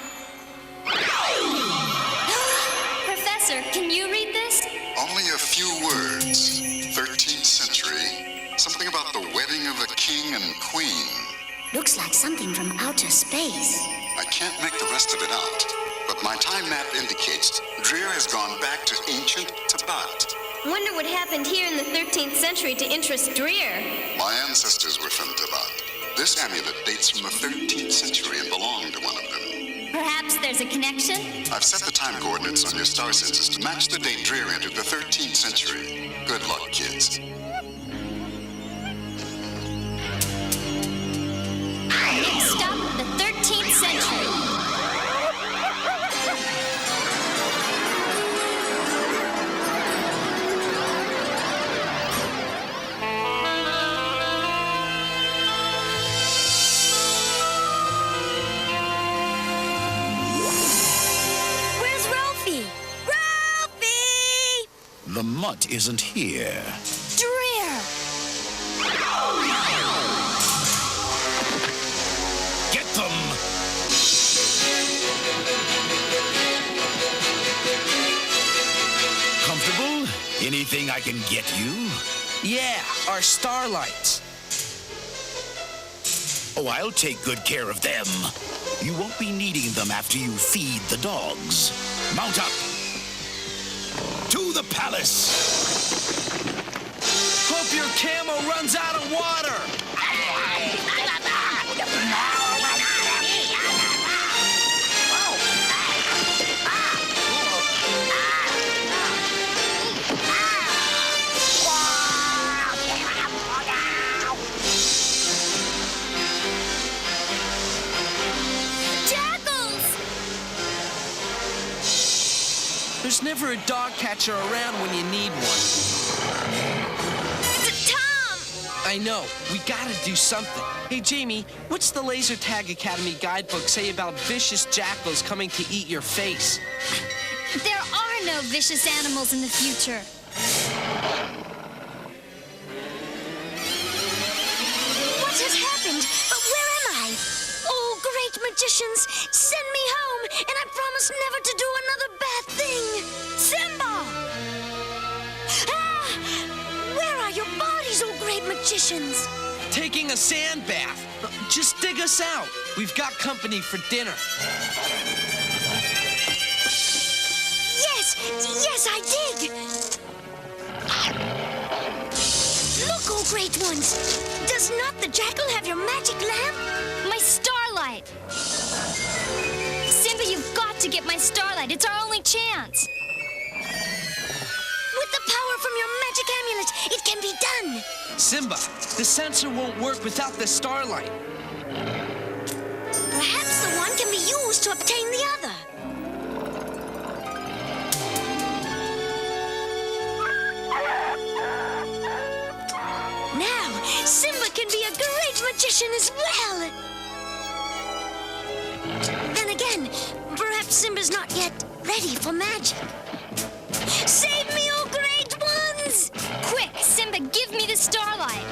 Professor, can you read this? Only a few words. 13th century. Something about the wedding of a king and queen. Looks like something from outer space. I can't make the rest of it out, but my time map indicates Dreer has gone back to ancient Tibet. Wonder what happened here in the 13th century to interest Dreer. My ancestors were from Tibet. This amulet dates from the 13th century and belonged to one of them. Perhaps there's a connection? I've set the time coordinates on your star census to match the date Dreer entered the 13th century. Good luck, kids. Next stop, the 13th century. The mutt isn't here. Dreer! Get them! Comfortable? Anything I can get you? Yeah, our starlights. Oh, I'll take good care of them. You won't be needing them after you feed the dogs. Mount up! To the palace! Hope your camel runs out of water! There's never a dog catcher around when you need one. Tom! I know. We gotta do something. Hey, Jamie, what's the Laser Tag Academy guidebook say about vicious jackals coming to eat your face? There are no vicious animals in the future. What has happened? Where am I? Oh, great magicians, send me home, and I promise never to do another bad thing. Simba! Ah! Where are your bodies, oh great magicians? Taking a sand bath. Just dig us out. We've got company for dinner. Yes, I dig. Look, oh great ones. Does not the jackal have your magic lamp? My starlight. Simba, you've got to get my starlight. It's our only chance. With the power from your magic amulet, it can be done. Simba, the sensor won't work without the starlight. Perhaps the one can be used to obtain the other. Now, Simba can be a great magician as well. Then again, perhaps Simba's not yet ready for magic. Save me, oh great ones! Quick, Simba, give me the starlight.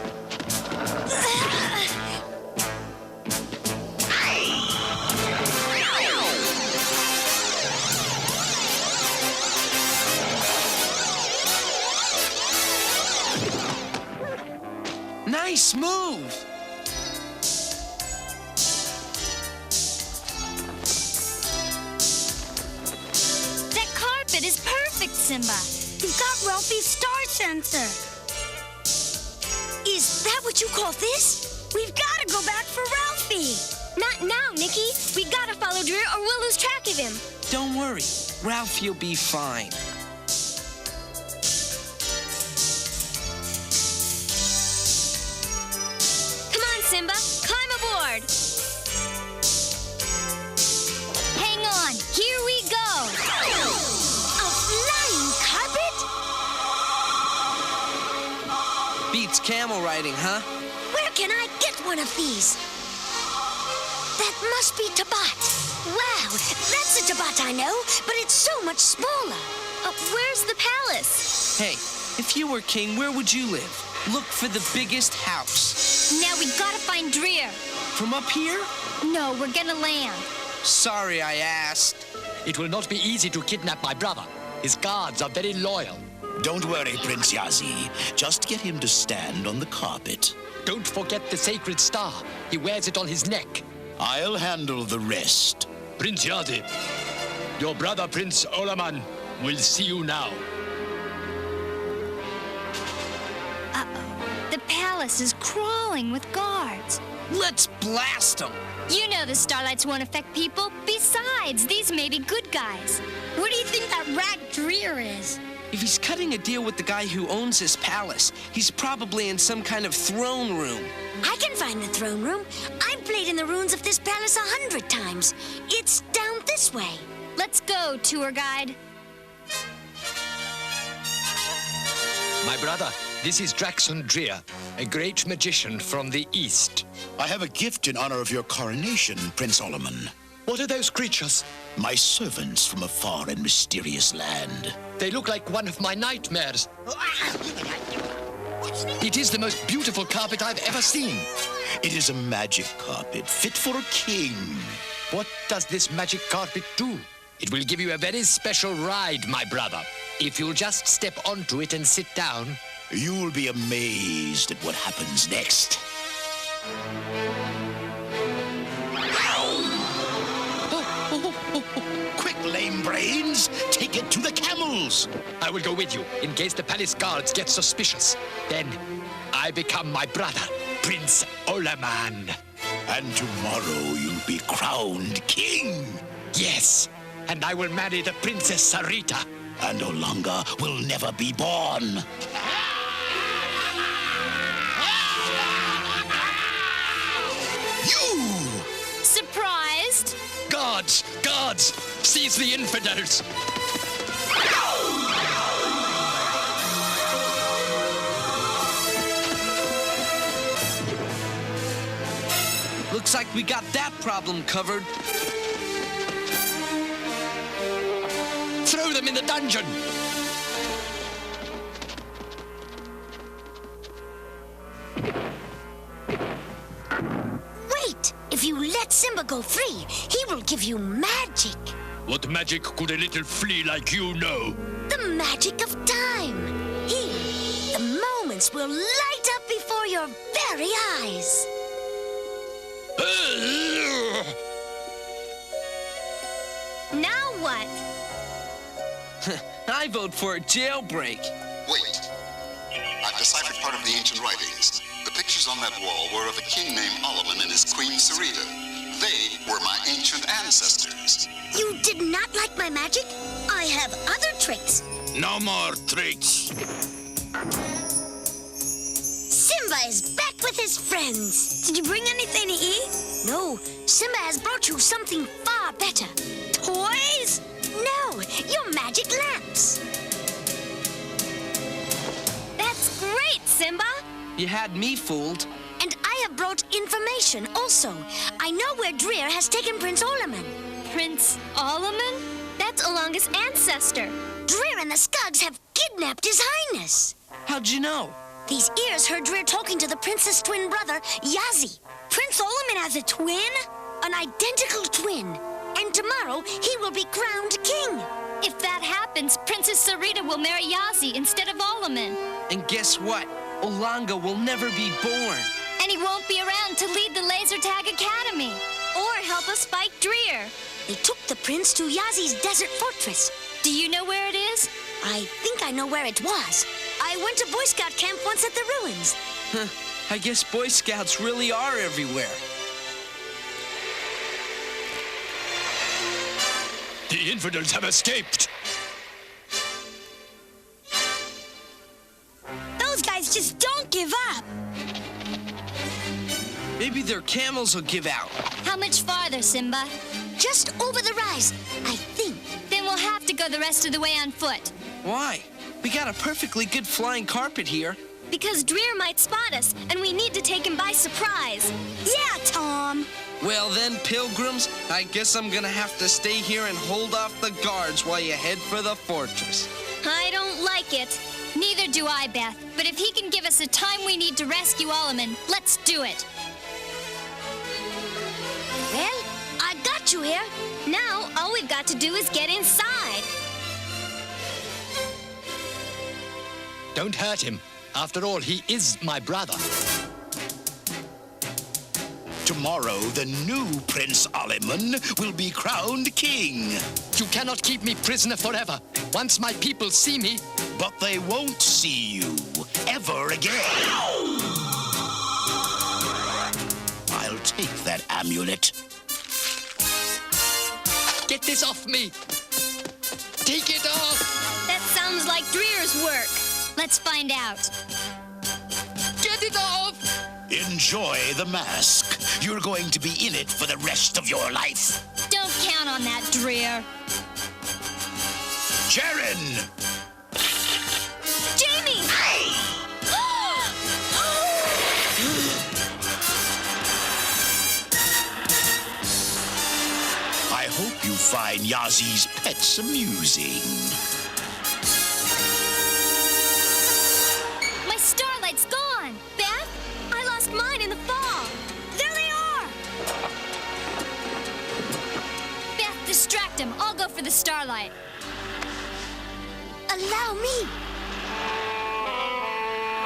Nice move! That carpet is perfect, Simba. You've got Ralphie's star sensor. Is that what you call this? We've got to go back for Ralphie. Not now, Nicky. We got to follow Dreer or we'll lose track of him. Don't worry. Ralphie'll be fine. Simba. Climb aboard. Hang on. Here we go. A flying carpet? Beats camel riding, huh? Where can I get one of these? That must be Tabat. Wow, that's a Tabat I know, but it's so much smaller. Where's the palace? Hey, if you were king, where would you live? Look for the biggest house. Now we gotta find Dreer. From up here? No, we're gonna land. Sorry I asked. It will not be easy to kidnap my brother. His guards are very loyal. Don't worry, Prince Yazi. Just get him to stand on the carpet. Don't forget the sacred star. He wears it on his neck. I'll handle the rest. Prince Yazi, your brother Prince Olaman will see you now. Uh-oh. The palace is crawling with guards. Let's blast them. You know the Starlights won't affect people. Besides, these may be good guys. What do you think that rat Dreer is? If he's cutting a deal with the guy who owns this palace, he's probably in some kind of throne room. I can find the throne room. I've played in the ruins of this palace 100 times. It's down this way. Let's go, tour guide. My brother, this is Draxon Dreer, a great magician from the east. I have a gift in honor of your coronation, Prince Olaman. What are those creatures? My servants from a far and mysterious land. They look like one of my nightmares. It is the most beautiful carpet I've ever seen. It is a magic carpet fit for a king. What does this magic carpet do? It will give you a very special ride, my brother. If you'll just step onto it and sit down. You'll be amazed at what happens next. Quick, lame brains! Take it to the camels! I will go with you, in case the palace guards get suspicious. Then, I become my brother, Prince Olaman. And tomorrow you'll be crowned king. Yes, and I will marry the Princess Sarita. And Olanga will never be born. You! Surprised? Guards! Guards! Seize the infidels! Looks like we got that problem covered. Throw them in the dungeon! Wait! If you let Simba go free, he will give you magic. What magic could a little flea like you know? The magic of time. Here, the moments will light up before your very eyes. Now what? I vote for a jailbreak. Wait. I've deciphered part of the ancient writings. The pictures on that wall were of a king named Olaman and his queen Sarita. They were my ancient ancestors. You did not like my magic? I have other tricks. No more tricks. Simba is back with his friends. Did you bring anything to eat? No, Simba has brought you something far better. Toys? No, your magic lamps. That's great, Simba. You had me fooled. And I have brought information also. I know where Dreer has taken Prince Olaman. Prince Olaman? That's Olanga's ancestor. Dreer and the Skugs have kidnapped His Highness. How'd you know? These ears heard Dreer talking to the prince's twin brother, Yazi. Prince Olaman has a twin? An identical twin. And tomorrow, he will be crowned king. If that happens, Princess Sarita will marry Yazi instead of Olaman. And guess what? Olanga will never be born. And he won't be around to lead the Laser Tag Academy. Or help us fight Dreer. They took the prince to Yazi's desert fortress. Do you know where it is? I think I know where it was. I went to Boy Scout camp once at the ruins. Huh. I guess Boy Scouts really are everywhere. The infidels have escaped. Those guys just don't give up. Maybe their camels will give out. How much farther, Simba? Just over the rise, I think. Then we'll have to go the rest of the way on foot. Why? We got a perfectly good flying carpet here. Because Dreer might spot us, and we need to take him by surprise. Yeah, Tom. Well then, pilgrims, I guess I'm gonna have to stay here and hold off the guards while you head for the fortress. I don't like it. Neither do I, Beth. But if he can give us the time we need to rescue Alaman, let's do it. Well, I got you here. Now, all we've got to do is get inside. Don't hurt him. After all, he is my brother. Tomorrow, the new Prince Alaman will be crowned king. You cannot keep me prisoner forever. Once my people see me... But they won't see you ever again. I'll take that amulet. Get this off me! Take it off! That sounds like Dreer's work. Let's find out. Get it off! Enjoy the mask. You're going to be in it for the rest of your life. Don't count on that, Dreer. Jaren! Jamie! I hope you find Yazi's pets amusing. My starlight's gone. Beth, I lost mine in the fall. There they are. Beth, distract him. I'll go for the starlight. Allow me.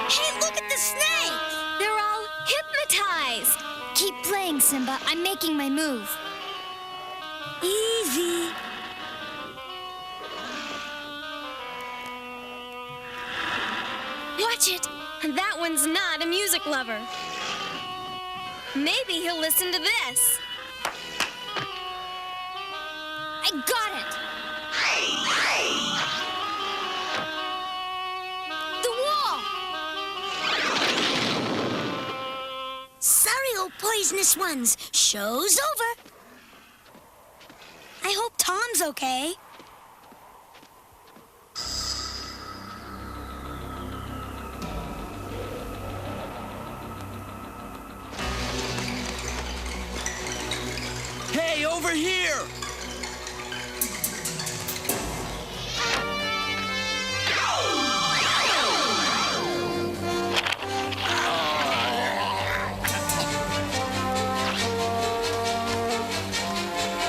Hey, look at the snakes. They're all hypnotized. Keep playing, Simba. I'm making my move. Easy. Watch it. That one's not a music lover. Maybe he'll listen to this. I got it. Sorry, old poisonous ones. Show's over. I hope Tom's okay. Hey, over here!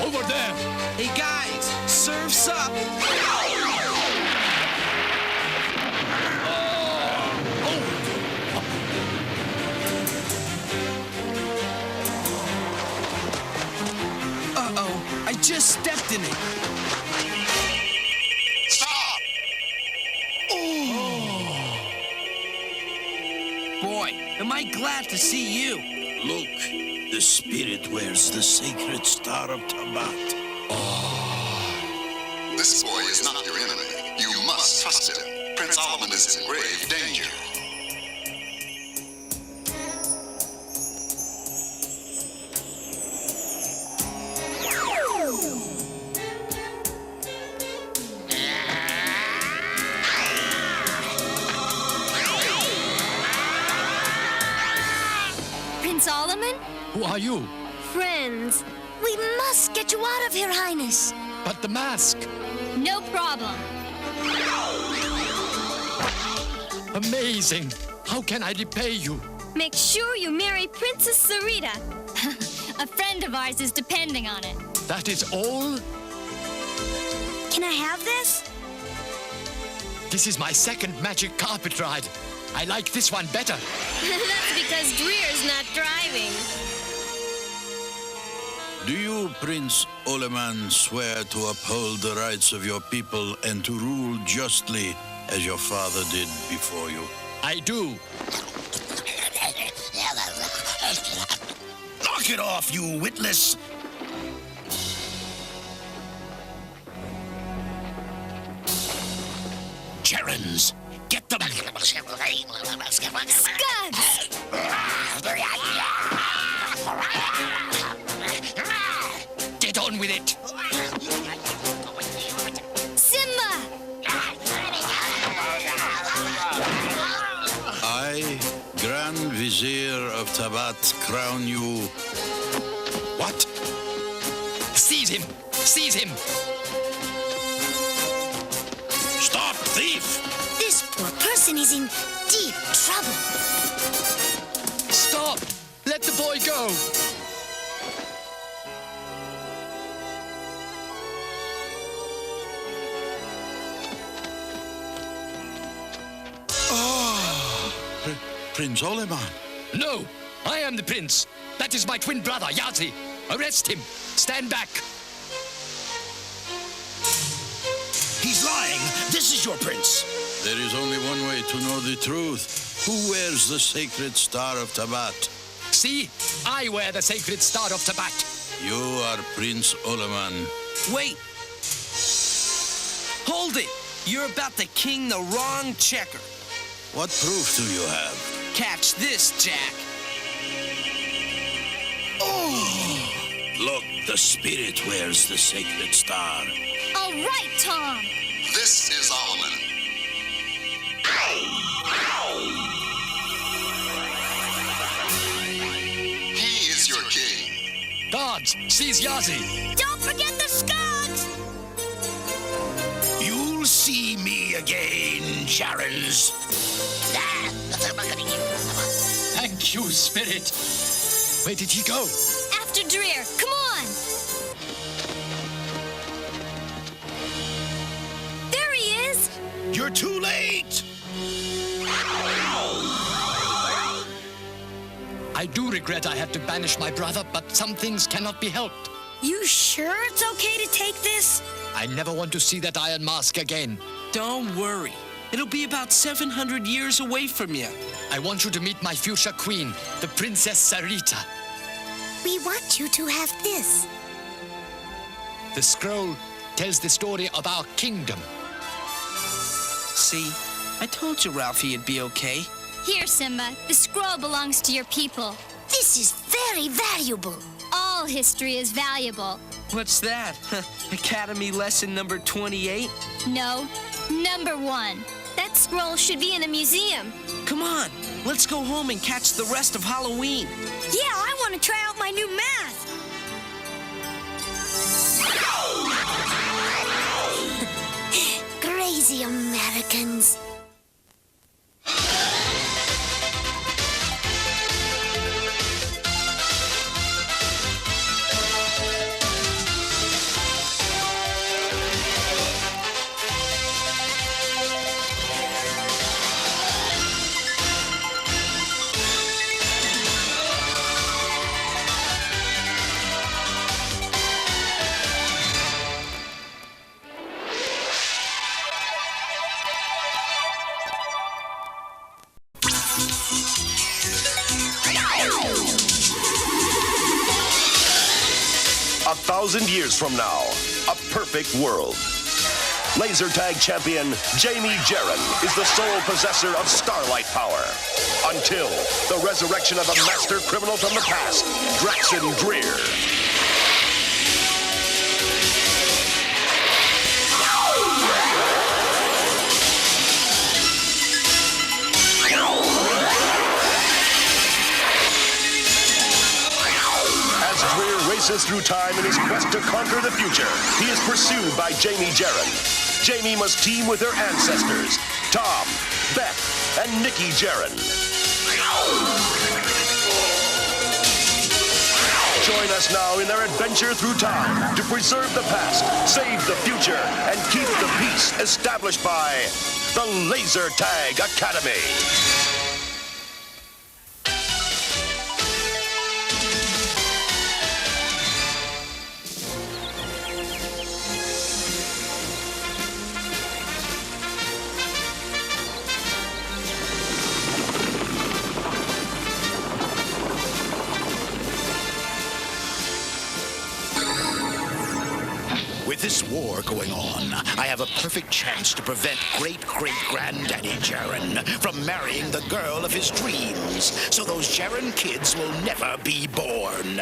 Over there! Hey guys, surf's up! Uh-oh, I just stepped in it. Stop! Boy, am I glad to see you. Look, the spirit wears the sacred star of Tabat. This boy is not your enemy. You must trust him. Prince Alaman is in grave danger. Prince Alaman? Who are you? Friends. We must get you out of here, Highness. But the mask. No problem. Amazing. How can I repay you? Make sure you marry Princess Sarita. A friend of ours is depending on it. That is all? Can I have this? This is my second magic carpet ride. I like this one better. That's because Dreer's not driving. Do you, Prince Alaman, swear to uphold the rights of your people and to rule justly as your father did before you? I do. Knock it off, you witless! Jarens, get them! Scuds! with it. Simba! I, Grand Vizier of Tabat, crown you. What? Seize him! Seize him! Stop, thief! This poor person is in deep trouble. Stop! Let the boy go! Prince Oleman. No! I am the prince. That is my twin brother, Yazi. Arrest him. Stand back. He's lying. This is your prince. There is only one way to know the truth. Who wears the sacred star of Tabat? See? I wear the sacred star of Tabat. You are Prince Oleman. Wait. Hold it. You're about to king the wrong checker. What proof do you have? Catch this, Jack. Look, the spirit wears the sacred star. All right, Tom. This is Oleman. He is your king. Guards, seize Yazi. Don't forget the skunks! You'll see me again, Jarens. Thank you, spirit. Where did he go? After Dreer. Come on. There he is. You're too late. I do regret I had to banish my brother, but some things cannot be helped. You sure it's okay to take this? I never want to see that iron mask again. Don't worry. It'll be about 700 years away from you. I want you to meet my future queen, the Princess Sarita. We want you to have this. The scroll tells the story of our kingdom. See, I told you Ralphie would be okay. Here, Simba. The scroll belongs to your people. This is very valuable. All history is valuable. What's that? Academy lesson number 28? No, number 1. That scroll should be in a museum. Come on, let's go home and catch the rest of Halloween. Yeah, I want to try out my new math. Crazy Americans. A 1,000 years from now, a perfect world. Laser tag champion Jamie Jarren is the sole possessor of Starlight power. Until the resurrection of a master criminal from the past, Draxon Dreer. Races through time in his quest to conquer the future. He is pursued by Jamie Jarren. Jamie must team with her ancestors, Tom, Beth, and Nikki Jarren. Join us now in their adventure through time to preserve the past, save the future, and keep the peace established by the Laser Tag Academy. With this war going on, I have a perfect chance to prevent great-great-granddaddy Jarren from marrying the girl of his dreams, so those Jarren kids will never be born.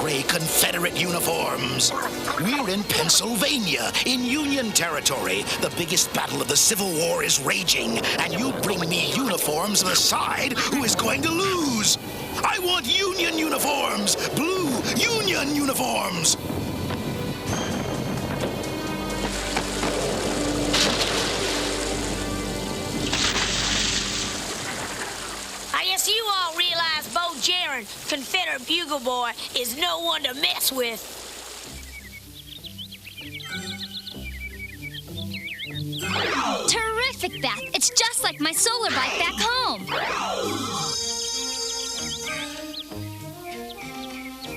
gray Confederate uniforms. We're in Pennsylvania, in Union territory. The biggest battle of the Civil War is raging, and you bring me uniforms of the side who is going to lose. I want Union uniforms, blue Union uniforms. I guess you all realize Bo Jaron, Confederate Bugle Boy, is no one to mess with. Terrific, Beth. It's just like my solar bike back home.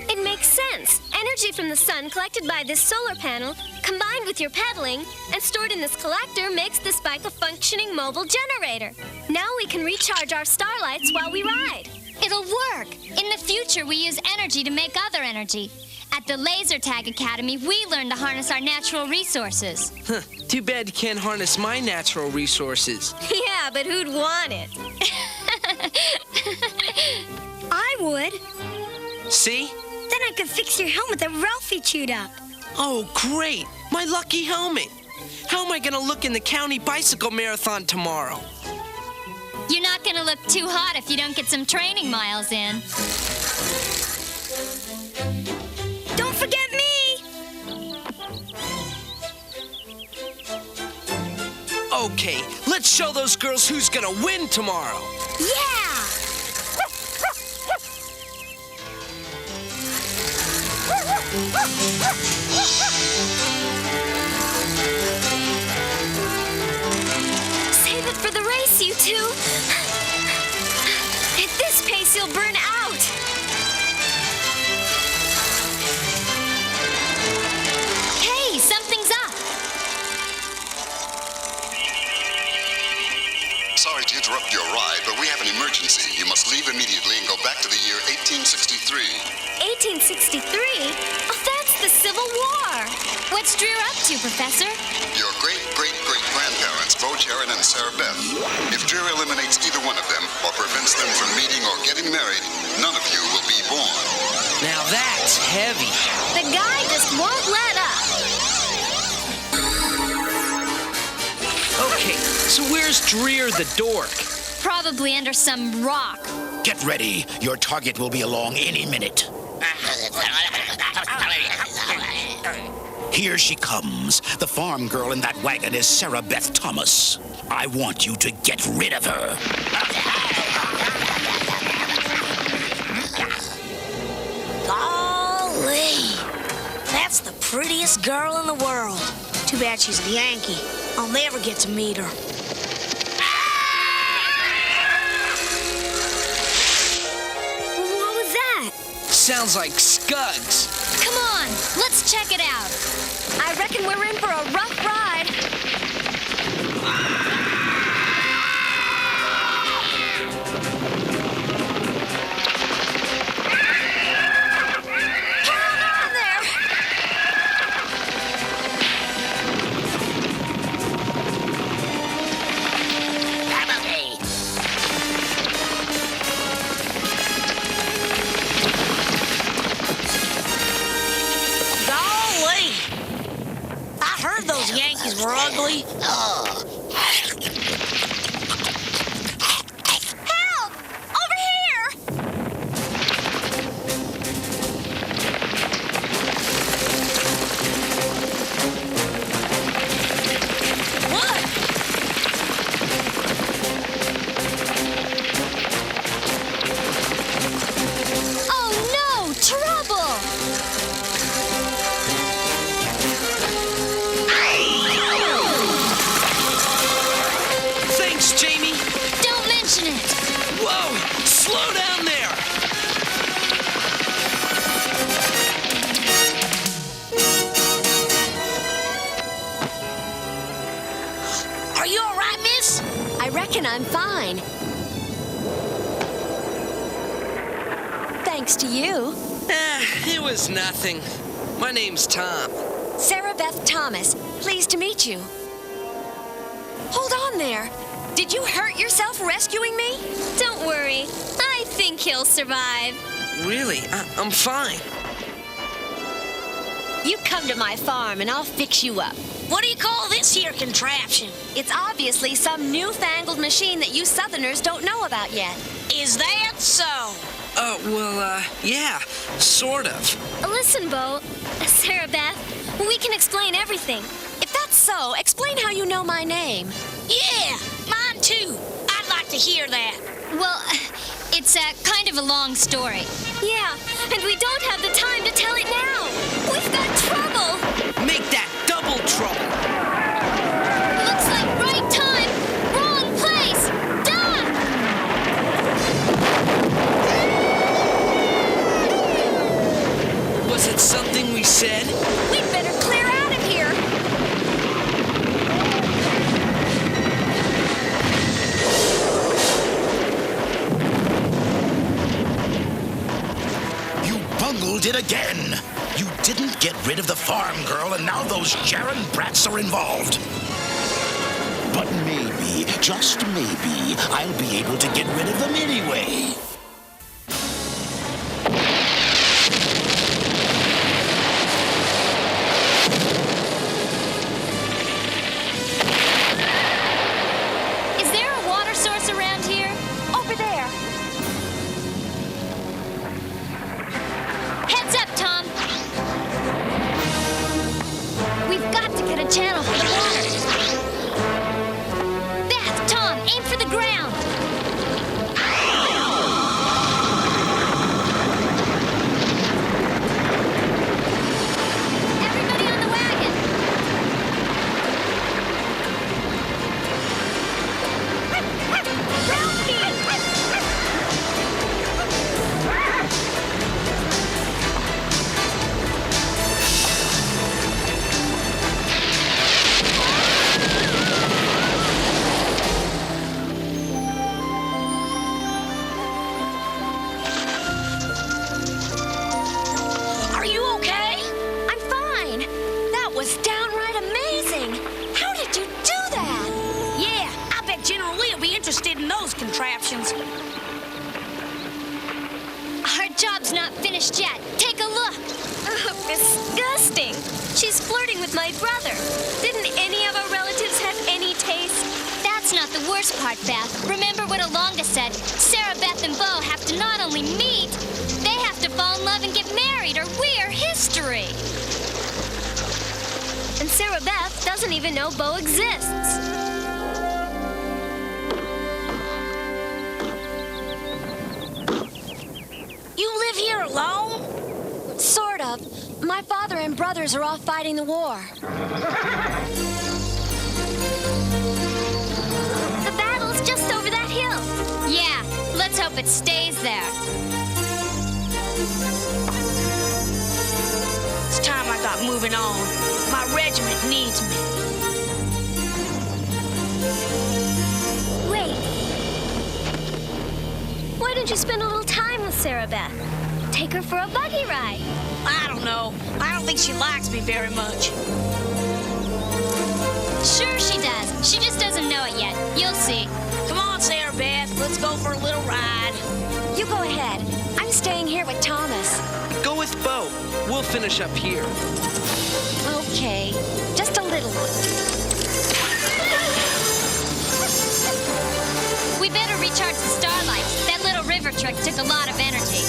It makes sense. Energy from the sun collected by this solar panel, combined with your pedaling, and stored in this collector makes this bike a functioning mobile generator. Now we can recharge our starlights while we ride. It'll work. In the future, we use energy to make other energy. At the Laser Tag Academy, we learn to harness our natural resources. Huh, too bad you can't harness my natural resources. Yeah, but who'd want it? I would. See? Then I could fix your helmet that Ralphie chewed up. Oh, great. My lucky helmet. How am I going to look in the county bicycle marathon tomorrow? You're not going to look too hot if you don't get some training miles in. Don't forget me! Okay, let's show those girls who's going to win tomorrow. Yeah! Save it for the race, you two. At this pace, you'll burn out. Hey, something's up. Sorry to interrupt your ride, but we have an emergency. You must leave immediately and go back to the year 1863. 1863? Oh, that's the Civil War. What's Dreer up to, Professor? Your great-great-great-grandparents, Bo Jaron and Sarah Beth. If Dreer eliminates either one of them or prevents them from meeting or getting married, none of you will be born. Now that's heavy. The guy just won't let up. Okay, so where's Dreer the dork? Probably under some rock. Get ready. Your target will be along any minute. Here she comes. The farm girl in that wagon is Sarah Beth Thomas. I want you to get rid of her. Golly! That's the prettiest girl in the world. Too bad she's a Yankee. I'll never get to meet her. What was that? Sounds like Scugs. Come on, let's check it out. I reckon we're in for a rough ride. Hold on there. Golly! I heard those Yankees were ugly. Help! Over here! What? Oh no, trouble! Thanks, Jamie. Don't mention it. Whoa, slow down there. Are you all right, miss? I reckon I'm fine. Thanks to you. It was nothing. My name's Tom. Sarah Beth Thomas. Pleased to meet you. Hold on there. Did you hurt yourself rescuing me? Don't worry. I think he'll survive. Really, I'm fine. You come to my farm and I'll fix you up. What do you call this here contraption? It's obviously some newfangled machine that you Southerners don't know about yet. Is that so? Yeah, sort of. Listen, Bo, Sarah Beth, we can explain everything. If that's so, explain how you know my name. Yeah, mine too. I'd like to hear that. Well, it's kind of a long story. Yeah, and we don't have the time to tell it now. We've got trouble. Make that double trouble. Looks like right time, wrong place. Duh! Was it something we said? We'd better clear out of here. You bungled it again. You didn't get rid of the farm girl, and now those Jaren brats are involved. But maybe, just maybe, I'll be able to get rid of them anyway. Is there a water source around here? Over there. Heads up, Tom. We've got to get a channel for the water. Beth, Tom, aim for the ground. Everybody on the wagon. Are you okay? I'm fine. That was downright amazing. How did you do that? Yeah, I bet General Lee will be interested in those contraptions. Our job's not finished yet. Take a look. Disgusting. She's flirting with my brother. Didn't any of our relatives have any taste? That's not the worst part, Beth. Remember what Olonga said. Sarah, Beth, and Bo have to not only meet, they have to fall in love and get married, or we're history. And Sarah Beth doesn't even know Bo exists. You live here alone? Sort of. My father and brothers are off fighting the war. The battle's just over that hill. Yeah, let's hope it stays there. It's time I got moving on. My regiment needs me. Wait. Why don't you spend a little time with Sarah Beth? Take her for a buggy ride. I don't know. I don't think she likes me very much. Sure she does. She just doesn't know it yet. You'll see. Come on, Sarah Beth. Let's go for a little ride. You go ahead. I'm staying here with Thomas. Go with Bo. We'll finish up here. Okay. Just a little one. We better recharge the starlight. That little river trick took a lot of energy.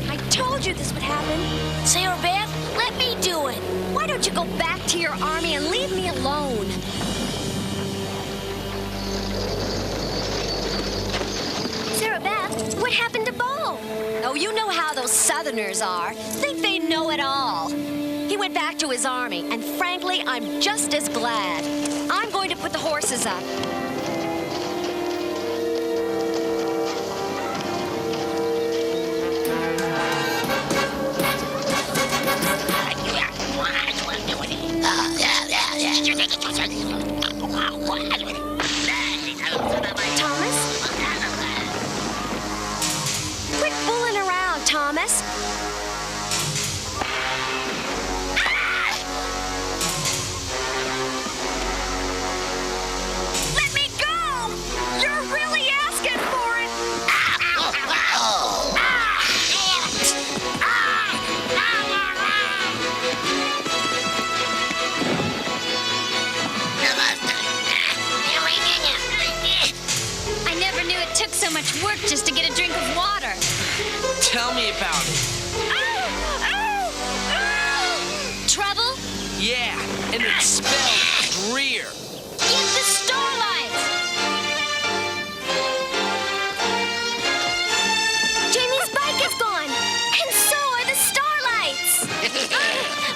I told you this would happen. Sarah Beth, let me do it. Why don't you go back to your army and leave me alone? Sarah Beth, what happened to Bo? Oh, you know how those Southerners are. Think they know it all. He went back to his army, and frankly, I'm just as glad. I'm going to put the horses up. Thomas? Quit fooling around, Thomas. Let me it took so much work just to get a drink of water. Tell me about it. Trouble? Yeah, and it's spelled Dreer. Get the starlights! Jamie's bike is gone, and so are the starlights.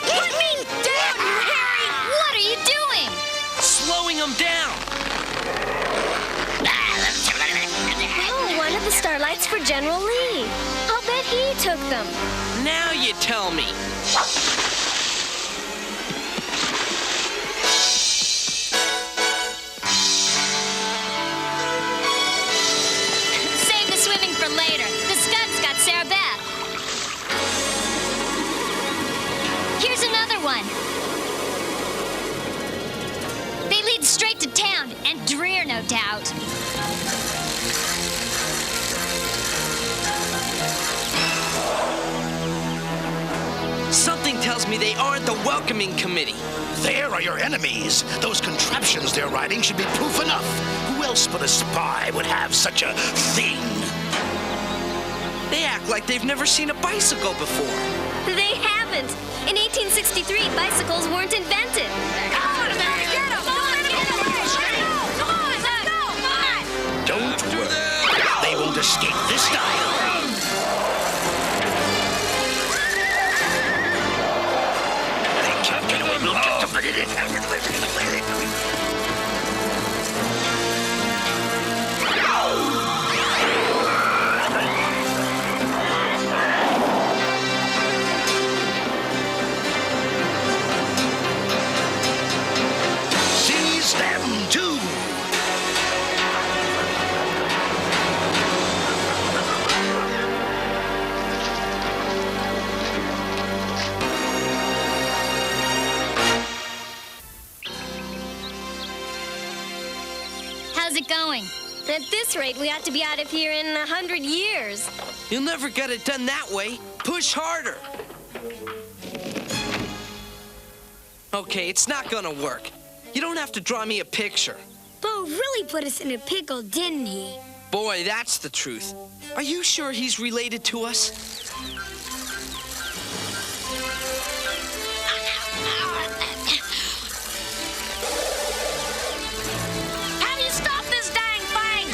Put me down, you Harry! What are you doing? Slowing them down. Oh, one of the starlights for General Lee. I'll bet he took them. Now you tell me. Save the swimming for later. The Scuds got Sarah Beth. Here's another one. They lead straight to town, and Dreer, no doubt. Something tells me they aren't the welcoming committee. There are your enemies. Those contraptions they're riding should be proof enough. Who else but a spy would have such a thing? They act like they've never seen a bicycle before. They haven't. In 1863, bicycles weren't invented. Don't worry. They won't escape this time. They can't get away. We'll get them. Seize them too. How's it going? At this rate, we ought to be out of here in 100 years. You'll never get it done that way. Push harder. Okay, it's not gonna work. You don't have to draw me a picture. Bo really put us in a pickle, didn't he? Boy, that's the truth. Are you sure he's related to us? How do you stop this dang thing?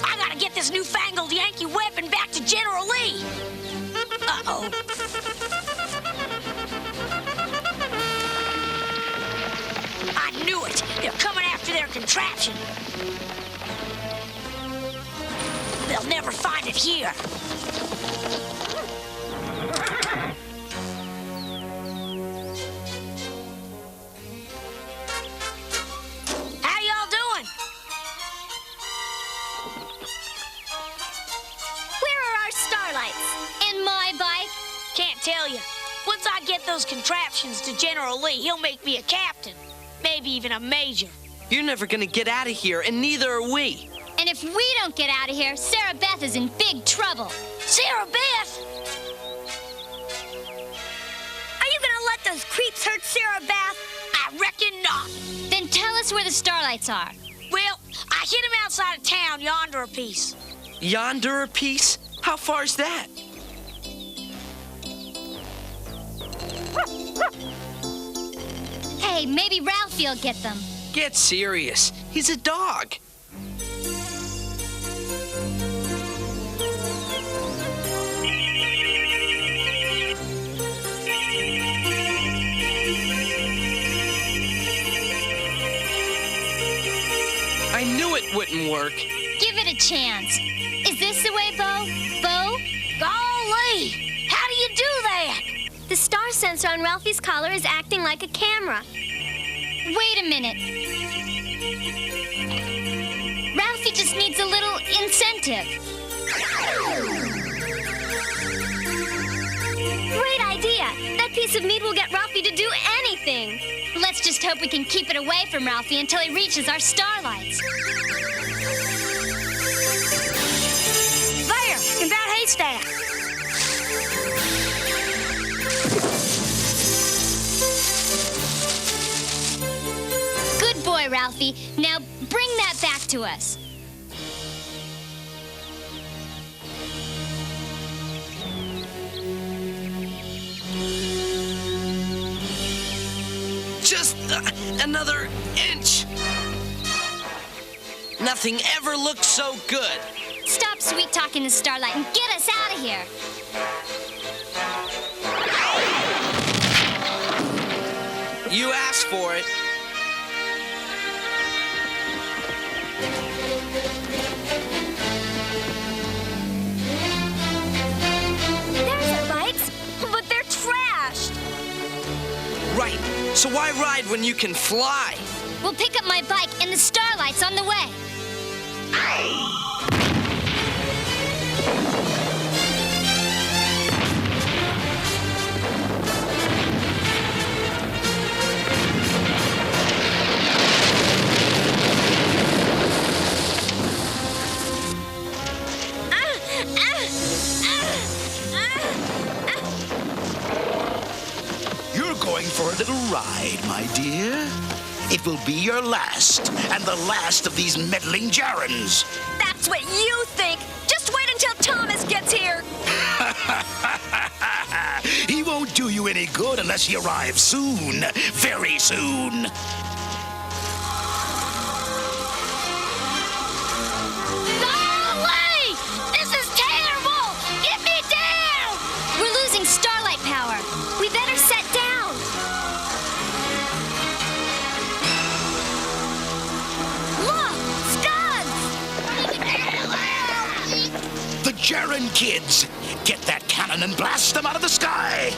I gotta get this newfangled Yankee weapon back to General Lee. Uh-oh. I knew it. They're coming after their contraption. They'll never find it here. How y'all doing? Where are our starlights? In my bike? Can't tell you. Once I get those contraptions to General Lee, he'll make me a captain. Maybe even a major. You're never gonna get out of here, and neither are we. And if we don't get out of here, Sarah Beth is in big trouble. Sarah Beth? Are you gonna let those creeps hurt Sarah Beth? I reckon not. Then tell us where the starlights are. Well, I hid them outside of town yonder a piece. Yonder a piece? How far's that? Hey, maybe Ralphie'll get them. Get serious. He's a dog. I knew it wouldn't work. Give it a chance. Is this the way, Bo? Bo? Golly! How do you do that? The star sensor on Ralphie's collar is acting like a camera. Wait a minute. Ralphie just needs a little incentive. Great idea. That piece of meat will get Ralphie to do anything. Let's just hope we can keep it away from Ralphie until he reaches our starlights. What's that? Good boy, Ralphie. Now bring that back to us. Just another inch. Nothing ever looked so good. Stop sweet-talking the Starlight and get us out of here. You asked for it. There's our bikes, but they're trashed. Right. So why ride when you can fly? We'll pick up my bike and the Starlight's on the way. You're going for a little ride, my dear. It will be your last, and the last of these meddling Jarens. That's what you think. Just wait until Thomas gets here. He won't do you any good unless he arrives soon. Very soon. Golly! This is terrible! Get me down! We're losing Starlight power. We better set down. Look, Scuds! The Jaren kids! Get that cannon and blast them out of the sky!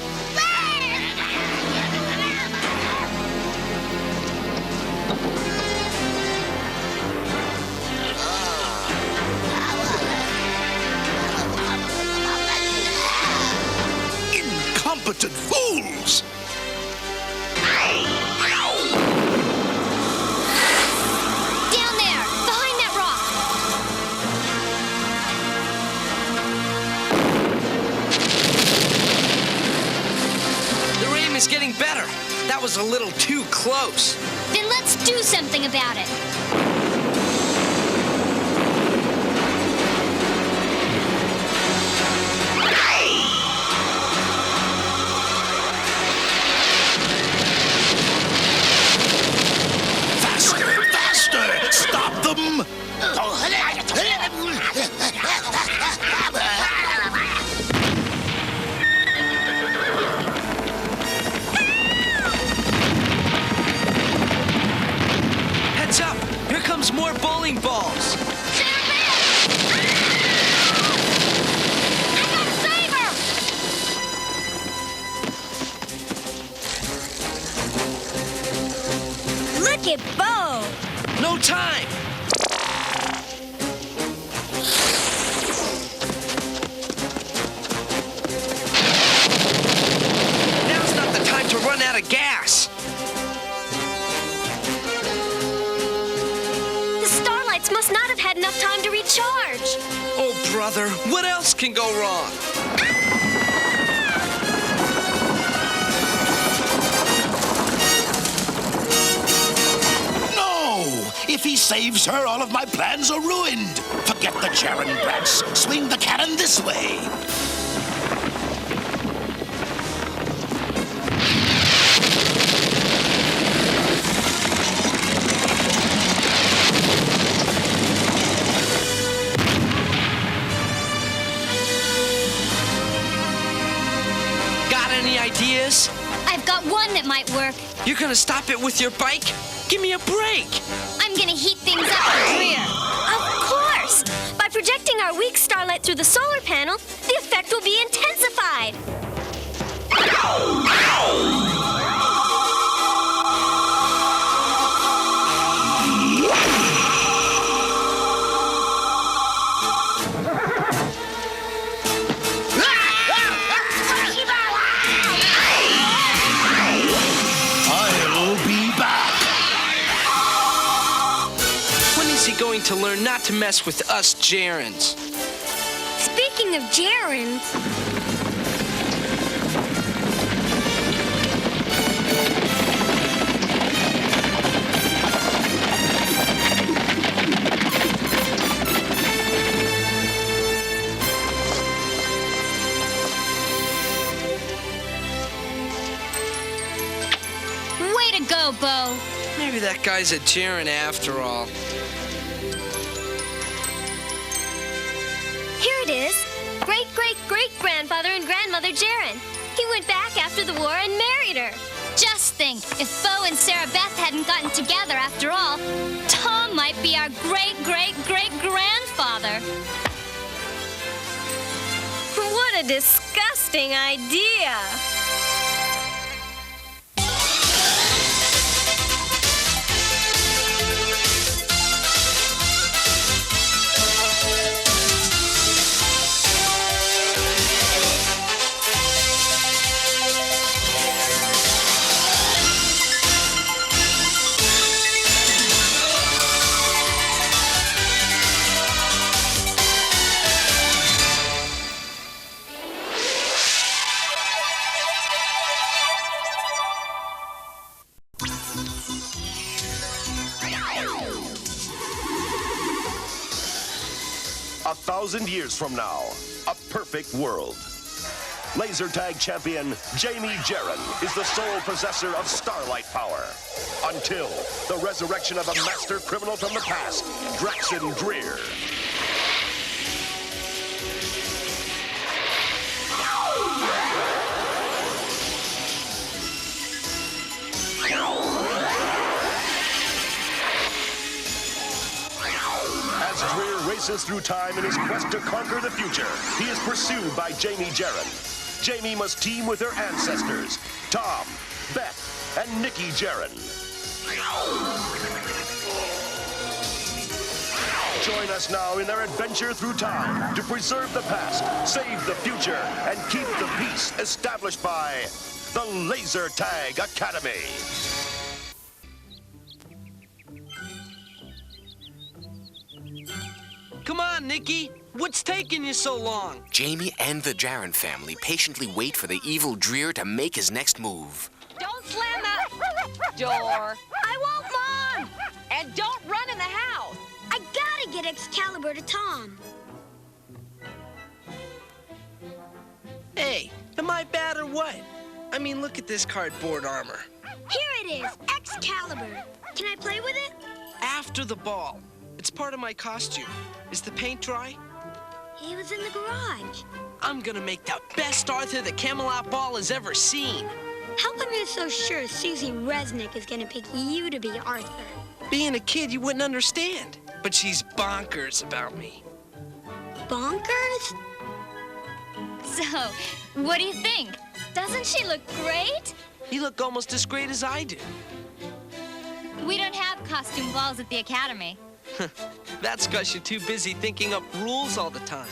Incompetent fools! Down there, behind that rock. The rain is getting better. That was a little too close. Then let's do something about it. Faster! Faster! Stop them! Heads up! Here comes more bowling balls. Look at Bo. No time! Now's not the time to run out of gas. The Starlights must not have had enough time to recharge. Oh, brother, what else can go wrong? No! If he saves her, all of my plans are ruined. Forget the Jaren brats. Swing the cannon this way. Got any ideas? I've got one that might work. You're gonna stop it with your bike? Give me a break. I'm gonna heat things up for Greer. Of course! By projecting our weak starlight through the solar panel, the effect will be intensified. I'll be back. When is he going to learn not to mess with us Jarens? Speaking Speaking of gerunds... Way to go, Bo. Maybe that guy's a gerund after all. Here it is. Great-great-great-grandfather and grandmother Jaren. He went back after the war and married her. Just think, if Bo and Sarah Beth hadn't gotten together after all, Tom might be our great-great-great-grandfather. What a disgusting idea. A 1,000 years from now, a perfect world. Laser tag champion Jamie Jaren is the sole possessor of starlight power. Until the resurrection of a master criminal from the past, Draxon Dreer. As Dreer races through time in his quest to conquer the future, he is pursued by Jamie Jaren. Jamie must team with her ancestors, Tom, Beth, and Nikki Jaren. Join us now in their adventure through time to preserve the past, save the future, and keep the peace established by the Laser Tag Academy. Come on, Nikki. What's taking you so long? Jamie and the Jaren family patiently wait for the evil Dreer to make his next move. Don't slam that door. I won't, Mom! And don't run in the house. I gotta get Excalibur to Tom. Hey, am I bad or what? I mean, look at this cardboard armor. Here it is, Excalibur. Can I play with it? After the ball. It's part of my costume. Is the paint dry? He was in the garage. I'm gonna make the best Arthur the Camelot Ball has ever seen. How come you're so sure Susie Resnick is gonna pick you to be Arthur? Being a kid, you wouldn't understand. But she's bonkers about me. Bonkers? So, what do you think? Doesn't she look great? You look almost as great as I do. We don't have costume balls at the Academy. That's because you're too busy thinking up rules all the time.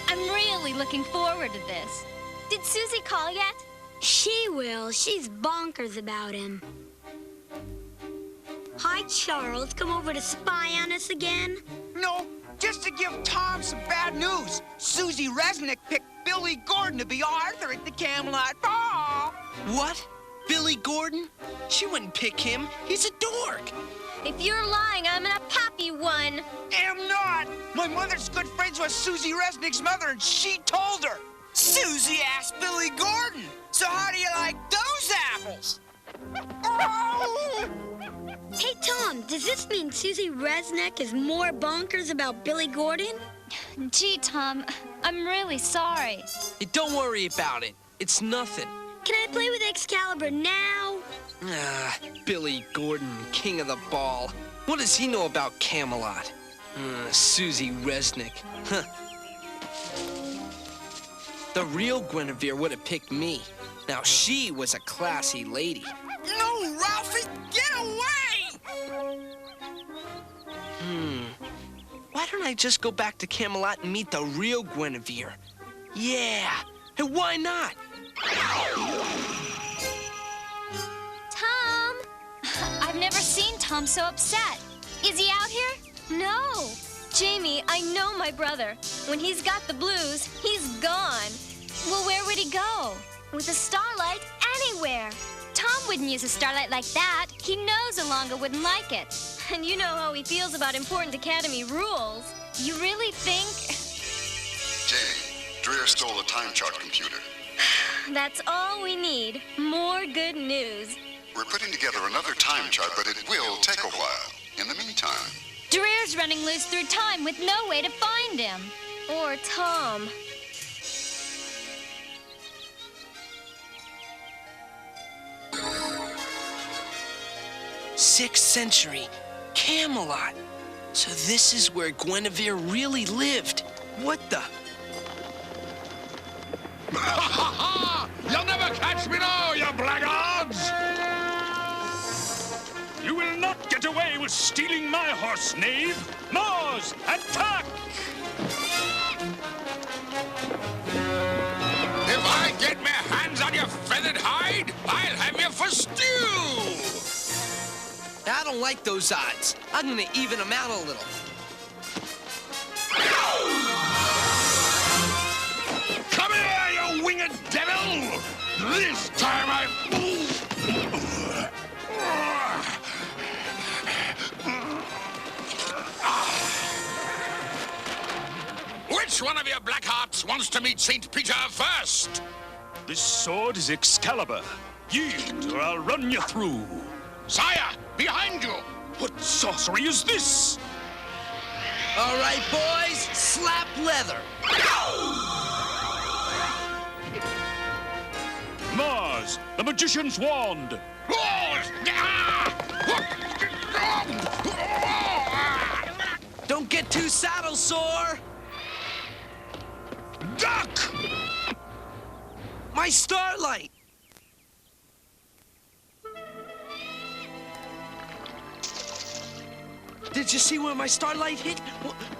I'm really looking forward to this. Did Susie call yet? She will. She's bonkers about him. Hi, Charles. Come over to spy on us again? No, just to give Tom some bad news. Susie Resnick picked Billy Gordon to be Arthur at the Camelot Ball. What? Billy Gordon? She wouldn't pick him. He's a dork. If you're lying, I'm gonna pop you one. Am not. My mother's good friends with Susie Resnick's mother, and she told her. Susie asked Billy Gordon. So how do you like those apples? Oh! Hey, Tom, does this mean Susie Resnick is more bonkers about Billy Gordon? Gee, Tom, I'm really sorry. Hey, don't worry about it. It's nothing. Can I play with Excalibur now? Ah, Billy Gordon, king of the ball. What does he know about Camelot? Susie Resnick. Huh. The real Guinevere would have picked me. Now, she was a classy lady. No, Ralphie, get away! Why don't I just go back to Camelot and meet the real Guinevere? Yeah, and why not? Tom! I've never seen Tom so upset. Is he out here? No. Jamie, I know my brother. When he's got the blues, he's gone. Well, where would he go? With a starlight, anywhere. Tom wouldn't use a starlight like that. He knows Alonga wouldn't like it. And you know how he feels about important Academy rules. You really think... Jamie, Dreer stole a time chart computer. That's all we need. More good news. We're putting together another time chart, but it will take a while. In the meantime... Dreer's running loose through time with no way to find him. Or Tom. Sixth century, Camelot. So this is where Guinevere really lived. What the? You'll never catch me now, you blackguards! You will not get away with stealing my horse, knave. Mars, attack! If I get my hands on your feathered hide, I'll have you for stew! I don't like those odds. I'm gonna even them out a little. Come here, you winged devil! This time I... Which one of you Blackhearts wants to meet St. Peter first? This sword is Excalibur. Yield, or I'll run you through. Sire, behind you! What sorcery is this? All right, boys, slap leather. Mars, the magician's wand. Don't get too saddle sore. Duck! My starlight. Did you see where my starlight hit?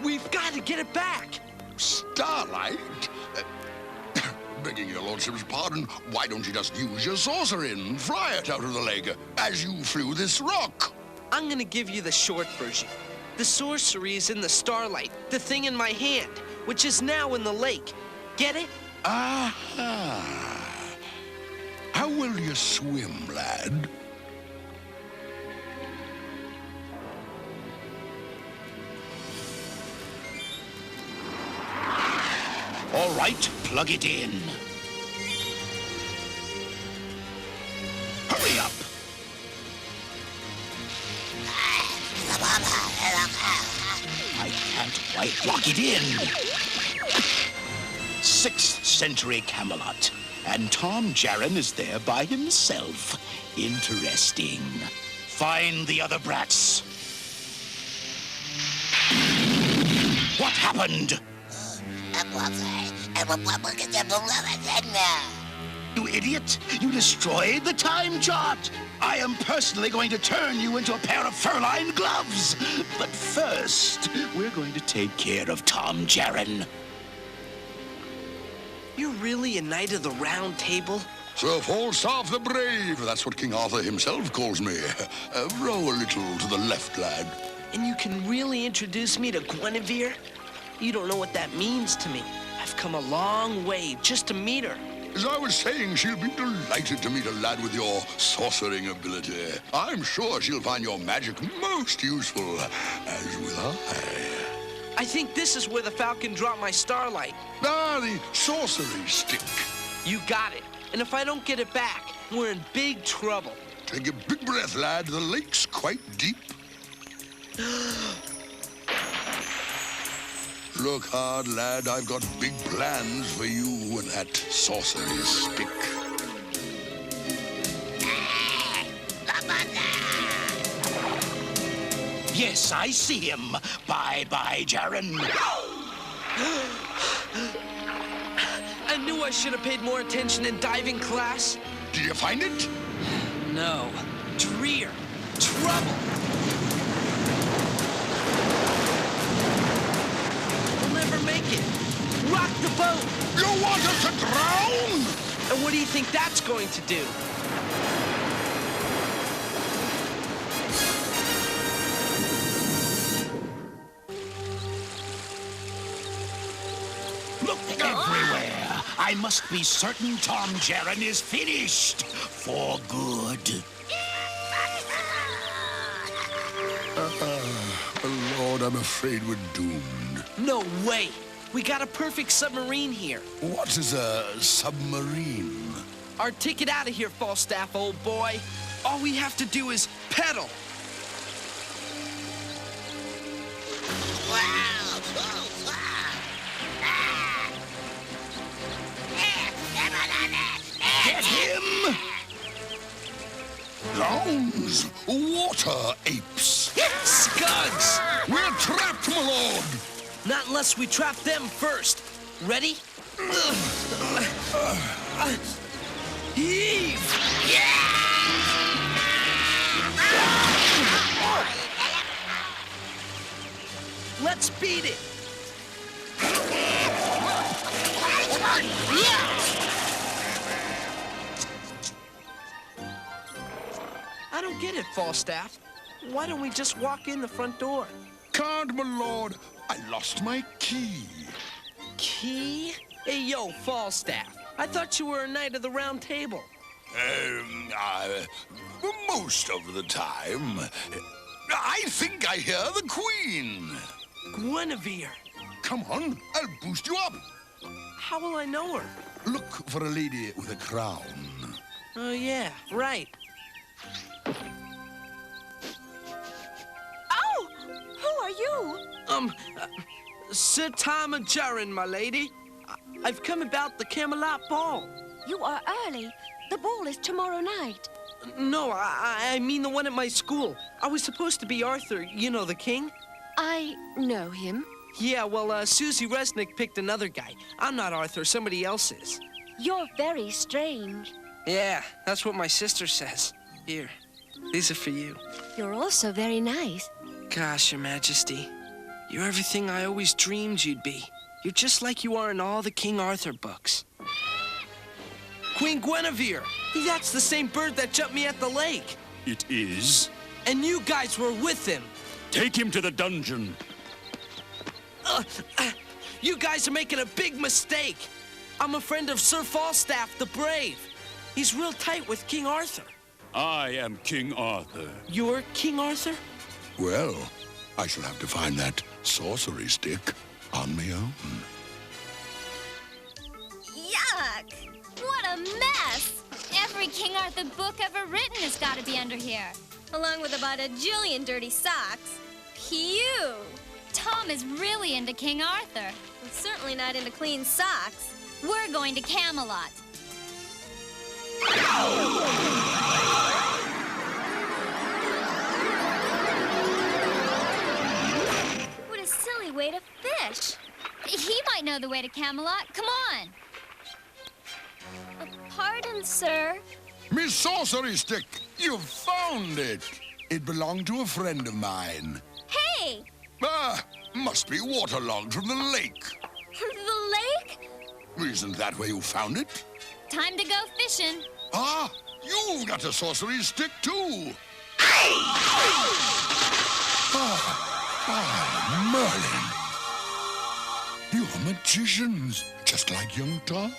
We've got to get it back. Starlight? Begging your lordship's pardon, why don't you just use your sorcery and fly it out of the lake as you flew this rock? I'm gonna give you the short version. The sorcery is in the starlight, the thing in my hand, which is now in the lake. Get it? Aha. How will you swim, lad? All right, plug it in. Hurry up. I can't quite lock it in. 6th century Camelot. And Tom Jarren is there by himself. Interesting. Find the other brats. What happened? You idiot! You destroyed the time chart! I am personally going to turn you into a pair of fur-lined gloves! But first, we're going to take care of Tom Jarren. You're really a knight of the round table? Sir Falstaff the Brave, that's what King Arthur himself calls me. Row a little to the left, lad. And you can really introduce me to Guinevere? You don't know what that means to me. I've come a long way just to meet her. As I was saying, she'll be delighted to meet a lad with your sorcering ability. I'm sure she'll find your magic most useful, as will I. I think this is where the falcon dropped my starlight. Ah, the sorcery stick. You got it. And if I don't get it back, we're in big trouble. Take a big breath, lad. The lake's quite deep. Look hard, lad. I've got big plans for you and that sorcery stick. Yes, I see him. Bye-bye, Jarren. I knew I should have paid more attention in diving class. Did you find it? No. Dreer. Trouble. We'll never make it. Rock the boat. You want us to drown? And what do you think that's going to do? Look everywhere. I must be certain Tom Jaren is finished for good. Lord, I'm afraid we're doomed. No way. We got a perfect submarine here. What is a submarine? Our ticket out of here, Falstaff, old boy. All we have to do is pedal. Get him! Lounge! Water apes! Scuds! We're trapped, my lord! Not unless we trap them first. Ready? Heave! Let's beat it! I don't get it, Falstaff. Why don't we just walk in the front door? Can't, my lord. I lost my key. Key? Hey, yo, Falstaff. I thought you were a knight of the round table. Most of the time. I think I hear the Queen. Guinevere. Come on, I'll boost you up. How will I know her? Look for a lady with a crown. Oh, yeah, right. Oh! Who are you? Sir Tom Jaren, my lady. I've come about the Camelot Ball. You are early. The ball is tomorrow night. No, I mean the one at my school. I was supposed to be Arthur, you know, the king. I know him. Yeah, well, Susie Resnick picked another guy. I'm not Arthur, somebody else is. You're very strange. Yeah, that's what my sister says. Here, these are for you. You're also very nice. Gosh, Your Majesty, you're everything I always dreamed you'd be. You're just like you are in all the King Arthur books. Queen Guinevere! That's the same bird that jumped me at the lake. It is. And you guys were with him. Take him to the dungeon. You guys are making a big mistake. I'm a friend of Sir Falstaff the Brave. He's real tight with King Arthur. I am King Arthur. You're King Arthur? Well, I shall have to find that sorcery stick on my own. Yuck! What a mess! Every King Arthur book ever written has got to be under here. Along with about a jillion dirty socks. Phew! Tom is really into King Arthur. I'm certainly not into clean socks. We're going to Camelot. What a silly way to fish. He might know the way to Camelot. Come on. Pardon, sir. Miss Sorcery Stick, you found it. It belonged to a friend of mine. Hey! Must be waterlogged from the lake. The lake? Isn't that where you found it? Time to go fishing. Ah, you've got a sorcery stick too. Merlin. You're magicians, just like young Tom.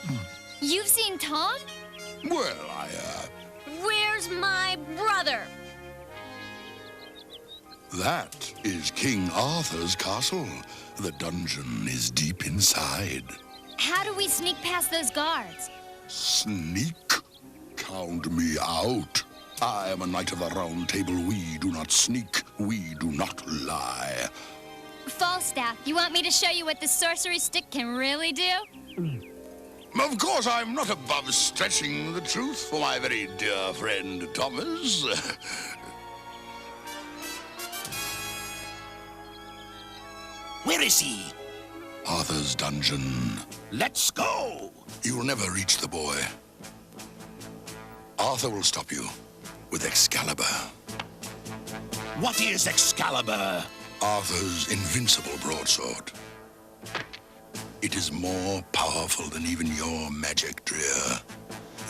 You've seen Tom? Well, Where's my brother? That is King Arthur's castle. The dungeon is deep inside. How do we sneak past those guards? Sneak? Count me out. I am a knight of the round table. We do not sneak. We do not lie. Falstaff, you want me to show you what the sorcery stick can really do? Of course, I'm not above stretching the truth for my very dear friend Thomas. Where is he? Arthur's dungeon. Let's go! You'll never reach the boy. Arthur will stop you with Excalibur. What is Excalibur? Arthur's invincible broadsword. It is more powerful than even your magic, Dreer.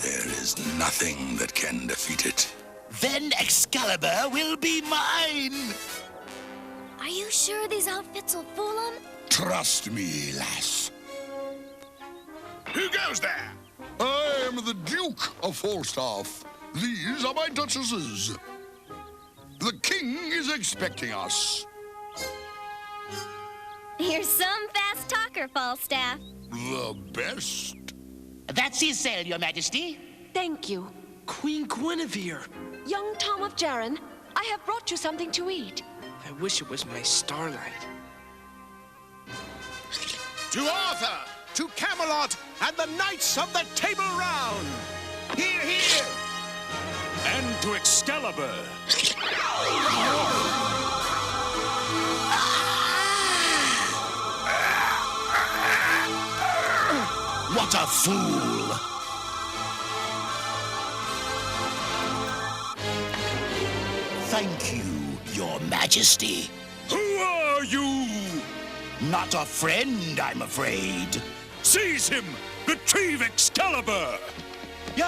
There is nothing that can defeat it. Then Excalibur will be mine! Are you sure these outfits will fool him? Trust me, lass. goes there? I am the Duke of Falstaff. These are my duchesses. The king is expecting us. You're some fast talker, Falstaff. The best. That's his cell, Your Majesty. Thank you. Queen Guinevere. Young Tom of Jaren, I have brought you something to eat. I wish it was my starlight. To Arthur, to Camelot, and the Knights of the Table Round. Hear, hear. And to Excalibur. What a fool! Thank you, Your Majesty. Who are you? Not a friend, I'm afraid. Seize him! Retrieve Excalibur! Even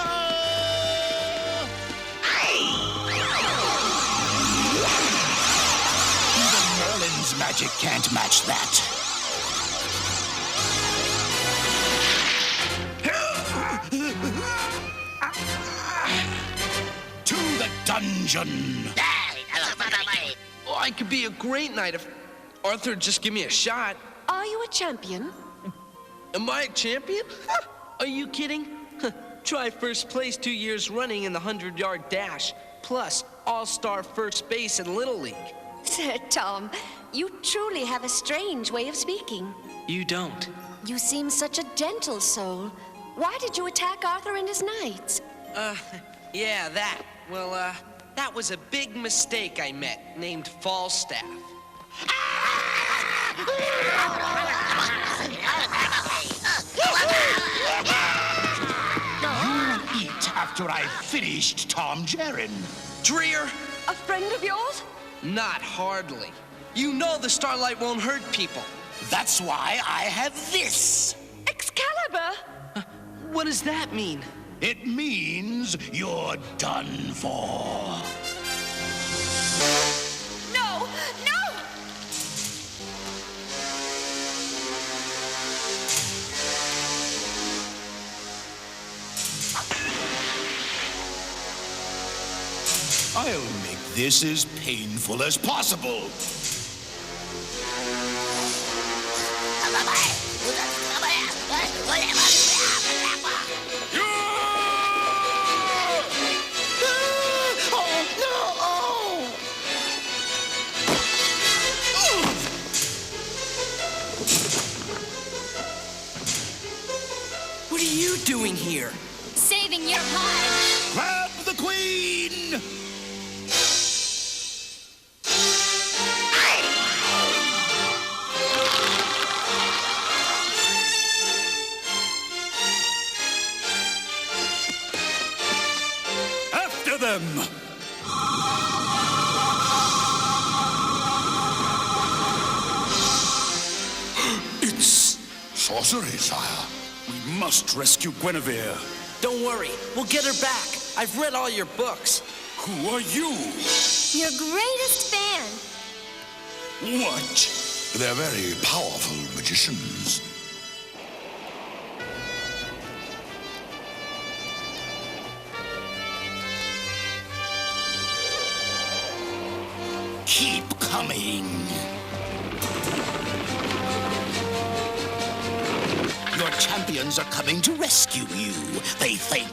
Merlin's magic can't match that. To the dungeon! Oh, I could be a great knight if Arthur would just give me a shot. Are you a champion? Am I a champion? Are you kidding? Try first place 2 years running in the 100-yard dash, plus all-star first base in Little League. Sir Tom, you truly have a strange way of speaking. You don't. You seem such a gentle soul. Why did you attack Arthur and his knights? Yeah, that. Well, that was a big mistake I met, named Falstaff. You'll eat after I've finished Tom Jaren. Dreer? A friend of yours? Not hardly. You know the starlight won't hurt people. That's why I have this. Excalibur? What does that mean? It means you're done for. No! No! I'll make this as painful as possible. What are you doing here? Saving your hide. Grab the queen! After them! It's sorcery, sire. We must rescue Guinevere. Don't worry, we'll get her back. I've read all your books. Who are you? Your greatest fan. What? They're very powerful magicians. Keep coming. Your champions are coming to rescue you, they think.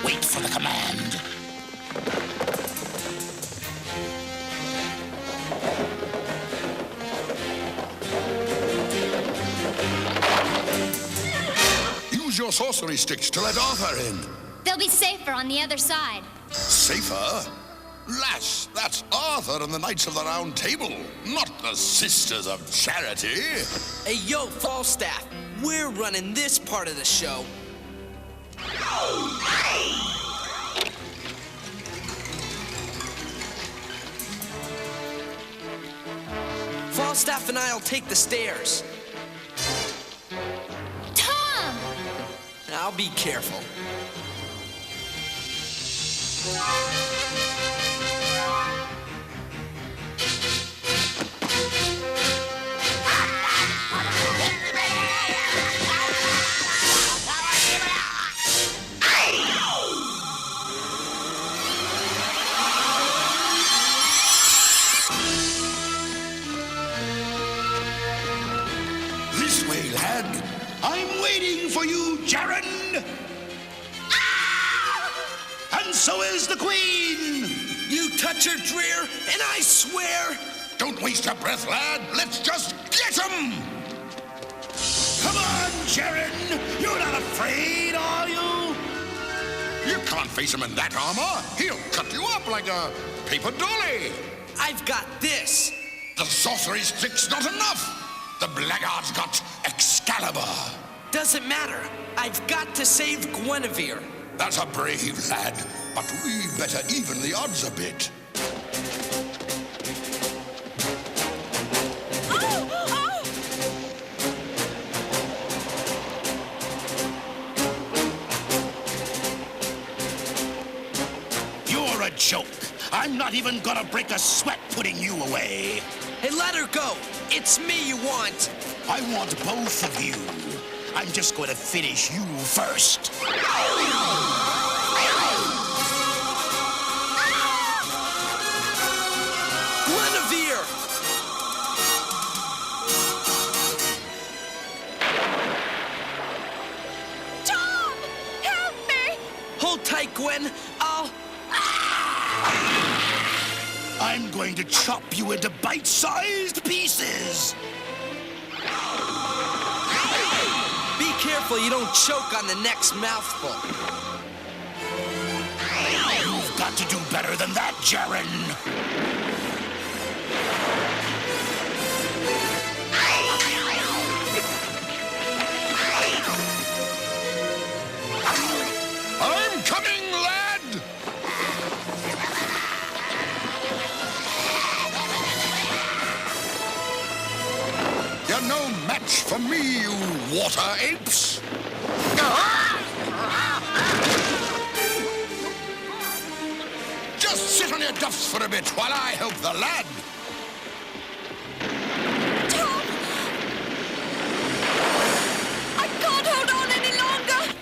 Wait for the command. Use your sorcery sticks to let Arthur in. They'll be safer on the other side. Safer? Lass, that's Arthur and the Knights of the Round Table, not the Sisters of Charity. Hey, yo, Falstaff, we're running this part of the show. Falstaff and I'll take the stairs. Tom! I'll be careful. lad. I'm waiting for you, Jaren. And so is the Queen. You touch her, Dreer, and I swear... Don't waste your breath, lad. Let's just get him! Come on, Jaren. You're not afraid, are you? You can't face him in that armor. He'll cut you up like a paper dolly. I've got this. The sorcery stick's not enough. The blackguard's got Excalibur. Doesn't matter. I've got to save Guinevere. That's a brave lad, but we better even the odds a bit. You're a joke. I'm not even gonna break a sweat putting you away. Hey, let her go. It's me you want. I want both of you. I'm just going to finish you first. Guinevere! Tom! Help me! Hold tight, Gwen. I'm going to chop you into bite-sized pieces. Be careful you don't choke on the next mouthful. You've got to do better than that, Jaren. I'm coming, lad! You're no match for me, you water apes! Just sit on your duffs for a bit while I help the lad. Tom! I can't hold on any longer!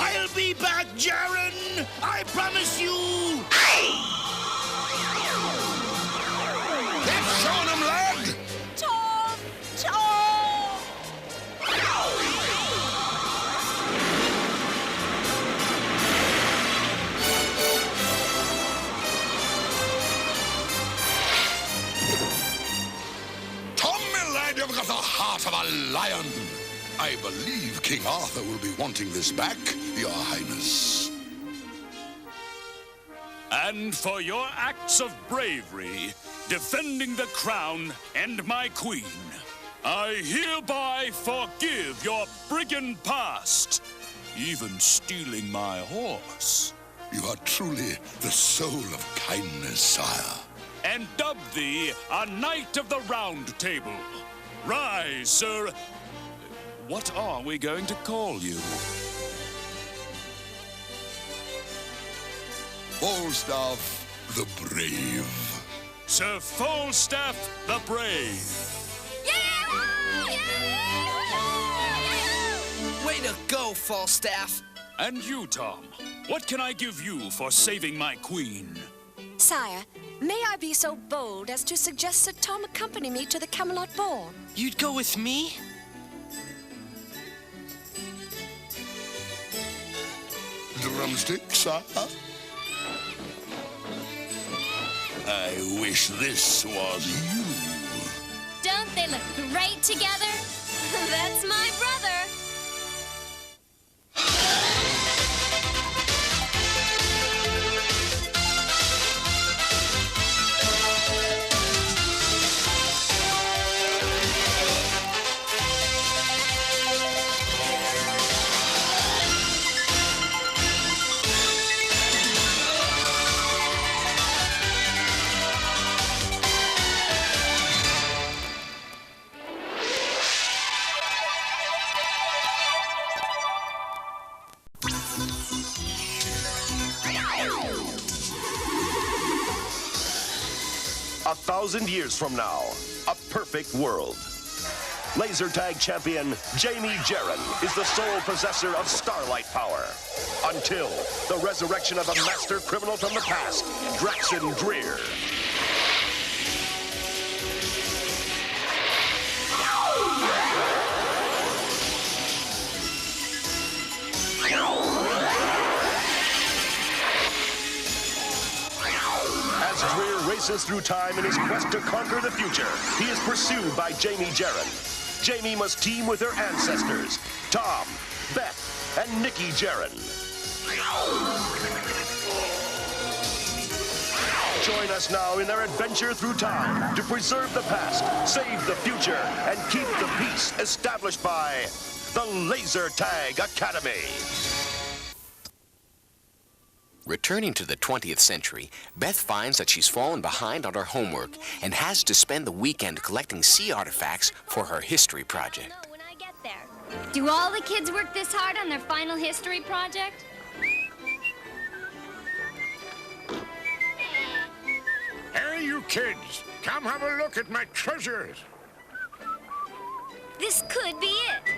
I'll be back, Jaren! I promise you! That's shown him, lad! Tom! Tom! Tom, my lad, you've got the heart of a lion. I believe King Arthur will be wanting this back, Your Highness. And for your acts of bravery, defending the crown and my queen, I hereby forgive your brigand past, even stealing my horse. You are truly the soul of kindness, sire. And dub thee a Knight of the Round Table. Rise, sir. What are we going to call you? Falstaff the Brave. Sir Falstaff the Brave. Way to go, Falstaff. And you, Tom, what can I give you for saving my queen? Sire, may I be so bold as to suggest Sir Tom accompany me to the Camelot ball? You'd go with me? Drumstick, sire? I wish this was you. Don't they look great together? That's my brother. 1,000 years from now, a perfect world. Laser tag champion Jamie Jaron is the sole possessor of starlight power. Until the resurrection of a master criminal from the past, Draxon Dreer. As Dreer races through time in his quest to conquer the future, he is pursued by Jamie Jaron. Jamie must team with her ancestors, Tom, Beth, and Nikki Jaron. Join us now in their adventure through time to preserve the past, save the future, and keep the peace established by the Laser Tag Academy. Returning to the 20th century, Beth finds that she's fallen behind on her homework and has to spend the weekend collecting sea artifacts for her history project. Do all the kids work this hard on their final history project? Hey, you kids, come have a look at my treasures. This could be it.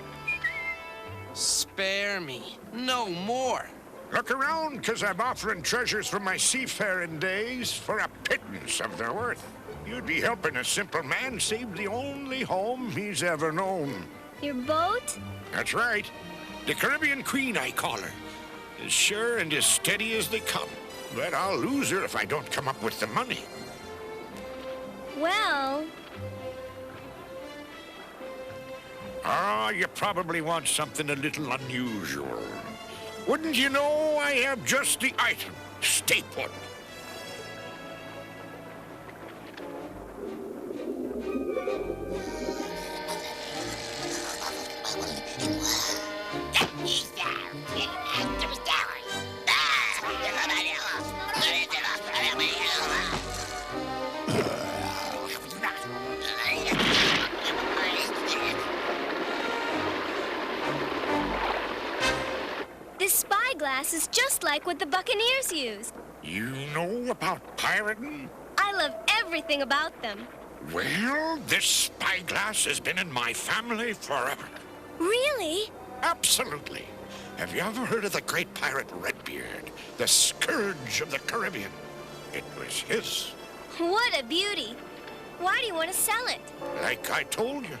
Spare me. No more. Look around, because I'm offering treasures from my seafaring days for a pittance of their worth. You'd be helping a simple man save the only home he's ever known. Your boat? That's right. The Caribbean Queen, I call her. As sure and as steady as they come. But I'll lose her if I don't come up with the money. Well... Ah, you probably want something a little unusual. Wouldn't you know I have just the item? Stay put. This spyglass is just like what the Buccaneers used. You know about pirating? I love everything about them. Well, this spyglass has been in my family forever. Really? Absolutely. Have you ever heard of the great pirate Redbeard, the scourge of the Caribbean? It was his. What a beauty. Why do you want to sell it? Like I told you,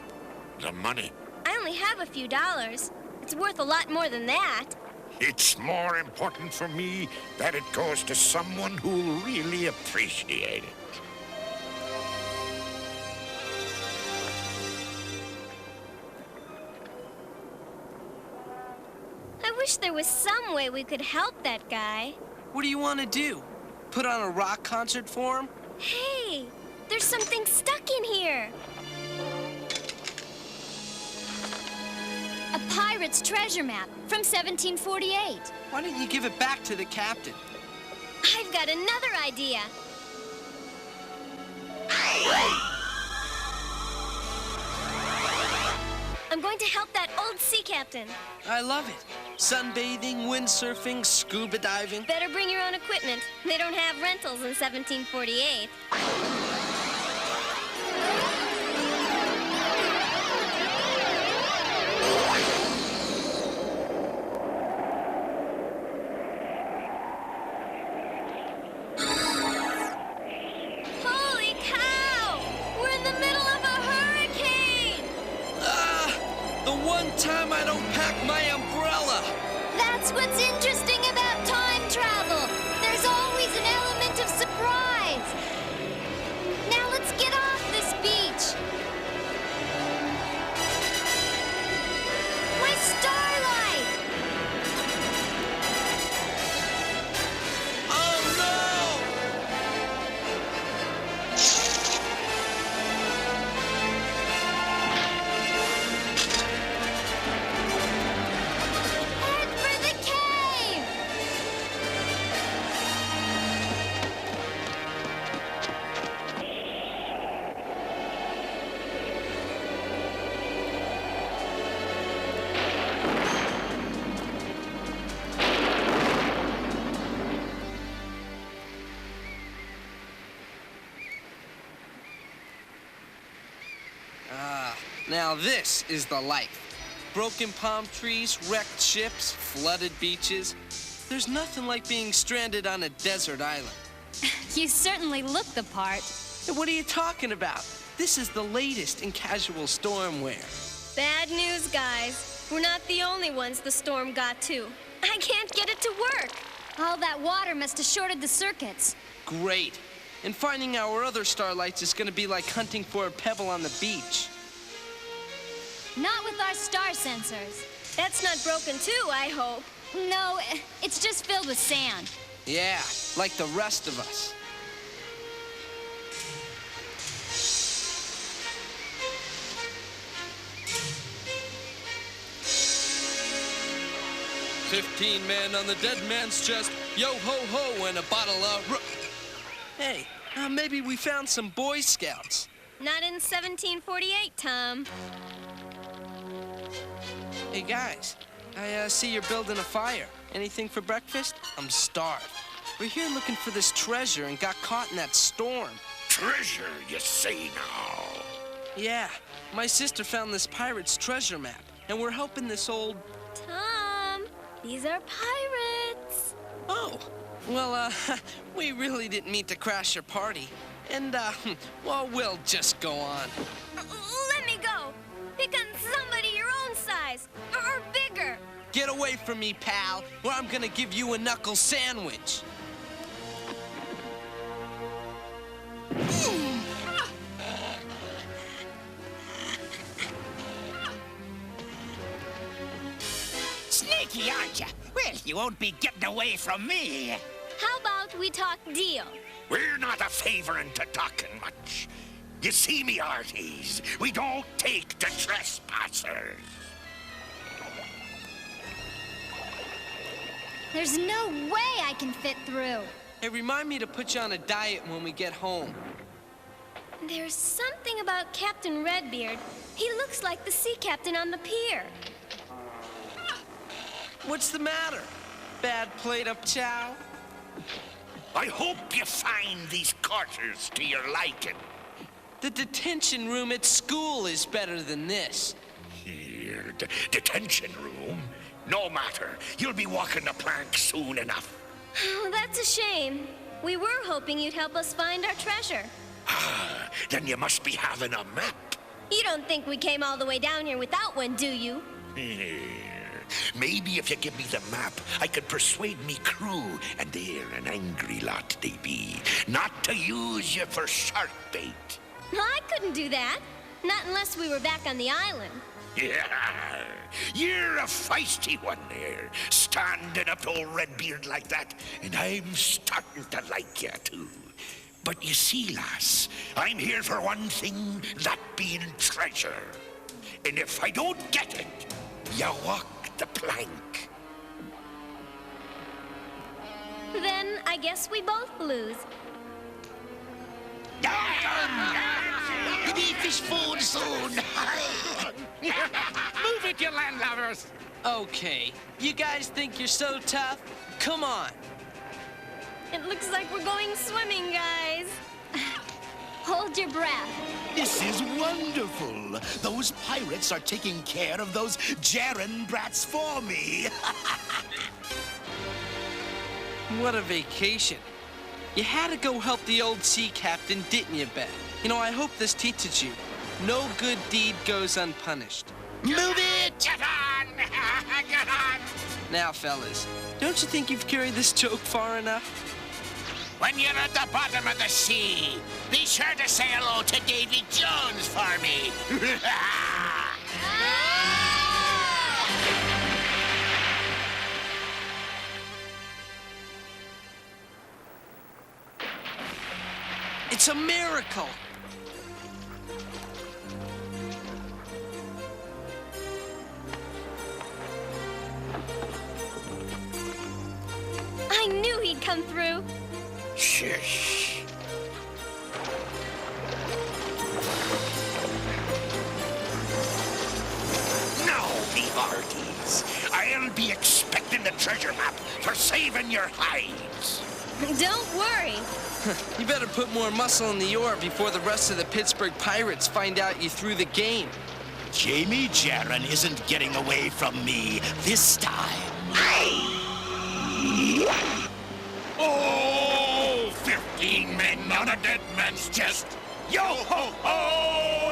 the money. I only have a few dollars. It's worth a lot more than that. It's more important for me that it goes to someone who'll really appreciate it. I wish there was some way we could help that guy. What do you want to do? Put on a rock concert for him? Hey, there's something stuck in here. A pirate's treasure map from 1748. Why didn't you give it back to the captain? I've got another idea. I'm going to help that old sea captain. I love it. Sunbathing, windsurfing, scuba diving. Better bring your own equipment. They don't have rentals in 1748. Holy cow! We're in the middle of a hurricane! The one time I don't pack my umbrella. That's what's interesting about time travel. There's always an element of surprise. Now let's get off this beach. My starlight! Oh no! Head for the cave! Now this is the life. Broken palm trees, wrecked ships, flooded beaches. There's nothing like being stranded on a desert island. You certainly look the part. What are you talking about? This is the latest in casual storm wear. Bad news, guys. We're not the only ones the storm got to. I can't get it to work. All that water must have shorted the circuits. Great. And finding our other starlights is going to be like hunting for a pebble on the beach. Not with our star sensors. That's not broken too, I hope. No, it's just filled with sand. Yeah, like the rest of us. "15 men on the dead man's chest, yo ho ho, and a bottle of Hey, maybe we found some Boy Scouts. Not in 1748, Tom. Hey guys, I see you're building a fire. Anything for breakfast? I'm starved. We're here looking for this treasure and got caught in that storm. Treasure, you say now? Yeah, my sister found this pirate's treasure map, and we're helping this old... Tom, these are pirates. Oh, well, we really didn't mean to crash your party. And, well, we'll just go on. Let me go. Pick on somebody your own size, or bigger. Get away from me, pal, or I'm gonna give you a knuckle sandwich. Sneaky, aren't you? Well, you won't be getting away from me. How about we talk deal? We're not a favoring to talking much. You see me, hearties, we don't take to trespassers. There's no way I can fit through. Hey, remind me to put you on a diet when we get home. There's something about Captain Redbeard. He looks like the sea captain on the pier. What's the matter? Bad plate of chow? I hope you find these quarters to your liking. The detention room at school is better than this. Here, detention room? No matter. You'll be walking the plank soon enough. Oh, that's a shame. We were hoping you'd help us find our treasure. Ah, then you must be having a map. You don't think we came all the way down here without one, do you? Maybe if you give me the map, I could persuade me crew, and they're an angry lot they be, not to use you for shark bait. I couldn't do that. Not unless we were back on the island. Yeah, you're a feisty one there, standing up to old Redbeard like that, and I'm starting to like you too. But you see, lass, I'm here for one thing, that being treasure. And if I don't get it, you walk the plank. Then I guess we both lose. You need fish food soon. Move it, you landlubbers. Okay, you guys think you're so tough? Come on. It looks like we're going swimming, guys. Hold your breath. This is wonderful. Those pirates are taking care of those Jaren brats for me. What a vacation. You had to go help the old sea captain, didn't you, Beth? You know, I hope this teaches you. No good deed goes unpunished. Move it! Get on! Get on! Now, fellas, don't you think you've carried this joke far enough? When you're at the bottom of the sea, be sure to say hello to Davy Jones for me. It's a miracle. I knew he'd come through. Shush. Now, me hearties, I'll be expecting the treasure map for saving your hides. Don't worry. You better put more muscle in the oar before the rest of the Pittsburgh Pirates find out you threw the game. Jamie Jaren isn't getting away from me this time. Oh, 15 men on a dead man's chest. Yo-ho-ho!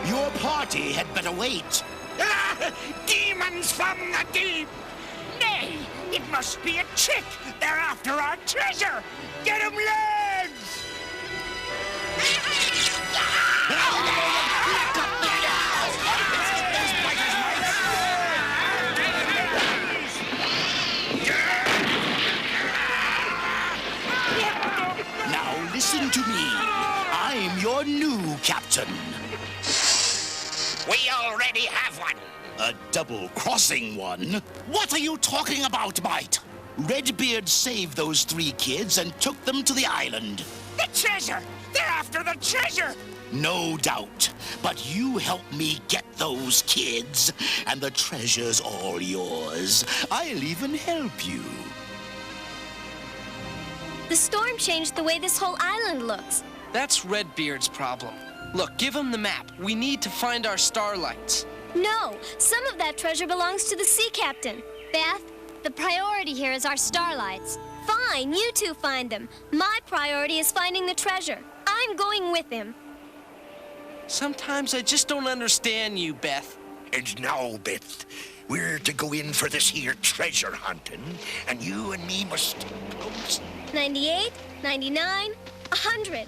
Your party had better wait. Demons from the deep! Nay, it must be a trick. They're after our treasure. Get 'em, lads! Now listen to me. I'm your new captain. We already have one. A double-crossing one? What are you talking about, mate? Redbeard saved those 3 kids and took them to the island. The treasure! They're after the treasure! No doubt. But you help me get those kids, and the treasure's all yours. I'll even help you. The storm changed the way this whole island looks. That's Redbeard's problem. Look, give him the map. We need to find our starlights. No, some of that treasure belongs to the sea captain. Beth, the priority here is our starlights. Fine, you two find them. My priority is finding the treasure. I'm going with him. Sometimes I just don't understand you, Beth. And now, Beth, we're to go in for this here treasure hunting, and you and me must stay close. 98, 99, 100.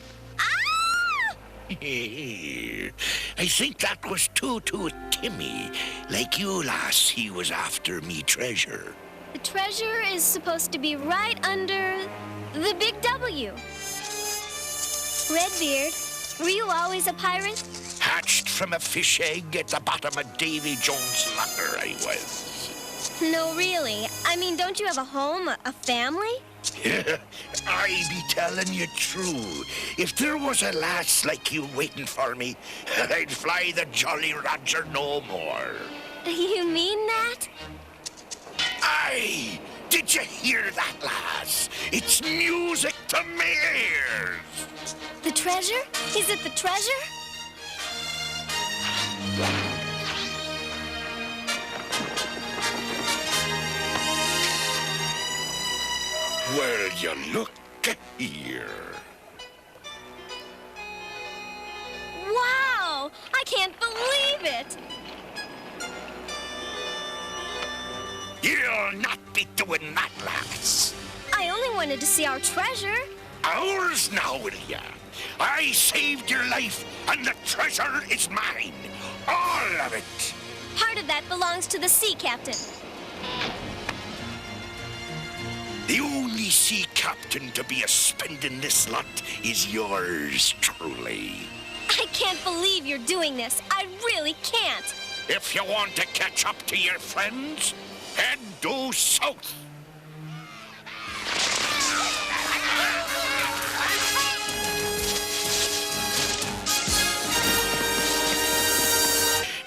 I think that was Tutu Timmy. Like you, lass, he was after me treasure. The treasure is supposed to be right under the big W. Redbeard, were you always a pirate? Hatched from a fish egg at the bottom of Davy Jones' locker, I was. No, really. I mean, don't you have a home, a family? I be telling you true. If there was a lass like you waiting for me, I'd fly the Jolly Roger no more. You mean that? Aye! Did you hear that, lass? It's music to my ears. The treasure? Is it the treasure? Well, you look here. Wow! I can't believe it! You'll not be doing that, lass. I only wanted to see our treasure. Ours now, will ya? I saved your life, and the treasure is mine. All of it. Part of that belongs to the sea captain. The only sea captain to be a spending this lot is yours truly. I can't believe you're doing this. I really can't. If you want to catch up to your friends, head due south.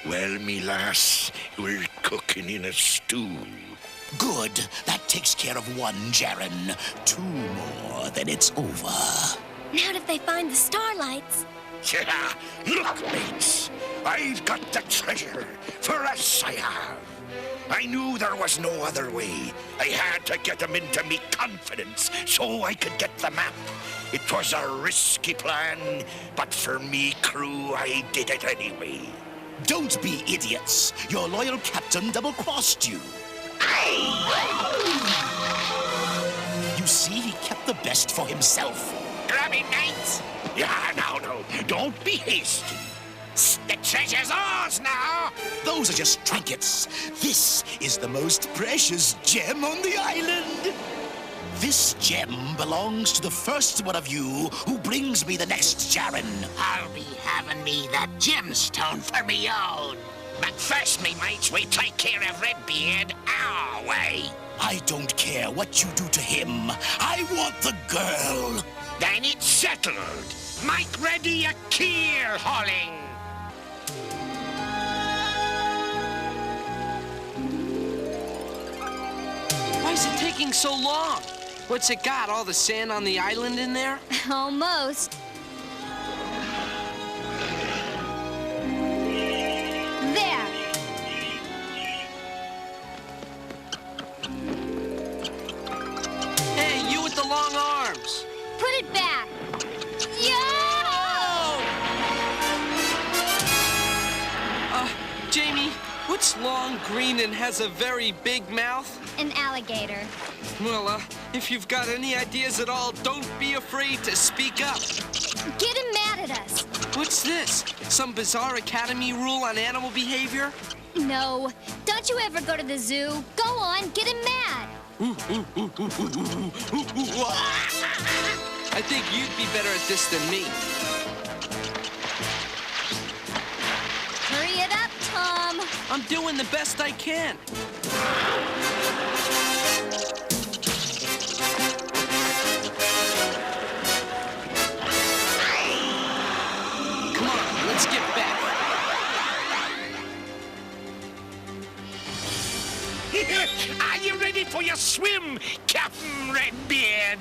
Well, me lass, we're cooking in a stew. Good. That takes care of 1, Jaren. 2 more, then it's over. Now if they find the starlights. Yeah, look, mates. I've got the treasure. For us, I have. I knew there was no other way. I had to get them into me confidence so I could get the map. It was a risky plan, but for me crew, I did it anyway. Don't be idiots. Your loyal captain double-crossed you. You see, he kept the best for himself. Grab him, mates. Yeah, now, don't be hasty. The treasure's ours now. Those are just trinkets. This is the most precious gem on the island. This gem belongs to the first one of you who brings me the next Jaren. I'll be having me that gemstone for me own. But first, me mates, we take care of Redbeard our way. I don't care what you do to him. I want the girl. Then it's settled. Make ready a keel hauling. Why is it taking so long? What's it got, all the sand on the island in there? Almost. It's long, green, and has a very big mouth? An alligator. Well, if you've got any ideas at all, don't be afraid to speak up. Get him mad at us. What's this? Some bizarre academy rule on animal behavior? No. Don't you ever go to the zoo? Go on, get him mad. I think you'd be better at this than me. Hurry it up, Tom. I'm doing the best I can. Come on, let's get back. Are you ready for your swim, Captain Redbeard?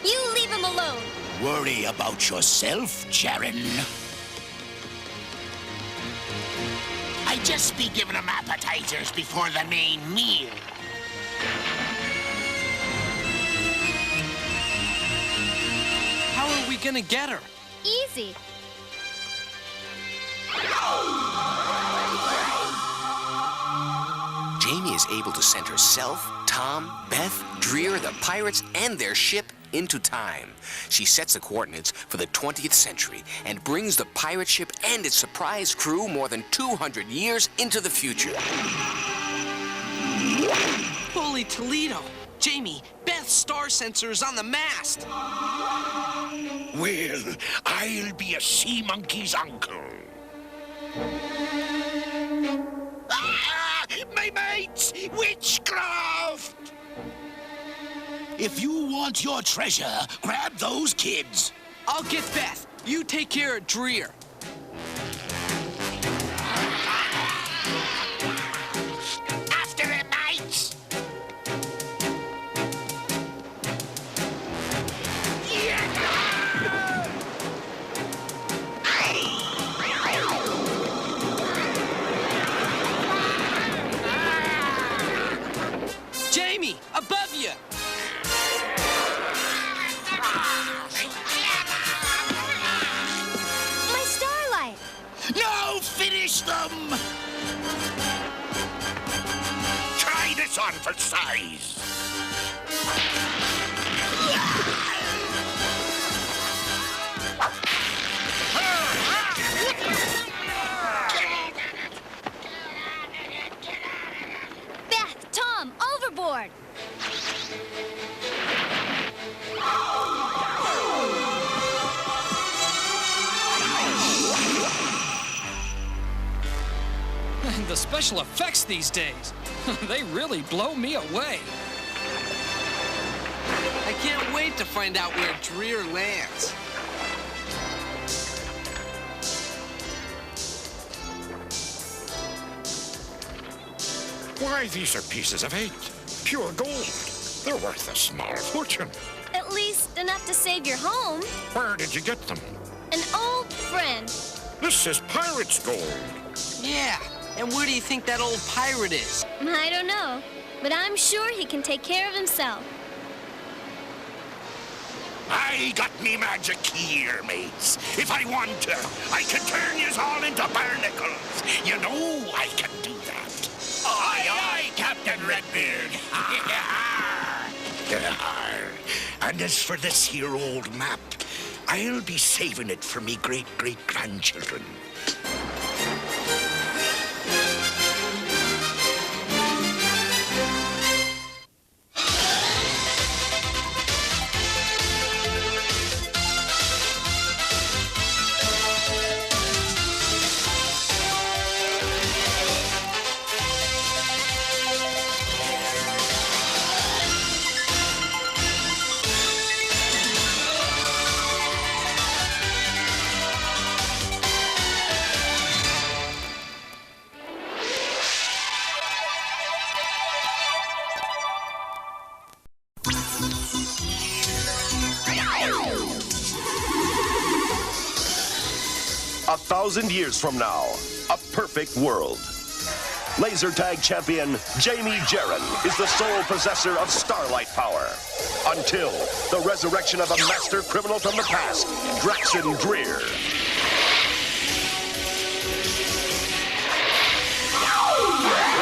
You leave him alone. Worry about yourself, Jaren. I just be giving them appetizers before the main meal. How are we gonna get her? Easy. Jamie is able to send herself, Tom, Beth, Dreer, the pirates, and their ship into time. She sets the coordinates for the 20th century and brings the pirate ship and its surprise crew more than 200 years into the future. Holy Toledo! Jamie, Beth's star sensor is on the mast. Well, I'll be a sea monkey's uncle. My mates! Witchcraft! If you want your treasure, grab those kids. I'll get Beth. You take care of Dreer. After it, mates! Jamie, above you! My starlight! No, finish them! Try this on for size. Beth, Tom, overboard! The special effects these days, they really blow me away. I can't wait to find out where Dreer lands. Why, these are pieces of 8. Pure gold. They're worth a small fortune. At least enough to save your home. Where did you get them? An old friend. This is pirate's gold. Yeah, and where do you think that old pirate is? I don't know, but I'm sure he can take care of himself. I got me magic here, mates. If I want to, I can turn yous all into barnacles. You know I can do that. Aye, aye, Captain Redbeard. And as for this here old map, I'll be saving it for me great-great-grandchildren. A 1,000 years from now, a perfect world. Laser tag champion Jamie Jaren is the sole possessor of starlight power. Until the resurrection of a master criminal from the past, Draxon Dreer. Yeah!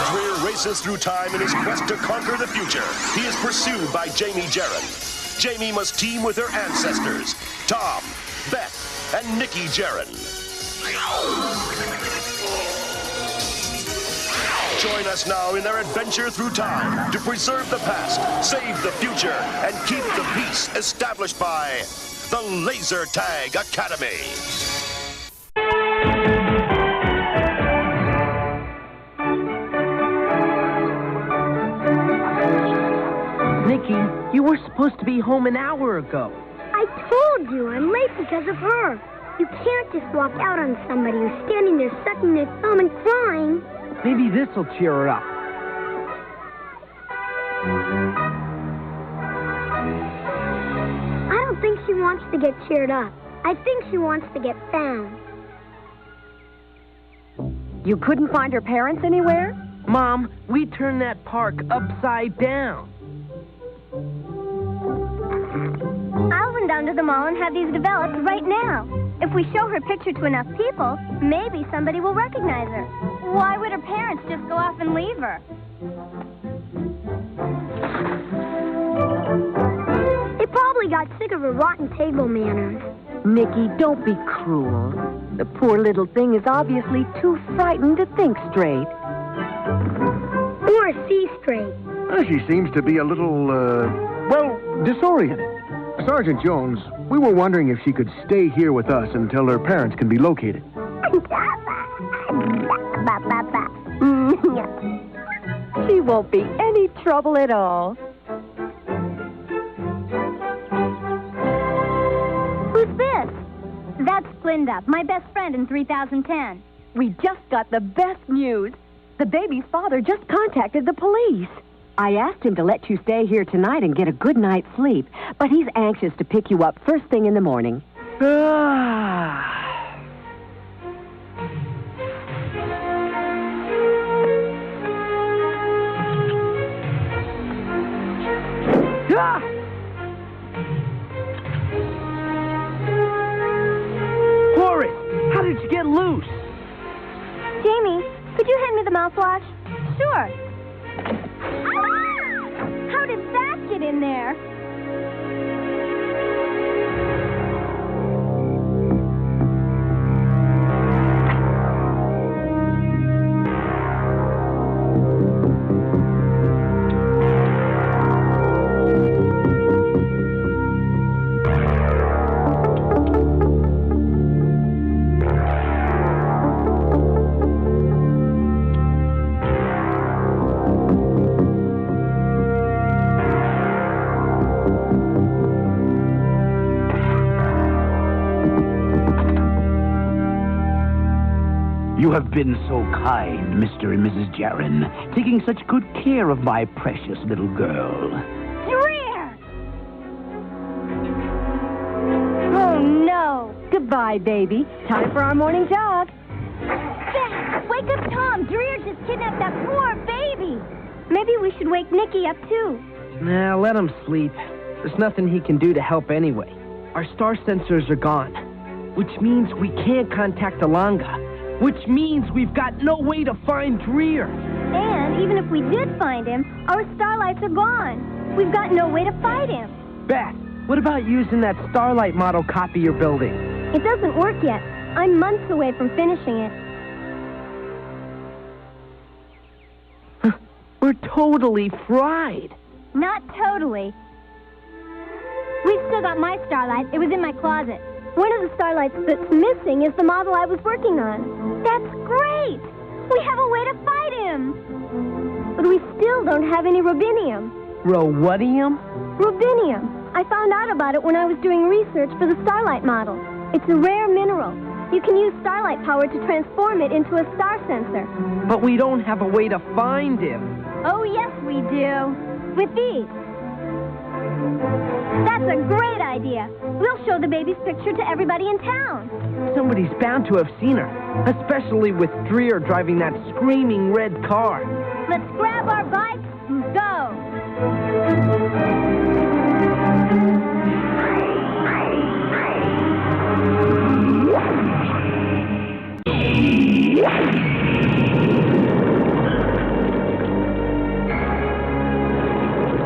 Dreer races through time in his quest to conquer the future, he is pursued by Jamie Jaron. Jamie must team with her ancestors, Tom, Beth, and Nikki Jaron. Join us now in their adventure through time to preserve the past, save the future, and keep the peace established by the Laser Tag Academy. Nikki, you were supposed to be home an hour ago. I told you, I'm late because of her. You can't just walk out on somebody who's standing there sucking their thumb and crying. Maybe this'll cheer her up. I don't think she wants to get cheered up. I think she wants to get found. You couldn't find her parents anywhere? Mom, we turned that park upside down. I'll run down to the mall and have these developed right now. If we show her picture to enough people, maybe somebody will recognize her. Why would her parents just go off and leave her? They probably got sick of her rotten table manners. Nikki, don't be cruel. The poor little thing is obviously too frightened to think straight. Or see straight. Well, she seems to be a little, disoriented. Sergeant Jones, we were wondering if she could stay here with us until her parents can be located. She won't be any trouble at all. Who's this? That's Glinda, my best friend in 3010. We just got the best news. The baby's father just contacted the police. I asked him to let you stay here tonight and get a good night's sleep, but he's anxious to pick you up first thing in the morning. Horace, how did you get loose? Jamie, could you hand me the mouthwash? Sure. How did that get in there? You have been so kind, Mr. and Mrs. Jaron, taking such good care of my precious little girl. Dreer! Oh, no. Goodbye, baby. Time for our morning jog. Beth, wake up Tom. Dreer just kidnapped that poor baby. Maybe we should wake Nikki up, too. Nah, let him sleep. There's nothing he can do to help anyway. Our star sensors are gone, which means we can't contact Alanga. Which means we've got no way to find Dreer. And even if we did find him, our starlights are gone. We've got no way to fight him. Beth, what about using that Starlight model copy you're building? It doesn't work yet. I'm months away from finishing it. We're totally fried. Not totally. We've still got my starlight. It was in my closet. One of the starlights that's missing is the model I was working on. That's great! We have a way to fight him! But we still don't have any rubidium. Rowadium? Rubidium. I found out about it when I was doing research for the starlight model. It's a rare mineral. You can use starlight power to transform it into a star sensor. But we don't have a way to find him. Oh, yes, we do. With these. That's a great idea. We'll show the baby's picture to everybody in town. Somebody's bound to have seen her, especially with Dreer driving that screaming red car. Let's grab our bikes and go.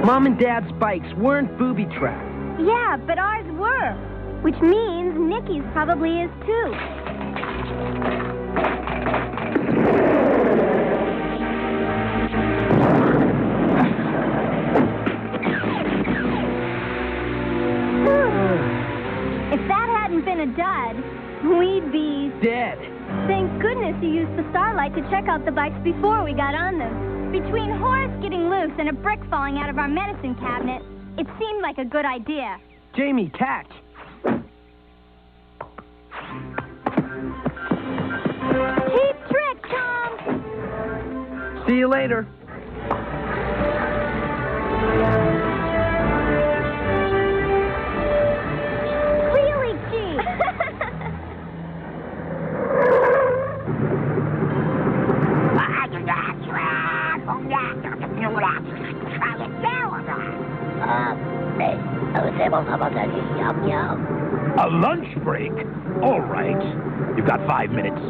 Mom and Dad's bikes weren't booby-trapped. Yeah, but ours were. Which means Nikki's probably is too. If that hadn't been a dud, we'd be... dead. Thank goodness you used the starlight to check out the bikes before we got on them. Between Horace getting loose and a brick falling out of our medicine cabinet, it seemed like a good idea. Jamie, catch. Cheap trick, Tom! See you later. Really cheap! A lunch break? All right. You've got 5 minutes.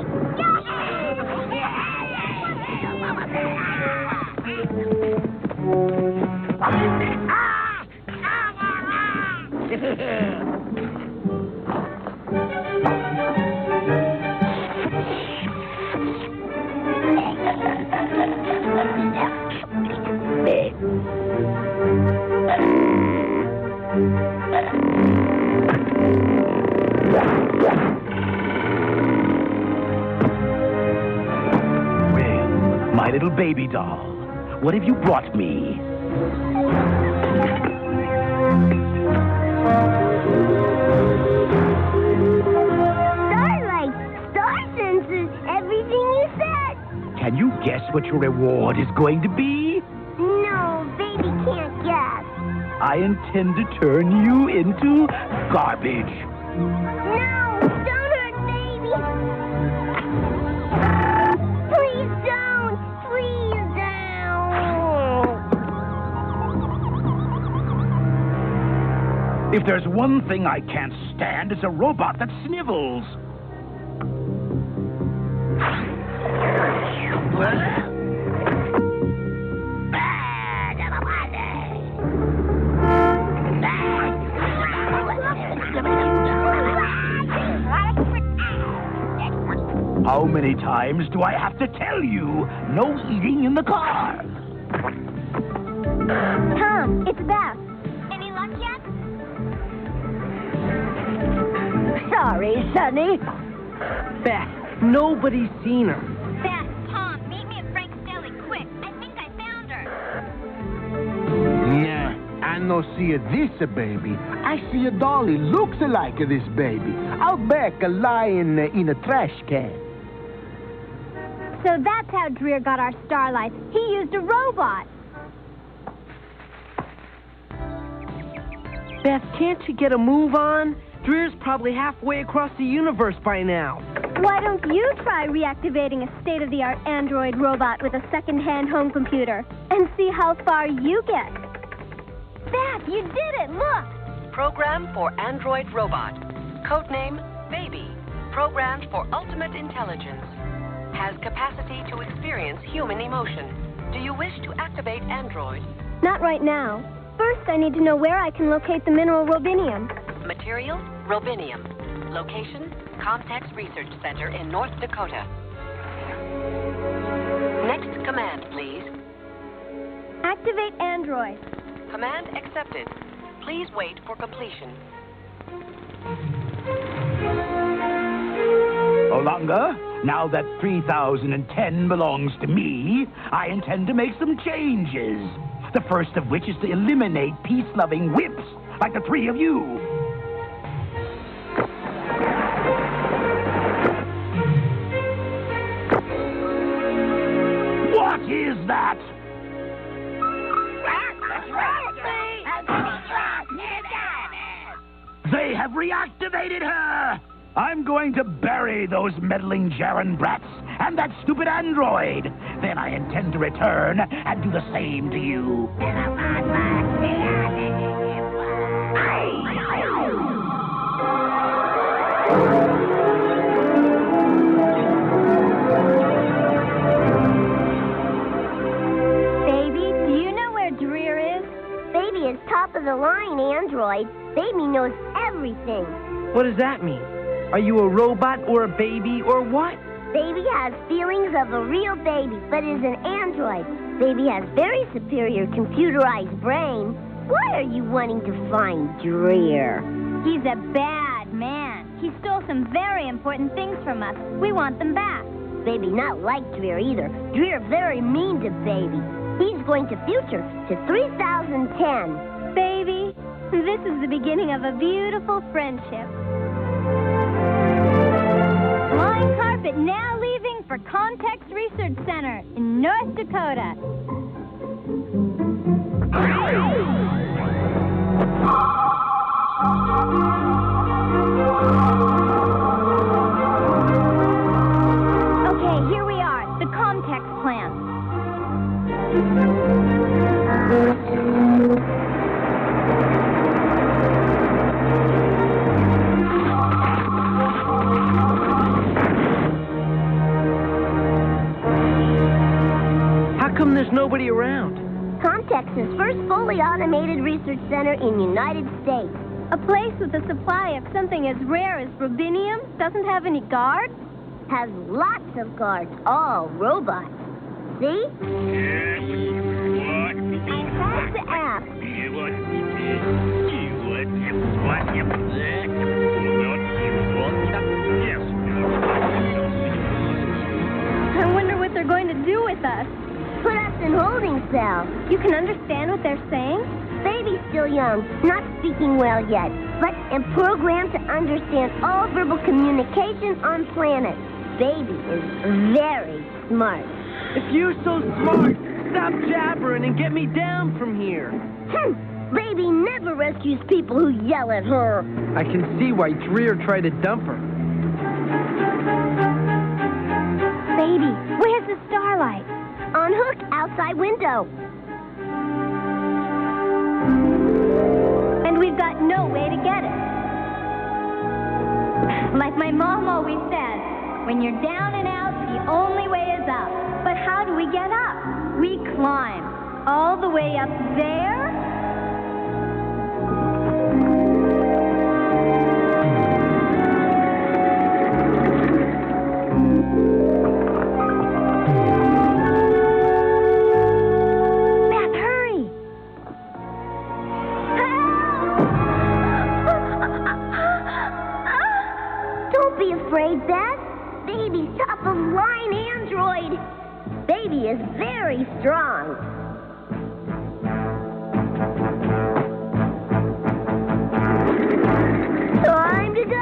Well, my little baby doll, what have you brought me? Starlight, star sensors, everything you said. Can you guess what your reward is going to be? No, baby can't guess. I intend to turn you into garbage. No, don't hurt baby. Please don't. Please don't. If there's one thing I can't stand, it's a robot that snivels. How many times do I have to tell you? No eating in the car. Tom, it's Beth. Any luck yet? Sorry, Sonny. Beth, nobody's seen her. Beth, Tom, meet me at Frank's Deli, quick. I think I found her. Nah, I no see this baby. I see a dolly looks like this baby. Out back lying in a trash can. So that's how Dreer got our starlights. He used a robot. Beth, can't you get a move on? Dreer's probably halfway across the universe by now. Why don't you try reactivating a state-of-the-art android robot with a second-hand home computer and see how far you get? Beth, you did it! Look! Program for Android Robot. Codename Baby. Programmed for ultimate intelligence. Has capacity to experience human emotion. Do you wish to activate Android? Not right now. First, I need to know where I can locate the mineral robinium. Material, Robinium. Location, Comtex Research Center in North Dakota. Next command, please. Activate Android. Command accepted. Please wait for completion. Olanga, now that 3010 belongs to me, I intend to make some changes. The first of which is to eliminate peace-loving whips like the three of you. What is that? They have reactivated her! I'm going to bury those meddling Jaren brats and that stupid android. Then I intend to return and do the same to you. Baby, do you know where Dreer is? android, Baby knows everything. What does that mean? Are you a robot or a baby or what? Baby has feelings of a real baby, but is an android. Baby has very superior computerized brain. Why are you wanting to find Dreer? He's a bad man. He stole some very important things from us. We want them back. Baby not like Dreer either. Dreer very mean to Baby. He's going to future to 3010. Baby, this is the beginning of a beautiful friendship. Flying carpet now leaving for Context Research Center in North Dakota. Okay, here we are, the Context plant. How come there's nobody around? Context's first fully automated research center in United States. A place with a supply of something as rare as rubinium doesn't have any guards? Has lots of guards, all robots. See? That's the app. I wonder what they're going to do with us. Put us in holding cells. You can understand what they're saying? Baby's still young, not speaking well yet, but am programmed to understand all verbal communication on planet. Baby is very smart. If you're so smart, stop jabbering and get me down from here. Baby never rescues people who yell at her. I can see why Dreer tried to dump her. Baby, where's the starlight? On hook outside window. And we've got no way to get it. Like my mom always said, when you're down and out, the only way is up. But how do we get up? We climb. All the way up there? Baby's top-of-line android. Baby is very strong. Time to go.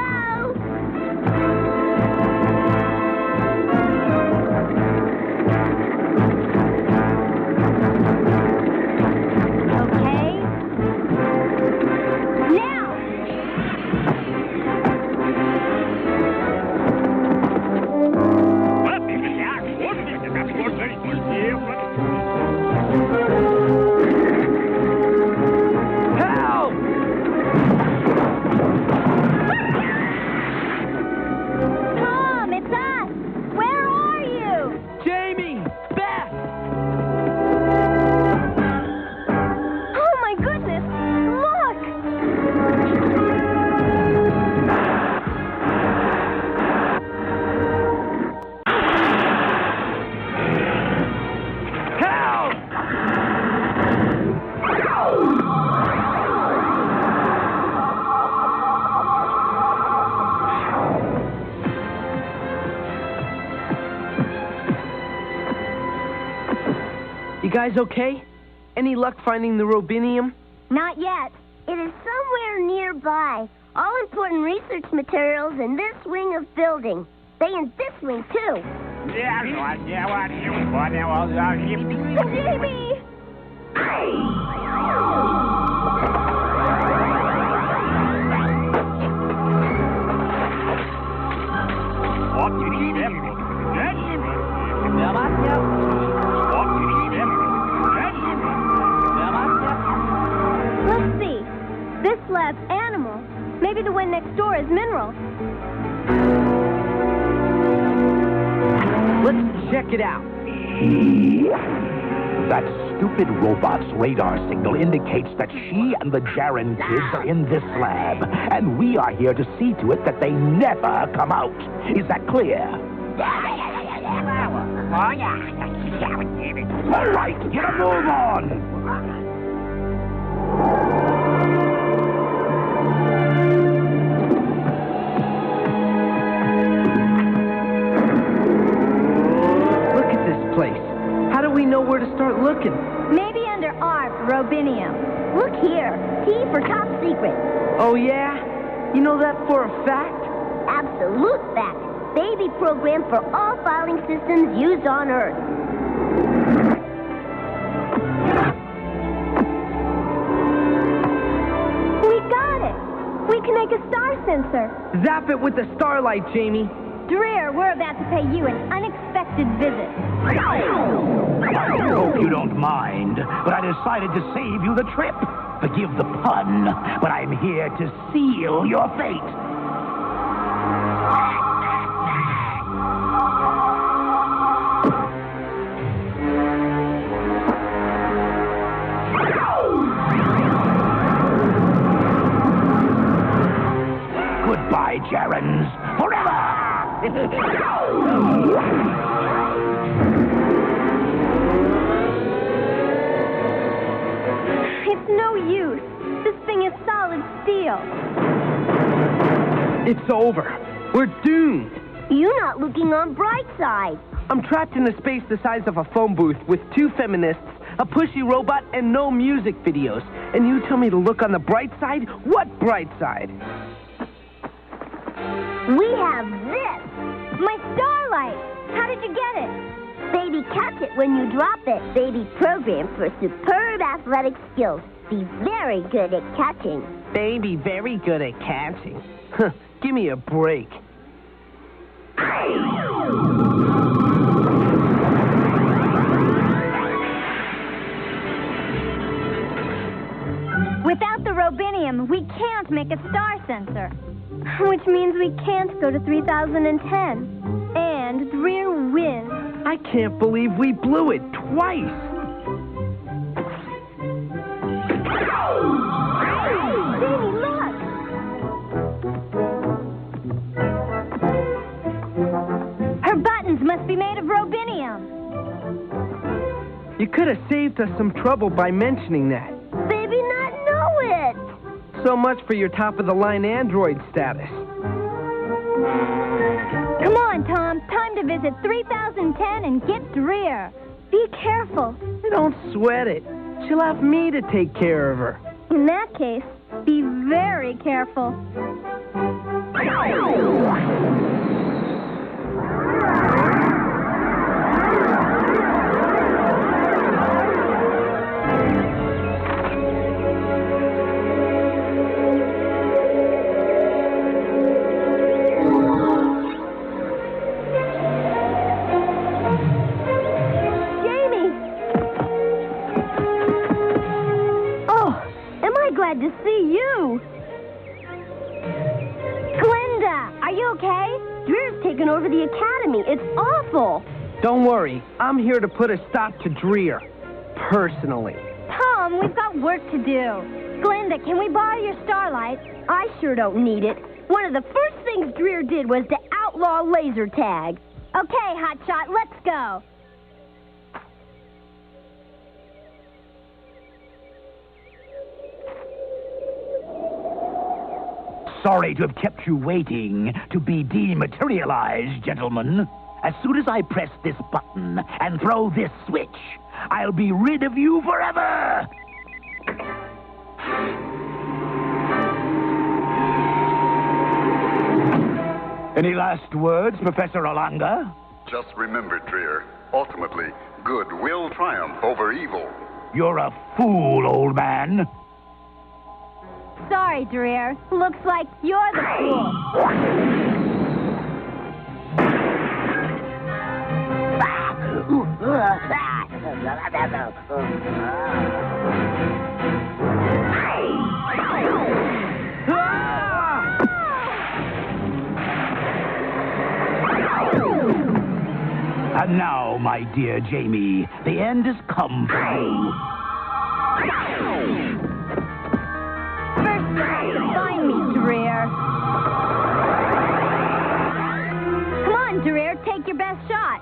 Okay. Now. Help! Tom, it's us. Where are you? Jamie! Beth! Oh, my goodness. Help! You guys okay? Any luck finding the robinium? Not yet. It is somewhere nearby. All important research materials in this wing of building. They in this wing, too. Jamie! Let's see. This lab's animal. Maybe the one next door is mineral. Let's check it out. That stupid robot's radar signal indicates that she and the Jaren kids are in this lab, and we are here to see to it that they never come out. Is that clear? All right, get a move on! Place. How do we know where to start looking? Maybe under R for Robinium. Look here. T for top secret. Oh, yeah? You know that for a fact? Absolute fact. Baby program for all filing systems used on Earth. We got it. We can make a star sensor. Zap it with the starlight, Jamie. Dreer, we're about to pay you an unexpected visit. I hope you don't mind, but I decided to save you the trip. Forgive the pun, but I'm here to seal your fate. Goodbye, Jarens. Forever! It's no use. This thing is solid steel. It's over. We're doomed. You're not looking on bright side. I'm trapped in a space the size of a phone booth with 2 feminists, a pushy robot, and no music videos. And you tell me to look on the bright side? What bright side? We have this. My starlight. How did you get it? Baby, catch it when you drop it. Baby programmed for superb athletic skills. Be very good at catching. Baby, very good at catching. Give me a break. Without the Robinium, we can't make a star sensor. Which means we can't go to 3010. And Dreer wins. I can't believe we blew it twice. Jamie, look! Her buttons must be made of Robinium. You could have saved us some trouble by mentioning that. Baby, not know it. So much for your top-of-the-line Android status. Come on, Tom. Time to visit 3010 and get Dreer. Be careful. Don't sweat it. She'll have me to take care of her. In that case, be very careful. To see you. Glinda, are you okay? Dreer's taken over the academy. It's awful. Don't worry. I'm here to put a stop to Dreer. Personally. Tom, we've got work to do. Glinda, can we borrow your starlight? I sure don't need it. One of the first things Dreer did was to outlaw laser tag. Okay, Hotshot, let's go. Sorry to have kept you waiting to be dematerialized, gentlemen. As soon as I press this button and throw this switch, I'll be rid of you forever! Any last words, Professor Olanga? Just remember, Dreer, ultimately, good will triumph over evil. You're a fool, old man. Sorry, Dreer. Looks like you're the fool. And now, my dear Jamie, the end has come for you. First, you have to find me, Dreer. Come on, Dreer, take your best shot.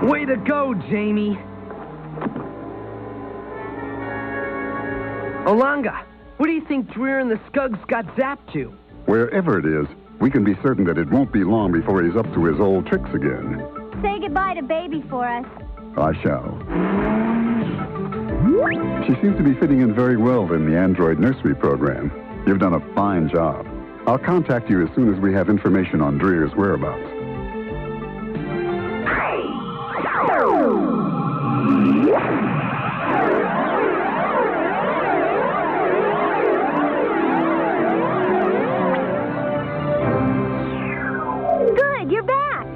Whoa! Way to go, Jamie. Olanga, what do you think Dreer and the Skugs got zapped to? Wherever it is, we can be certain that it won't be long before he's up to his old tricks again. Say goodbye to Baby for us. I shall. She seems to be fitting in very well in the Android nursery program. You've done a fine job. I'll contact you as soon as we have information on Dreer's whereabouts. Good, you're back.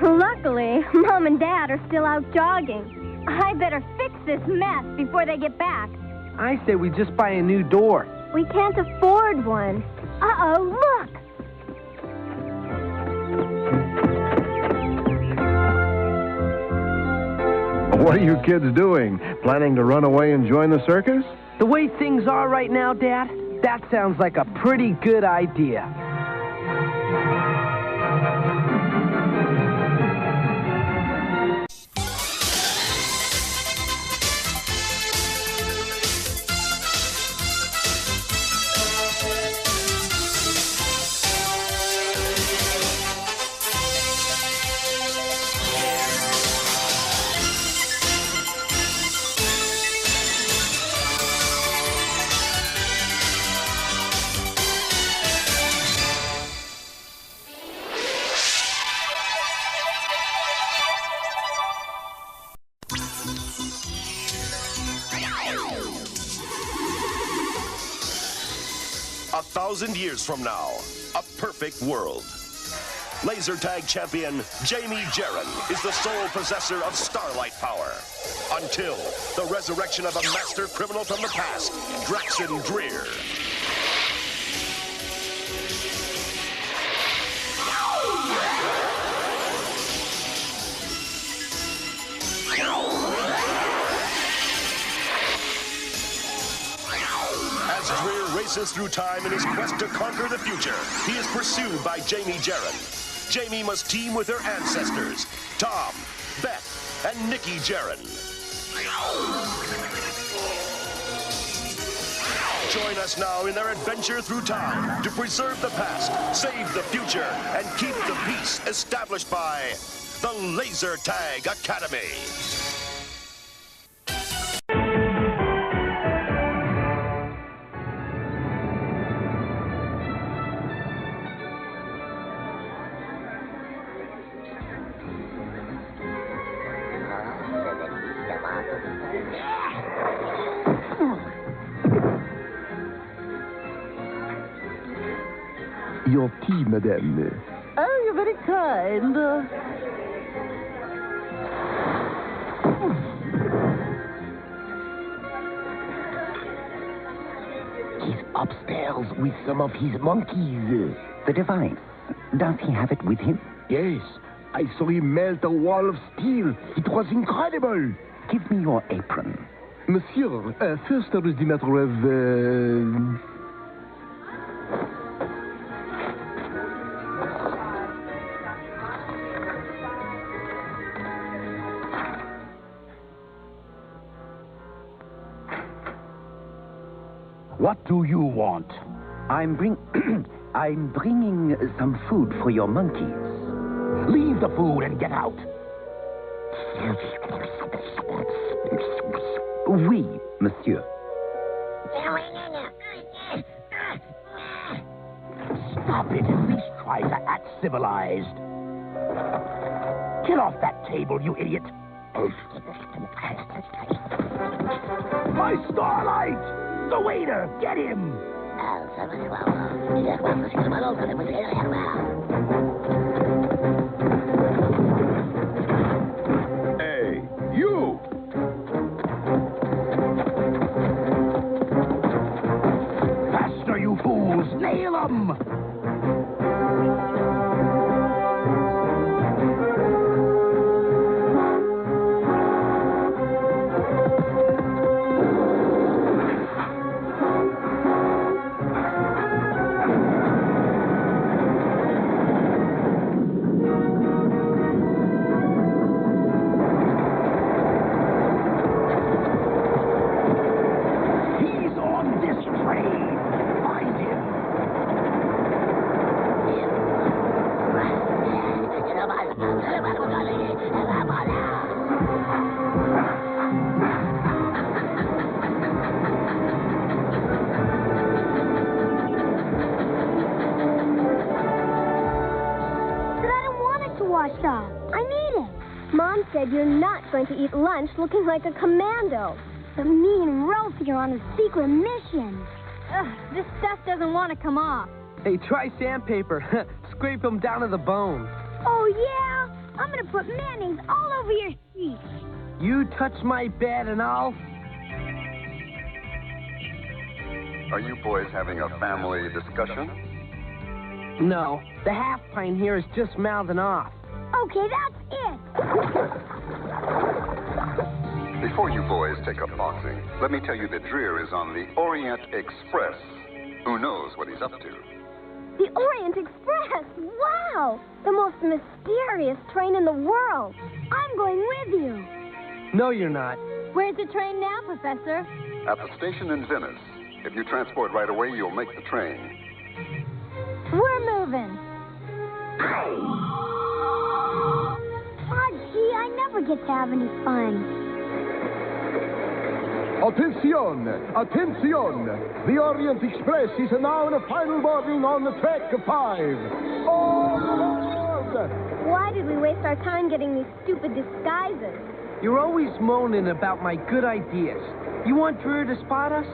Luckily, Mom and Dad are still out jogging. I better fix this mess before they get back. I say we just buy a new door. We can't afford one. Uh-oh, look! What are you kids doing? Planning to run away and join the circus? The way things are right now, Dad, that sounds like a pretty good idea. A 1,000 years from now, a perfect world. Laser tag champion Jamie Jarren is the sole possessor of starlight power. Until the resurrection of a master criminal from the past, Draxon Dreer. As Dreer races through time in his quest to conquer the future, he is pursued by Jamie Jarren. Jamie must team with her ancestors, Tom, Beth, and Nikki Jarren. Join us now in their adventure through time to preserve the past, save the future, and keep the peace established by the Laser Tag Academy. Your tea, madame. Oh, you're very kind. He's upstairs with some of his monkeys. The device, does he have it with him? Yes. I saw him melt a wall of steel. It was incredible. Give me your apron. Monsieur, first what is the matter of, What do you want? I'm bringing some food for your monkeys. Leave the food and get out. Oui, monsieur. Stop it. At least try to act civilized. Get off that table, you idiot. My starlight! The waiter! Get him! Hey, you! come! He's on this train! Find him! But I don't want it to wash off. I need it. Mom said you're not going to eat lunch looking like a commando. But me and Ralphie are on a secret mission. Ugh, this stuff doesn't want to come off. Hey, try sandpaper. Scrape them down to the bone. Oh, yeah? I'm going to put mayonnaise all over your sheets. You touch my bed and I'll... Are you boys having a family discussion? No, the half pint here is just mouthing off. Okay, that's it. Before you boys take up boxing, let me tell you that Dreer is on the Orient Express. Who knows what he's up to? The Orient Express. Wow. The most mysterious train in the world. I'm going with you. No, you're not. Where's the train now, Professor? At the station in Venice. If you transport right away, you'll make the train. We're moving. Oh, gee, I never get to have any fun. Attention! Attention! The Orient Express is now in a final boarding on the track 5. All aboard! Why did we waste our time getting these stupid disguises? You're always moaning about my good ideas. You want Dreer to spot us?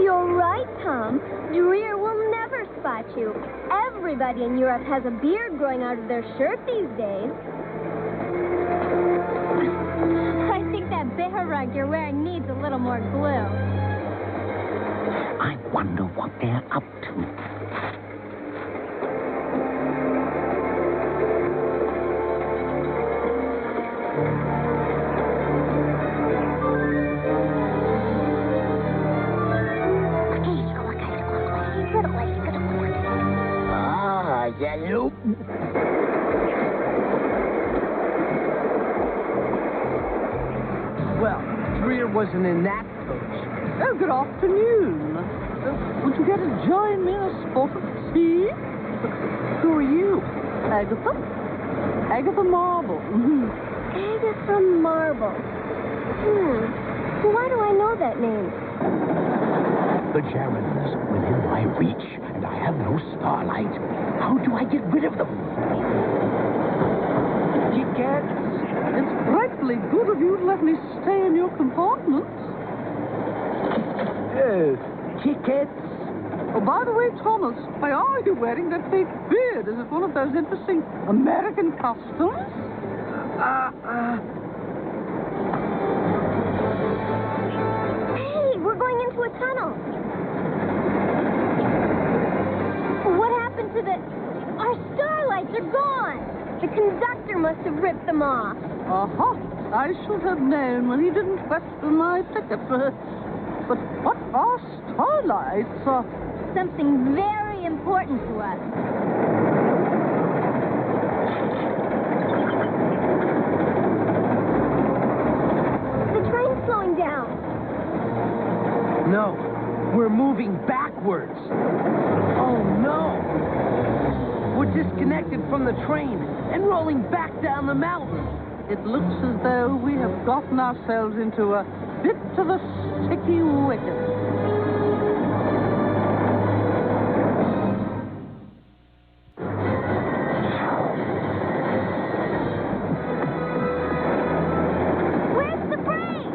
You're right, Tom. Dreer will never spot you. Everybody in Europe has a beard growing out of their shirt these days. I think that bear rug you're wearing needs a little more glue. I wonder what they're up to. Yellow. Well, Dreer wasn't in that coach. Oh, good afternoon. Would you care to join me in a sport of tea? Who are you? Agatha? Agatha Marble. Agatha Marble. Why do I know that name? The Germans, within my reach, and I have no starlight. How do I get rid of them? Kit-Kat, it's frightfully good of you to let me stay in your compartment. Kit-Kat. Oh, by the way, Thomas, why are you wearing that fake beard? Is it one of those interesting American customs? Hey, we're going into a tunnel. What happened to our starlights are gone. The conductor must have ripped them off. Uh-huh. I should have known when he didn't question my ticket. But what are starlights? Something very important to us. The train's slowing down. No, we're moving backwards. Oh, no. We're disconnected from the train and rolling back down the mountain. It looks as though we have gotten ourselves into a bit of a sticky wicket. Where's the brake?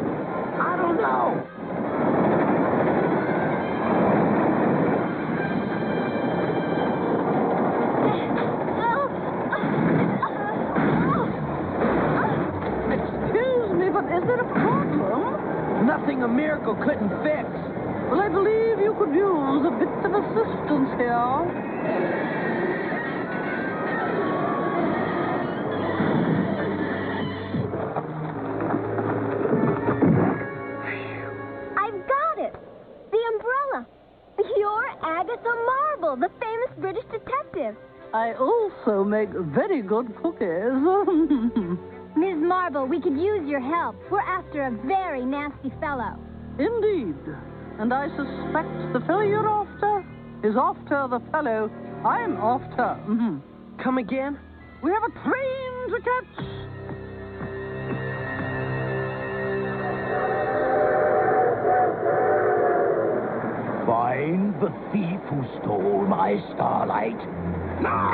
I don't know. Excuse me, but is there a problem? Nothing a miracle couldn't fix. could use a bit of assistance here. I've got it. The umbrella. You're Agatha Marble, the famous British detective. I also make very good cookies. Ms. Marble, we could use your help. We're after a very nasty fellow. Indeed. And I suspect the fellow you're after is after the fellow I'm after. Come again? We have a train to catch. Find the thief who stole my starlight now!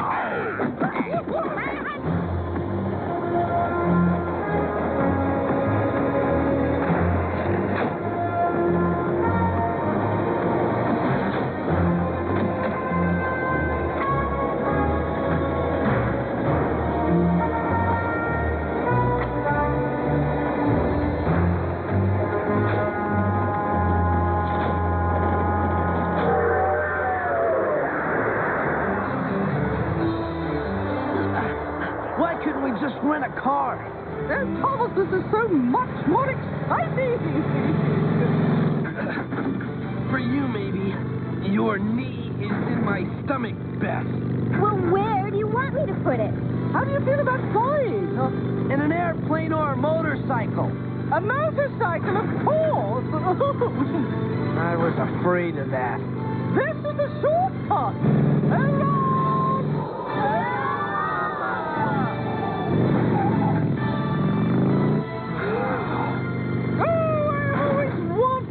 Just rent a car. Thomas, this is so much more exciting. For you, maybe. Your knee is in my stomach best. Well, where do you want me to put it? How do you feel about flying? In an airplane or a motorcycle? A motorcycle, of course. I was afraid of that. This is the shortcut. Hello!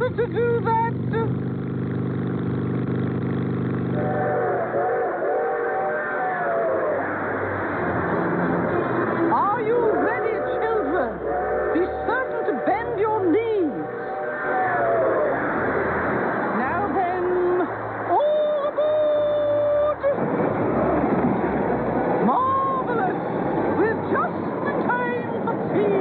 To do that. Are you ready, children? Be certain to bend your knees. Now then, all aboard! Marvelous! We're just in time for tea.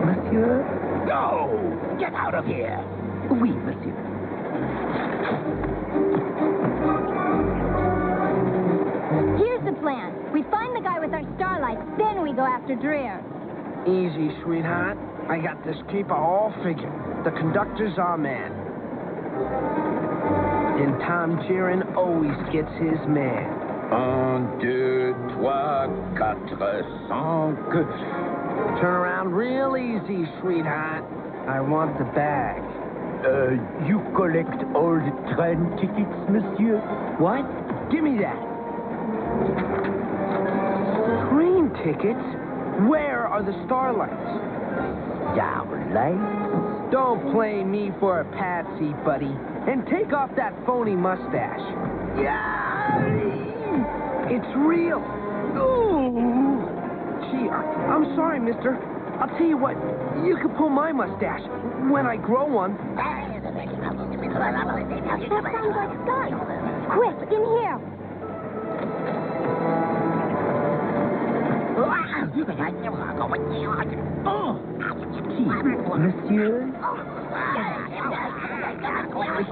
Monsieur? Go! Get out of here! Oui, monsieur. Here's the plan. We find the guy with our starlight, then we go after Dreer. Easy, sweetheart. I got this keeper all figured. The conductor's our man. And Tom Jiren always gets his man. 1, 2, 3, 4, 5. Turn around real easy, sweetheart. I want the bag. You collect all the train tickets, monsieur? What? Give me that. Train tickets? Where are the starlights? Starlights? Don't play me for a patsy, buddy. And take off that phony mustache. It's real. Ooh. Gee, I'm sorry, mister. I'll tell you what. You can pull my mustache when I grow one. That sounds like Scott. Quick, in here. Monsieur?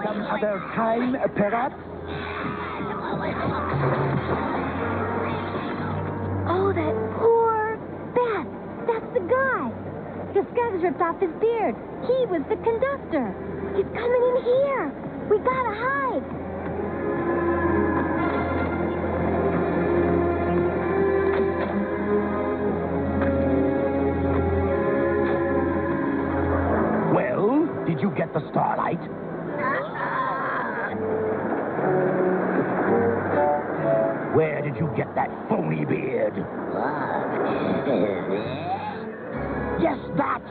Some other time, perhaps? Oh, that poor Beth. That's the guy. His scabs ripped off his beard. He was the conductor. He's coming in here. We gotta hide. Well, did you get the starlight? Where did you get that phony beard? Yes, that!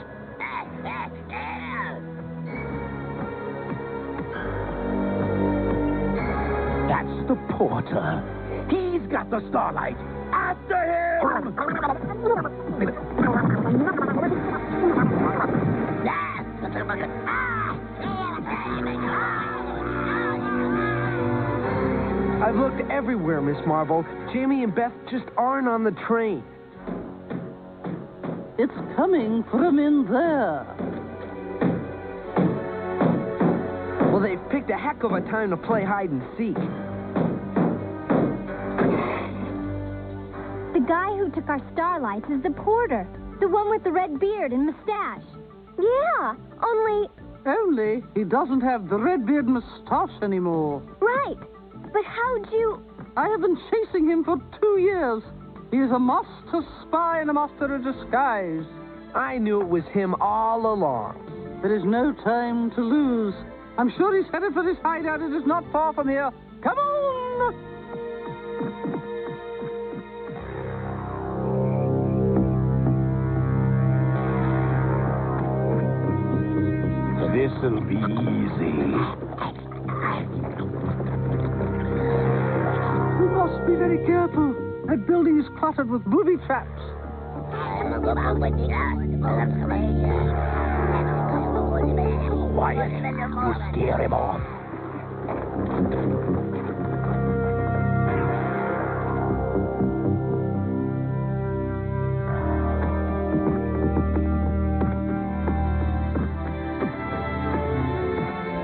That's the porter. He's got the starlight. After him! I've looked everywhere, Miss Marvel. Jamie and Beth just aren't on the train. It's coming from in there. Well, they've picked a heck of a time to play hide and seek. The guy who took our starlights is the porter. The one with the red beard and mustache. Yeah, Only he doesn't have the red beard mustache anymore. Right. But how'd you... I have been chasing him for 2 years. He is a master spy and a master of disguise. I knew it was him all along. There is no time to lose. I'm sure he's headed for this hideout. It is not far from here. Come on! This'll be easy. We must be very careful. That building is cluttered with booby traps. Quiet. We'll scare him off.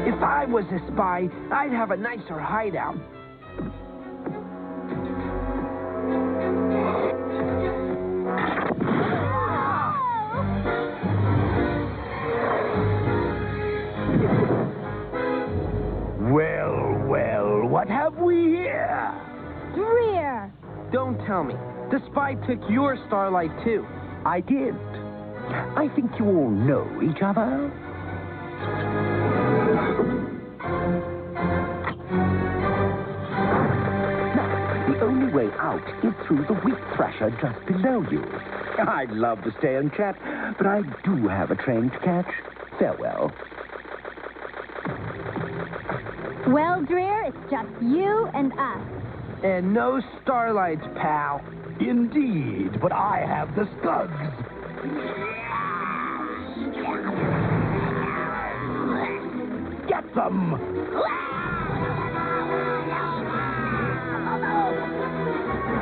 If I was a spy, I'd have a nicer hideout. Well, what have we here? Dreer! Don't tell me. The spy took your starlight, too. I did. I think you all know each other. Now, the only way out is through the wheat thrasher just below you. I'd love to stay and chat, but I do have a train to catch. Farewell. Well, Dreer, it's just you and us. And no starlights, pal. Indeed, but I have the Skugs. Get them!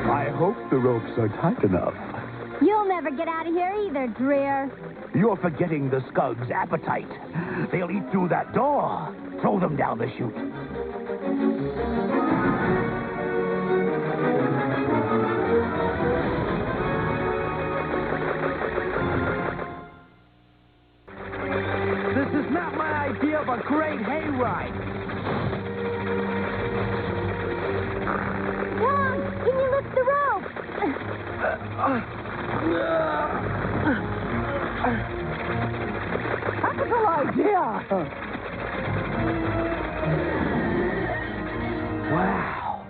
I hope the ropes are tight enough. You'll never get out of here either, Dreer. You're forgetting the Skugs' appetite. They'll eat through that door. Throw them down the chute. This is not my idea of a great hayride. Tom, can you lift the rope? Capital idea! Wow.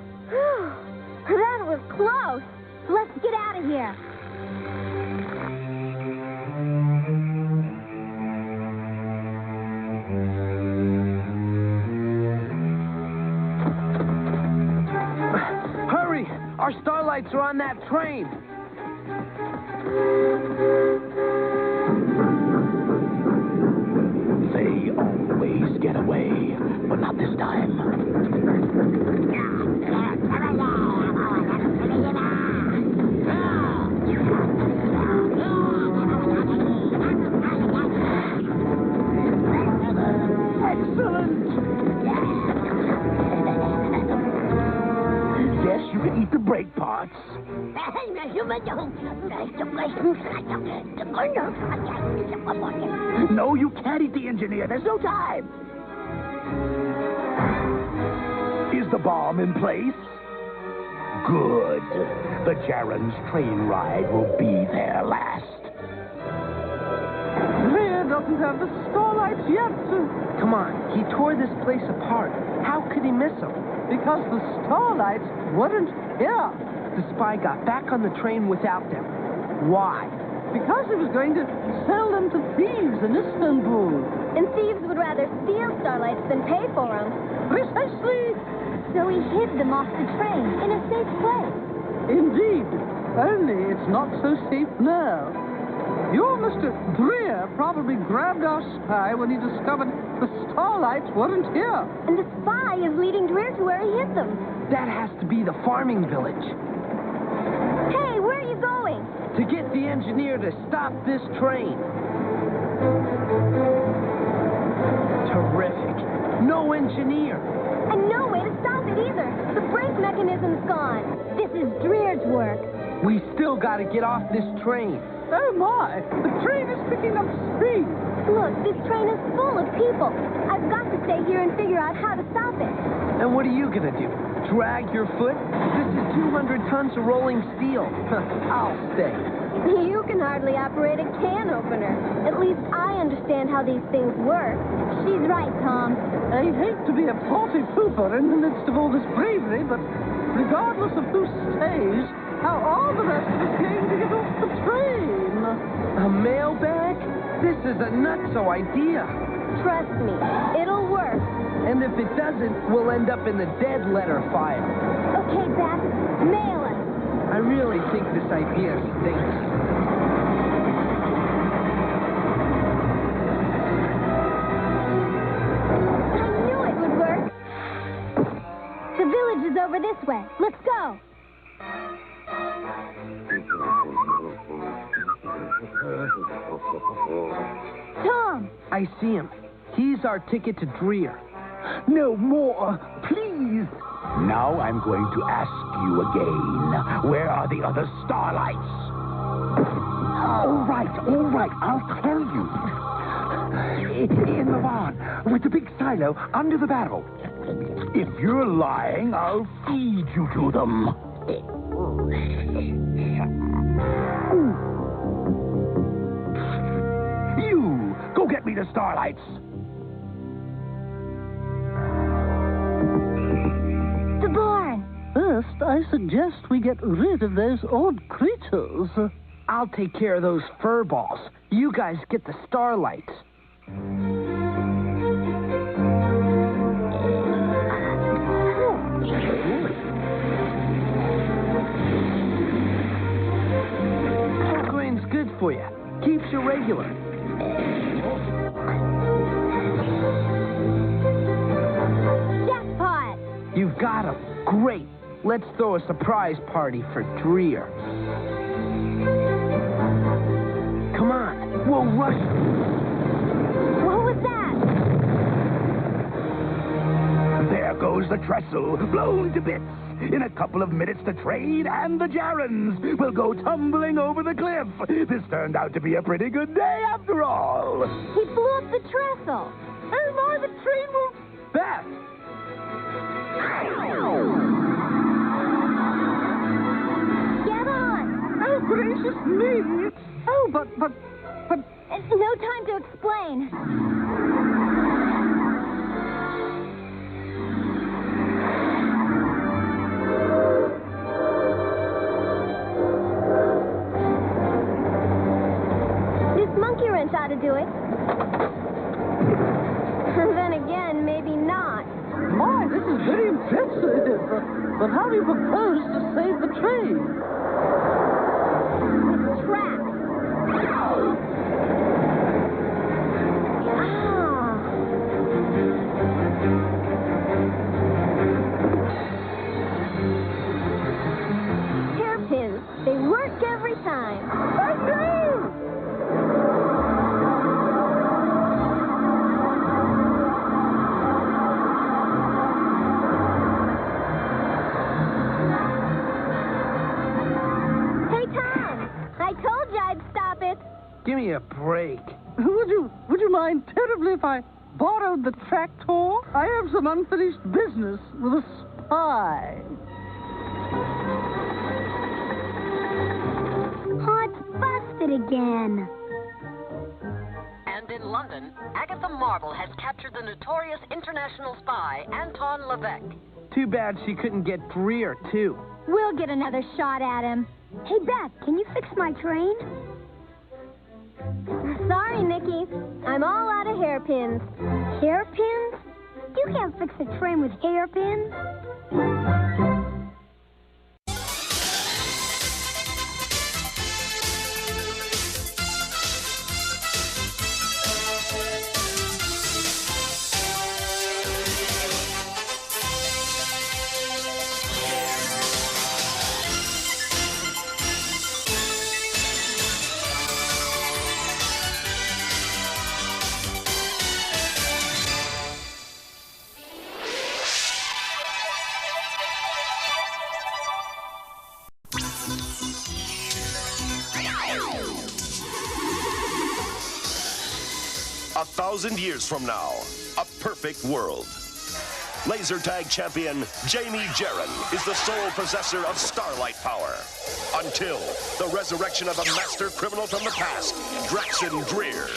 That was close. Let's get out of here. Hurry! Our starlights are on that train. They always get away, but not this time. Excellent! Yes, you can eat the brake parts. No, you can't eat the engineer. There's no time. Is the bomb in place? Good. The Jaren's train ride will be there last. Dreer doesn't have the starlights yet. Come on, he tore this place apart. How could he miss them? Because the starlights weren't here. The spy got back on the train without them. Why? Because he was going to sell them to thieves in Istanbul. And thieves would rather steal starlights than pay for them. Precisely. So he hid them off the train in a safe place. Indeed. Only it's not so safe now. Your Mr. Dreer probably grabbed our spy when he discovered the starlights weren't here. And the spy is leading Dreer to where he hid them. That has to be the farming village. Hey, where are you going? To to get the engineer to stop this train. Terrific. No engineer. And no way to stop it either. The brake mechanism's gone. This is Dreer's work. We still gotta get off this train. Oh, my. The train is picking up speed. Look, this train is full of people. I've got to stay here and figure out how to stop it. And what are you gonna do? Drag your foot? This is 200 tons of rolling steel. I'll stay. You can hardly operate a can opener. At least I understand how these things work. She's right, Tom. I hate to be a party pooper in the midst of all this bravery, but regardless of who stays, how are the rest of us going to get off the train? A mailbag? This is a nutso idea. Trust me, it'll work. And if it doesn't, we'll end up in the dead letter file. Okay, Beth, mail it. I really think this idea stinks. I knew it would work. The village is over this way. Let's go. Tom! I see him. He's our ticket to Dreer. No more, please. Now I'm going to ask you again. Where are the other starlights? All right, I'll tell you. In the barn, with the big silo under the barrel. If you're lying, I'll feed you to them. You, go get me the starlights. The barn. First, I suggest we get rid of those odd creatures. I'll take care of those fur balls. You guys get the starlights. Grain's good for you. Keeps you regular. Jackpot! You've got 'em. Great. Let's throw a surprise party for Dreer. Come on. We'll rush. What was that? There goes the trestle, blown to bits. In a couple of minutes, the train and the Jarrons will go tumbling over the cliff. This turned out to be a pretty good day after all. He blew up the trestle. Oh, my, the train will... Beth! Get on! Oh, gracious me! Oh, but... No time to explain. This monkey wrench ought to do it. Then again, maybe not. My, this is very impressive. But how do you propose to save the train? With tracks. Hairpins. They work every time. I know! Hey, Tom! I told you I'd stop it. Give me a break. Would you mind terribly if I borrowed the tractor? I have some unfinished business with a spy. Oh, it's busted again. And in London, Agatha Marble has captured the notorious international spy, Anton LeVesque. Too bad she couldn't get Dreer, too. We'll get another shot at him. Hey, Beth, can you fix my train? Sorry, Nikki. I'm all out of hairpins. Hairpins? You can't fix a train with hairpins. 1,000 years from now, a perfect world. Laser tag champion Jamie Jaron is the sole possessor of starlight power. Until the resurrection of a master criminal from the past, Draxon Dreer.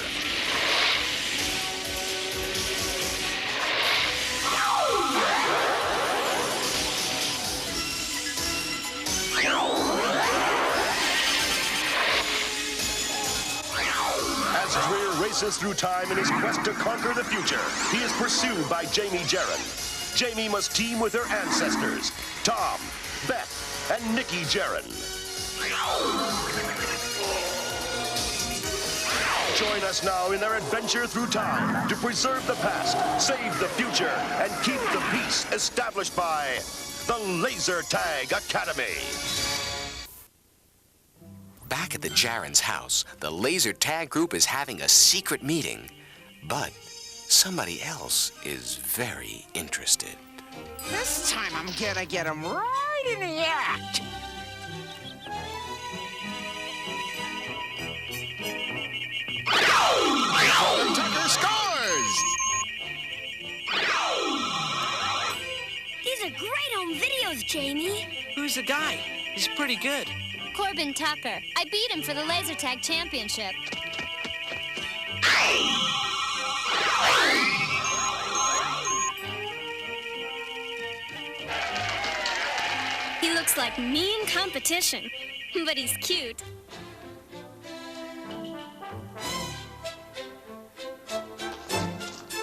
As Dreer races through time in his quest to conquer the future, he is pursued by Jamie Jaron. Jamie must team with her ancestors, Tom, Beth, and Nikki Jaron. Join us now in their adventure through time to preserve the past, save the future, and keep the peace established by the Laser Tag Academy. Back at the Jaron's house, the Laser Tag Group is having a secret meeting, but somebody else is very interested. This time I'm gonna get him right in the act. Tucker scores! These are great home videos, Jamie. Who's the guy? He's pretty good. Corbin Tucker. I beat him for the Laser Tag Championship. He looks like mean competition, but he's cute.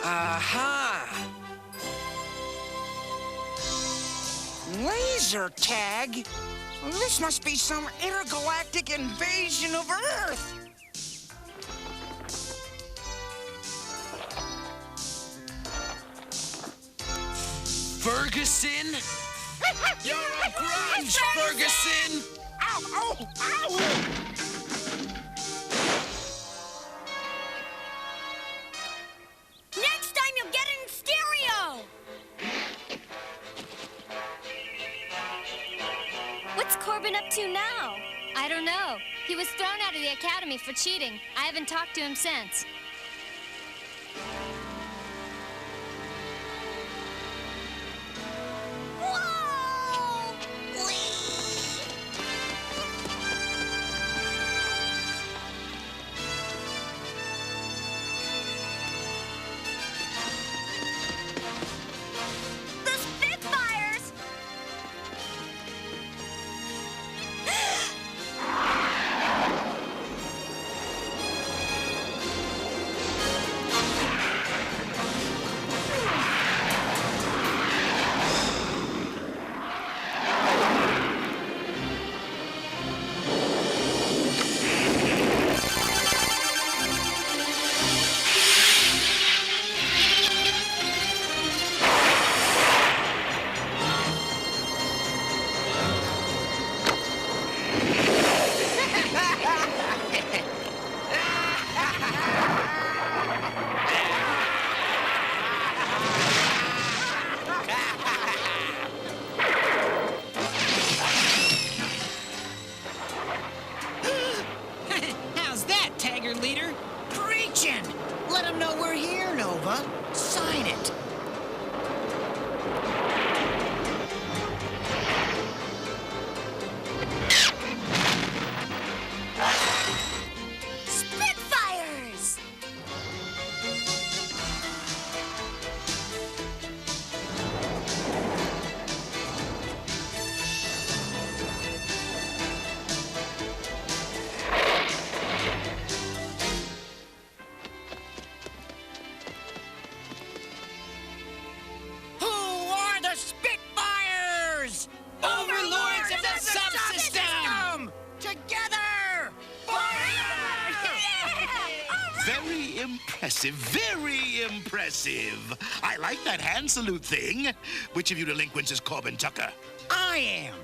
Aha! Laser tag? This must be some intergalactic invasion of Earth. Ferguson? You're a grunge, Ferguson! Ow, ow, ow! Next time you'll get it in stereo! What's Corbin up to now? I don't know. He was thrown out of the academy for cheating. I haven't talked to him since. Let him know we're here, Nova. Sign it. Spitfires! Spitfires! Overlords of the subsystem! Together! Forever! Very impressive, very impressive. I like that hand salute thing. Which of you delinquents is Corbin Tucker? I am.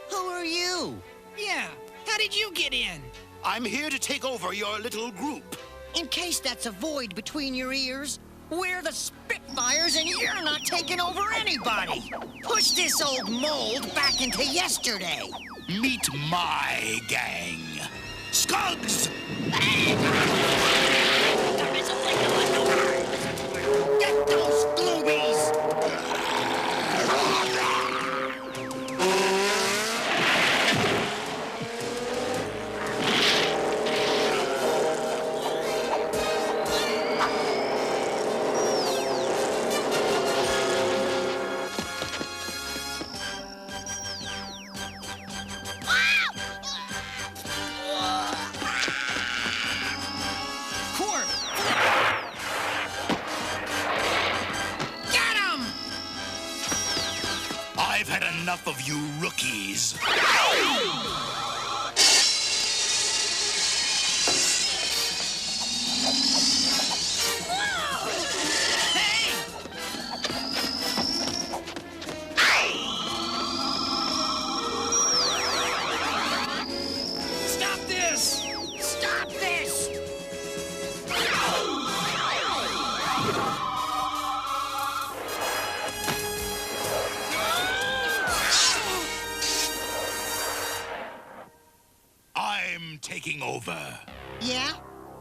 Who are you? Yeah, how did you get in? I'm here to take over your little group. In case that's a void between your ears, we're the Spitfires and you're not taking over anybody. Push this old mold back into yesterday. Meet my gang. Skugs! There is a enough of you rookies. Stop this! Stop this! I'm taking over. Yeah?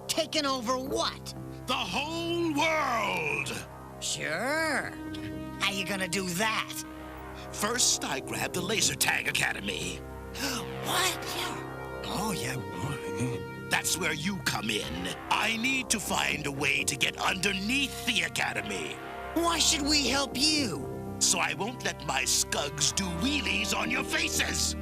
Taking over what? The whole world! Sure. How you gonna do that? First, I grabbed the Laser Tag Academy. What? Oh, yeah. That's where you come in. I need to find a way to get underneath the Academy. Why should we help you? So I won't let my scugs do wheelies on your faces.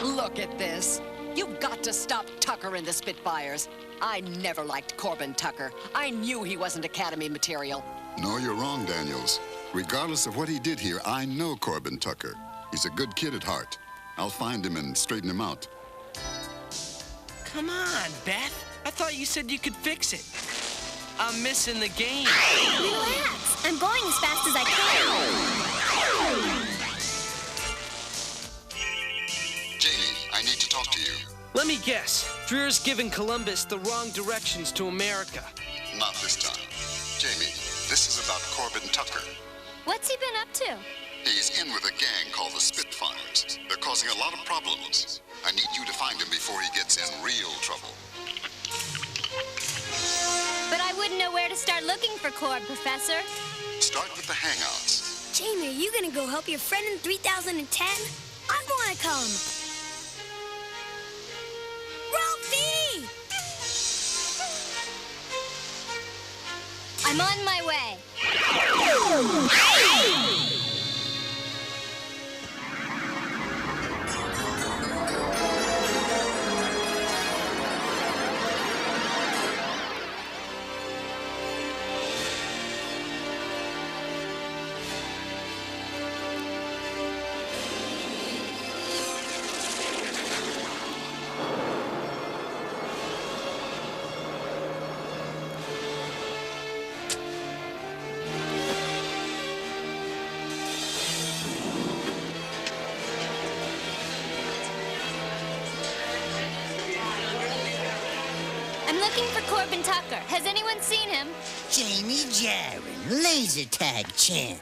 Look at this. You've got to stop Tucker and the Spitfires. I never liked Corbin Tucker. I knew he wasn't Academy material. No, you're wrong, Daniels. Regardless of what he did here, I know Corbin Tucker. He's a good kid at heart. I'll find him and straighten him out. Come on, Beth. I thought you said you could fix it. I'm missing the game. Relax. I'm going as fast as I can. Jamie, I need to talk to you. Let me guess. Dreer's given Columbus the wrong directions to America. Not this time. Jamie, this is about Corbin Tucker. What's he been up to? He's in with a gang called the Spitfires. They're causing a lot of problems. I need you to find him before he gets in real trouble. But I wouldn't know where to start looking for Corb, Professor. Start with the hangouts. Jamie, are you gonna go help your friend in 3010? I wanna come. Ralphie! I'm on my way. I'm looking for Corbin Tucker. Has anyone seen him? Jamie Jarren, Laser Tag Champ.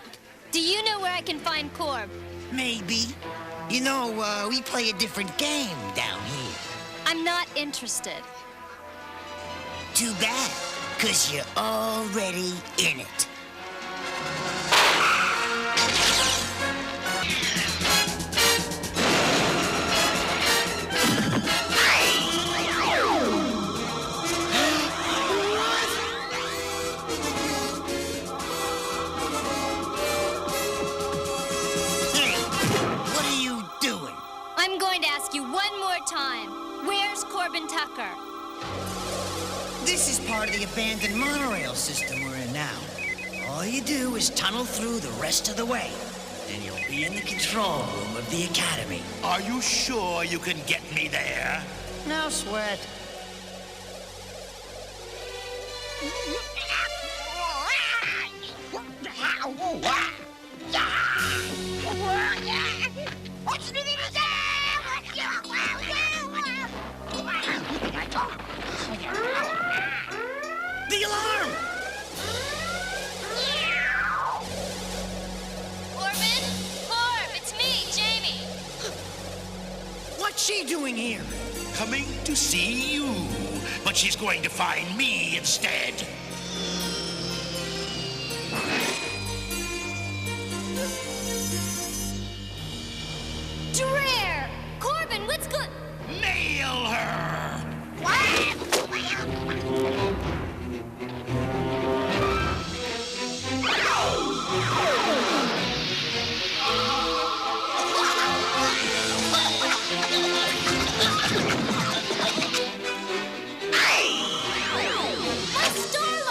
Do you know where I can find Corb? Maybe. You know, we play a different game down here. I'm not interested. Too bad, 'cause you're already in it. I'm going to ask you one more time. Where's Corbin Tucker? This is part of the abandoned monorail system we're in now. All you do is tunnel through the rest of the way, and you'll be in the control room of the Academy. Are you sure you can get me there? No sweat. The alarm! Corbin? Corb, it's me, Jamie. What's she doing here? Coming to see you, but she's going to find me instead. Dreer! Corbin, what's good? Nail her! My starlight!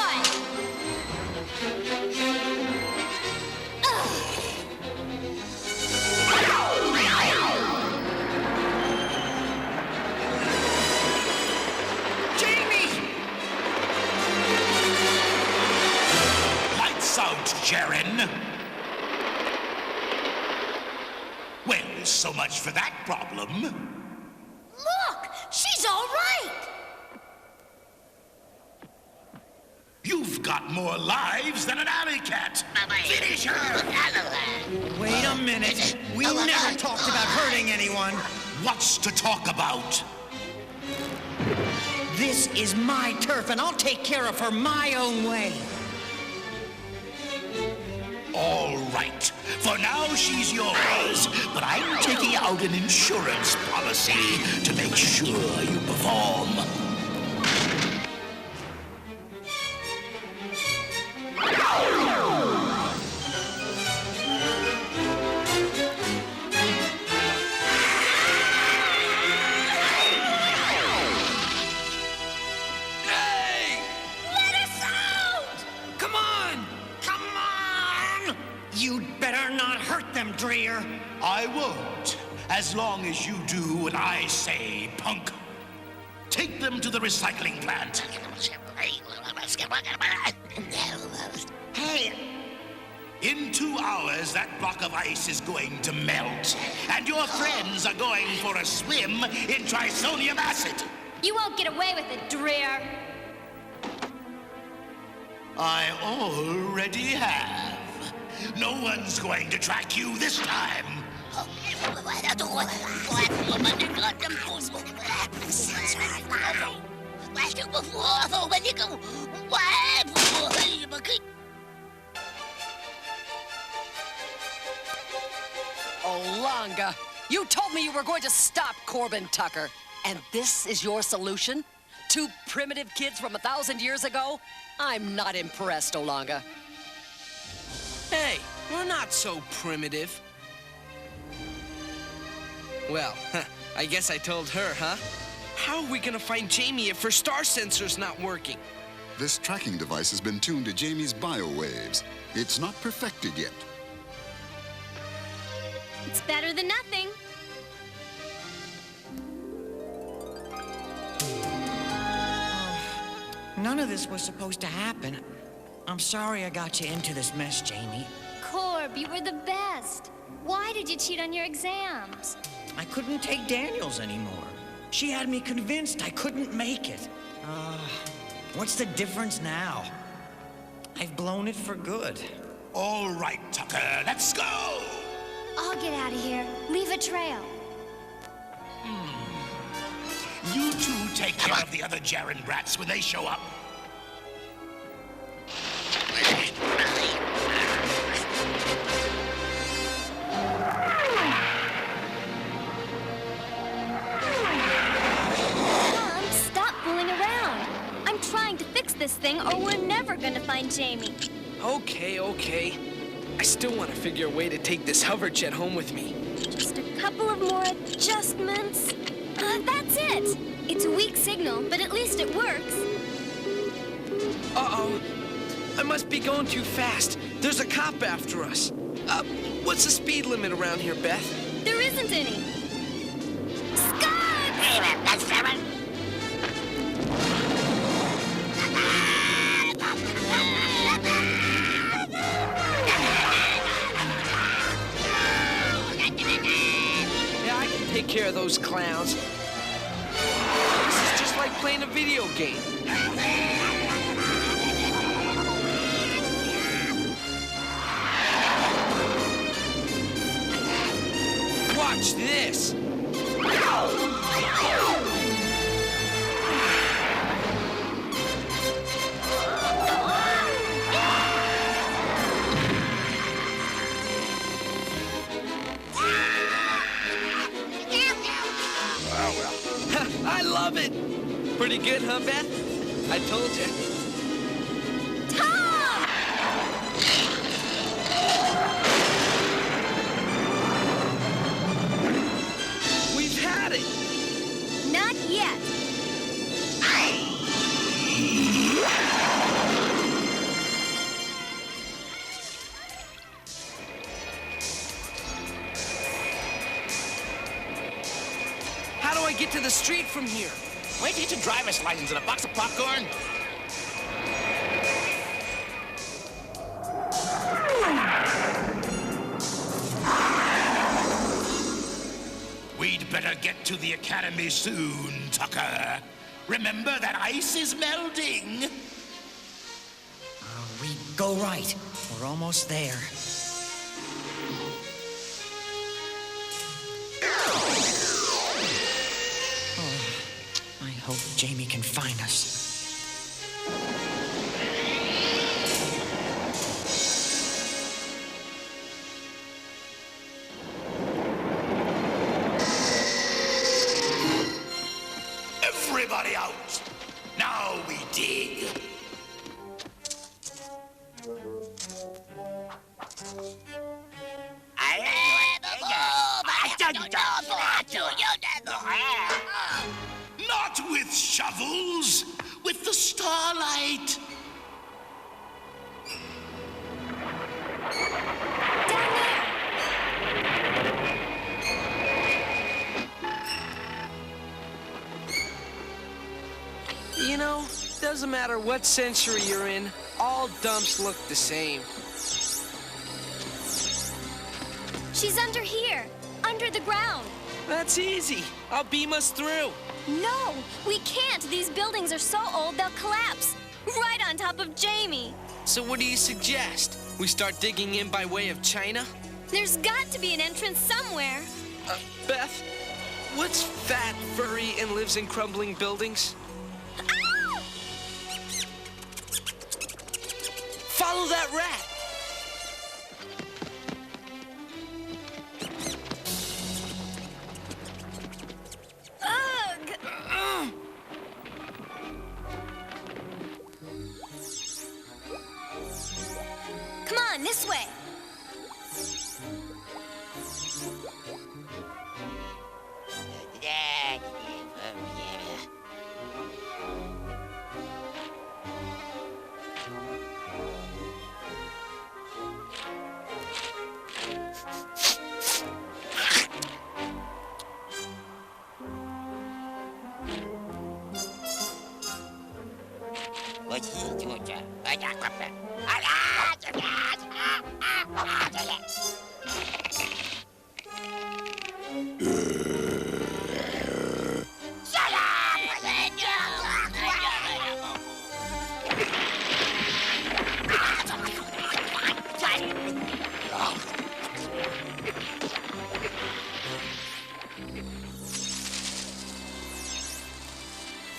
Jaren. Well, so much for that problem. Look! She's all right! You've got more lives than an alley cat. Finish her! Wait a minute. We never talked about hurting anyone. What's to talk about? This is my turf, and I'll take care of her my own way. All right. For now, she's yours. But I'm taking out an insurance policy to make sure you perform. Dreer. I won't, as long as you do what I say, punk. Take them to the recycling plant. Hey! In 2 hours, that block of ice is going to melt, and your friends are going for a swim in trisonium acid. You won't get away with it, Dreer. I already have. No one's going to track you this time. Olanga, you told me you were going to stop Corbin Tucker. And this is your solution? 2 primitive kids from 1,000 years ago? I'm not impressed, Olanga. Hey, we're not so primitive. Well, I guess I told her, huh? How are we gonna find Jamie if her star sensor's not working? This tracking device has been tuned to Jamie's biowaves. It's not perfected yet. It's better than nothing. None of this was supposed to happen. I'm sorry I got you into this mess, Jamie. Corb, you were the best. Why did you cheat on your exams? I couldn't take Daniels anymore. She had me convinced I couldn't make it. What's the difference now? I've blown it for good. All right, Tucker, let's go! I'll get out of here. Leave a trail. You two take care of the other Jaren brats when they show up. Mom, stop fooling around. I'm trying to fix this thing or we're never gonna find Jamie. Okay. I still want to figure a way to take this hover jet home with me. Just a couple of more adjustments. That's it. It's a weak signal, but at least it works. Uh-oh. I must be going too fast. There's a cop after us. What's the speed limit around here, Beth? There isn't any. Yeah, I can take care of those clowns. This is just like playing a video game. Watch this! I love it! Pretty good, huh, Beth? I told you. Tom! We've had it! Not yet. How do I get to the street from here? Wait till you get your driver's license and a box of popcorn. better get to the Academy soon, Tucker. Remember that ice is melting. We go right. We're almost there. I hope Jamie can find us. Everybody out! Now we dig. Not with shovels, with the starlight. You know, doesn't matter what century you're in, all dumps look the same. She's under here, under the ground. That's easy. I'll beam us through. No, we can't. These buildings are so old they'll collapse. Right on top of Jamie. So what do you suggest? We start digging in by way of China? There's got to be an entrance somewhere. Beth, what's fat, furry, and lives in crumbling buildings? Follow that rat! Come on, this way.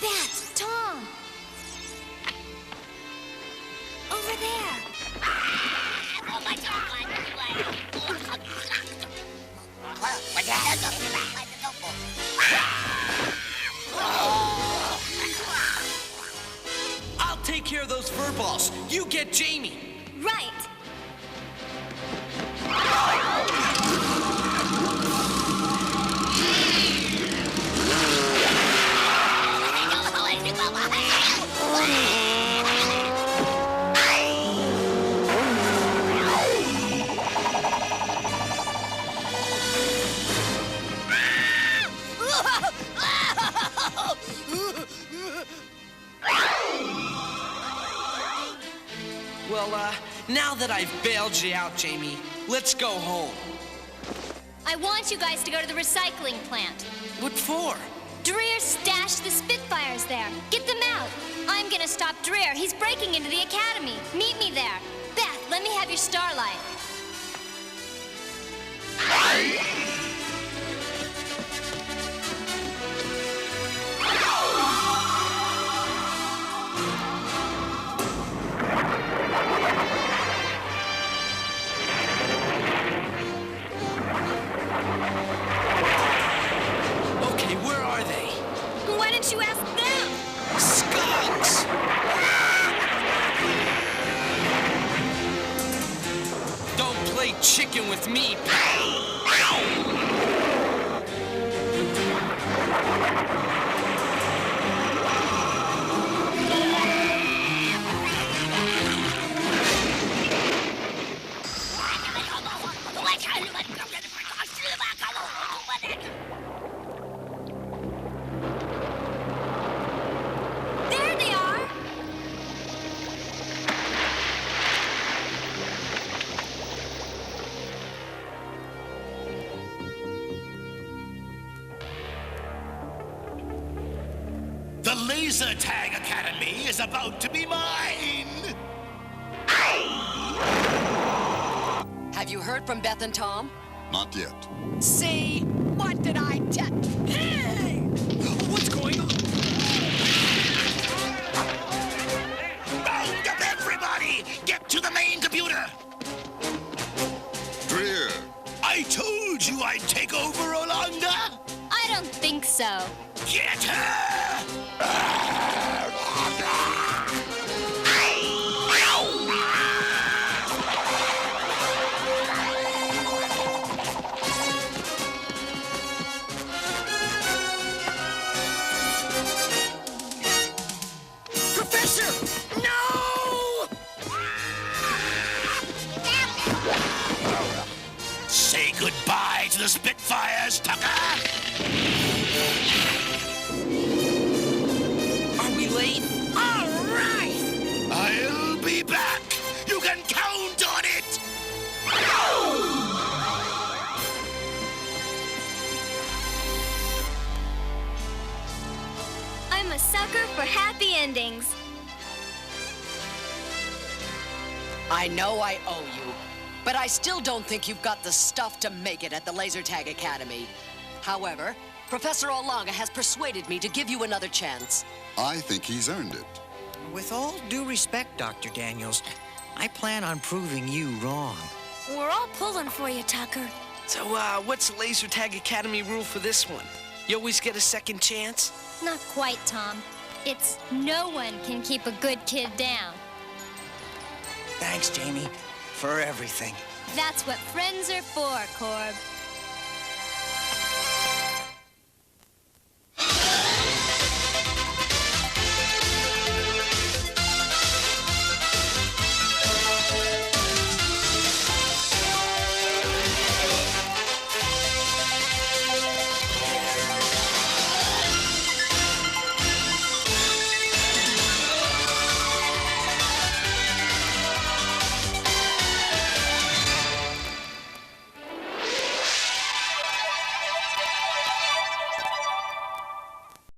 That's Tom. Over there. I'll take care of those fur balls. You get Jamie. Right. Well, now that I've bailed you out, Jamie, let's go home. I want you guys to go to the recycling plant. What for? Dreer stashed the Spitfires there. Get them out. I'm gonna stop Dreer. He's breaking into the academy. Meet me there. Beth, let me have your starlight. Okay, where are they? Why don't you ask them? Skunks! Don't play chicken with me, pal. There they are. The Laser Tag Academy is about to be mine! Have you heard from Beth and Tom? Not yet. See? What did I tell? Hey! What's going on? Round up, everybody! Get to the main computer! Dreer! I told you I'd take over, Olanda! I don't think so. Get her! Professor! No! Say goodbye to the Spitfires, Tucker! Are we late? All right! I'll be back! You can count on it! I'm a sucker for happy endings. I know I owe you, but I still don't think you've got the stuff to make it at the Laser Tag Academy. However, Professor Olanga has persuaded me to give you another chance. I think he's earned it. With all due respect, Dr. Daniels, I plan on proving you wrong. We're all pulling for you, Tucker. So, what's Laser Tag Academy rule for this one? You always get a second chance? Not quite, Tom. It's no one can keep a good kid down. Thanks, Jamie, for everything. That's what friends are for, Corb.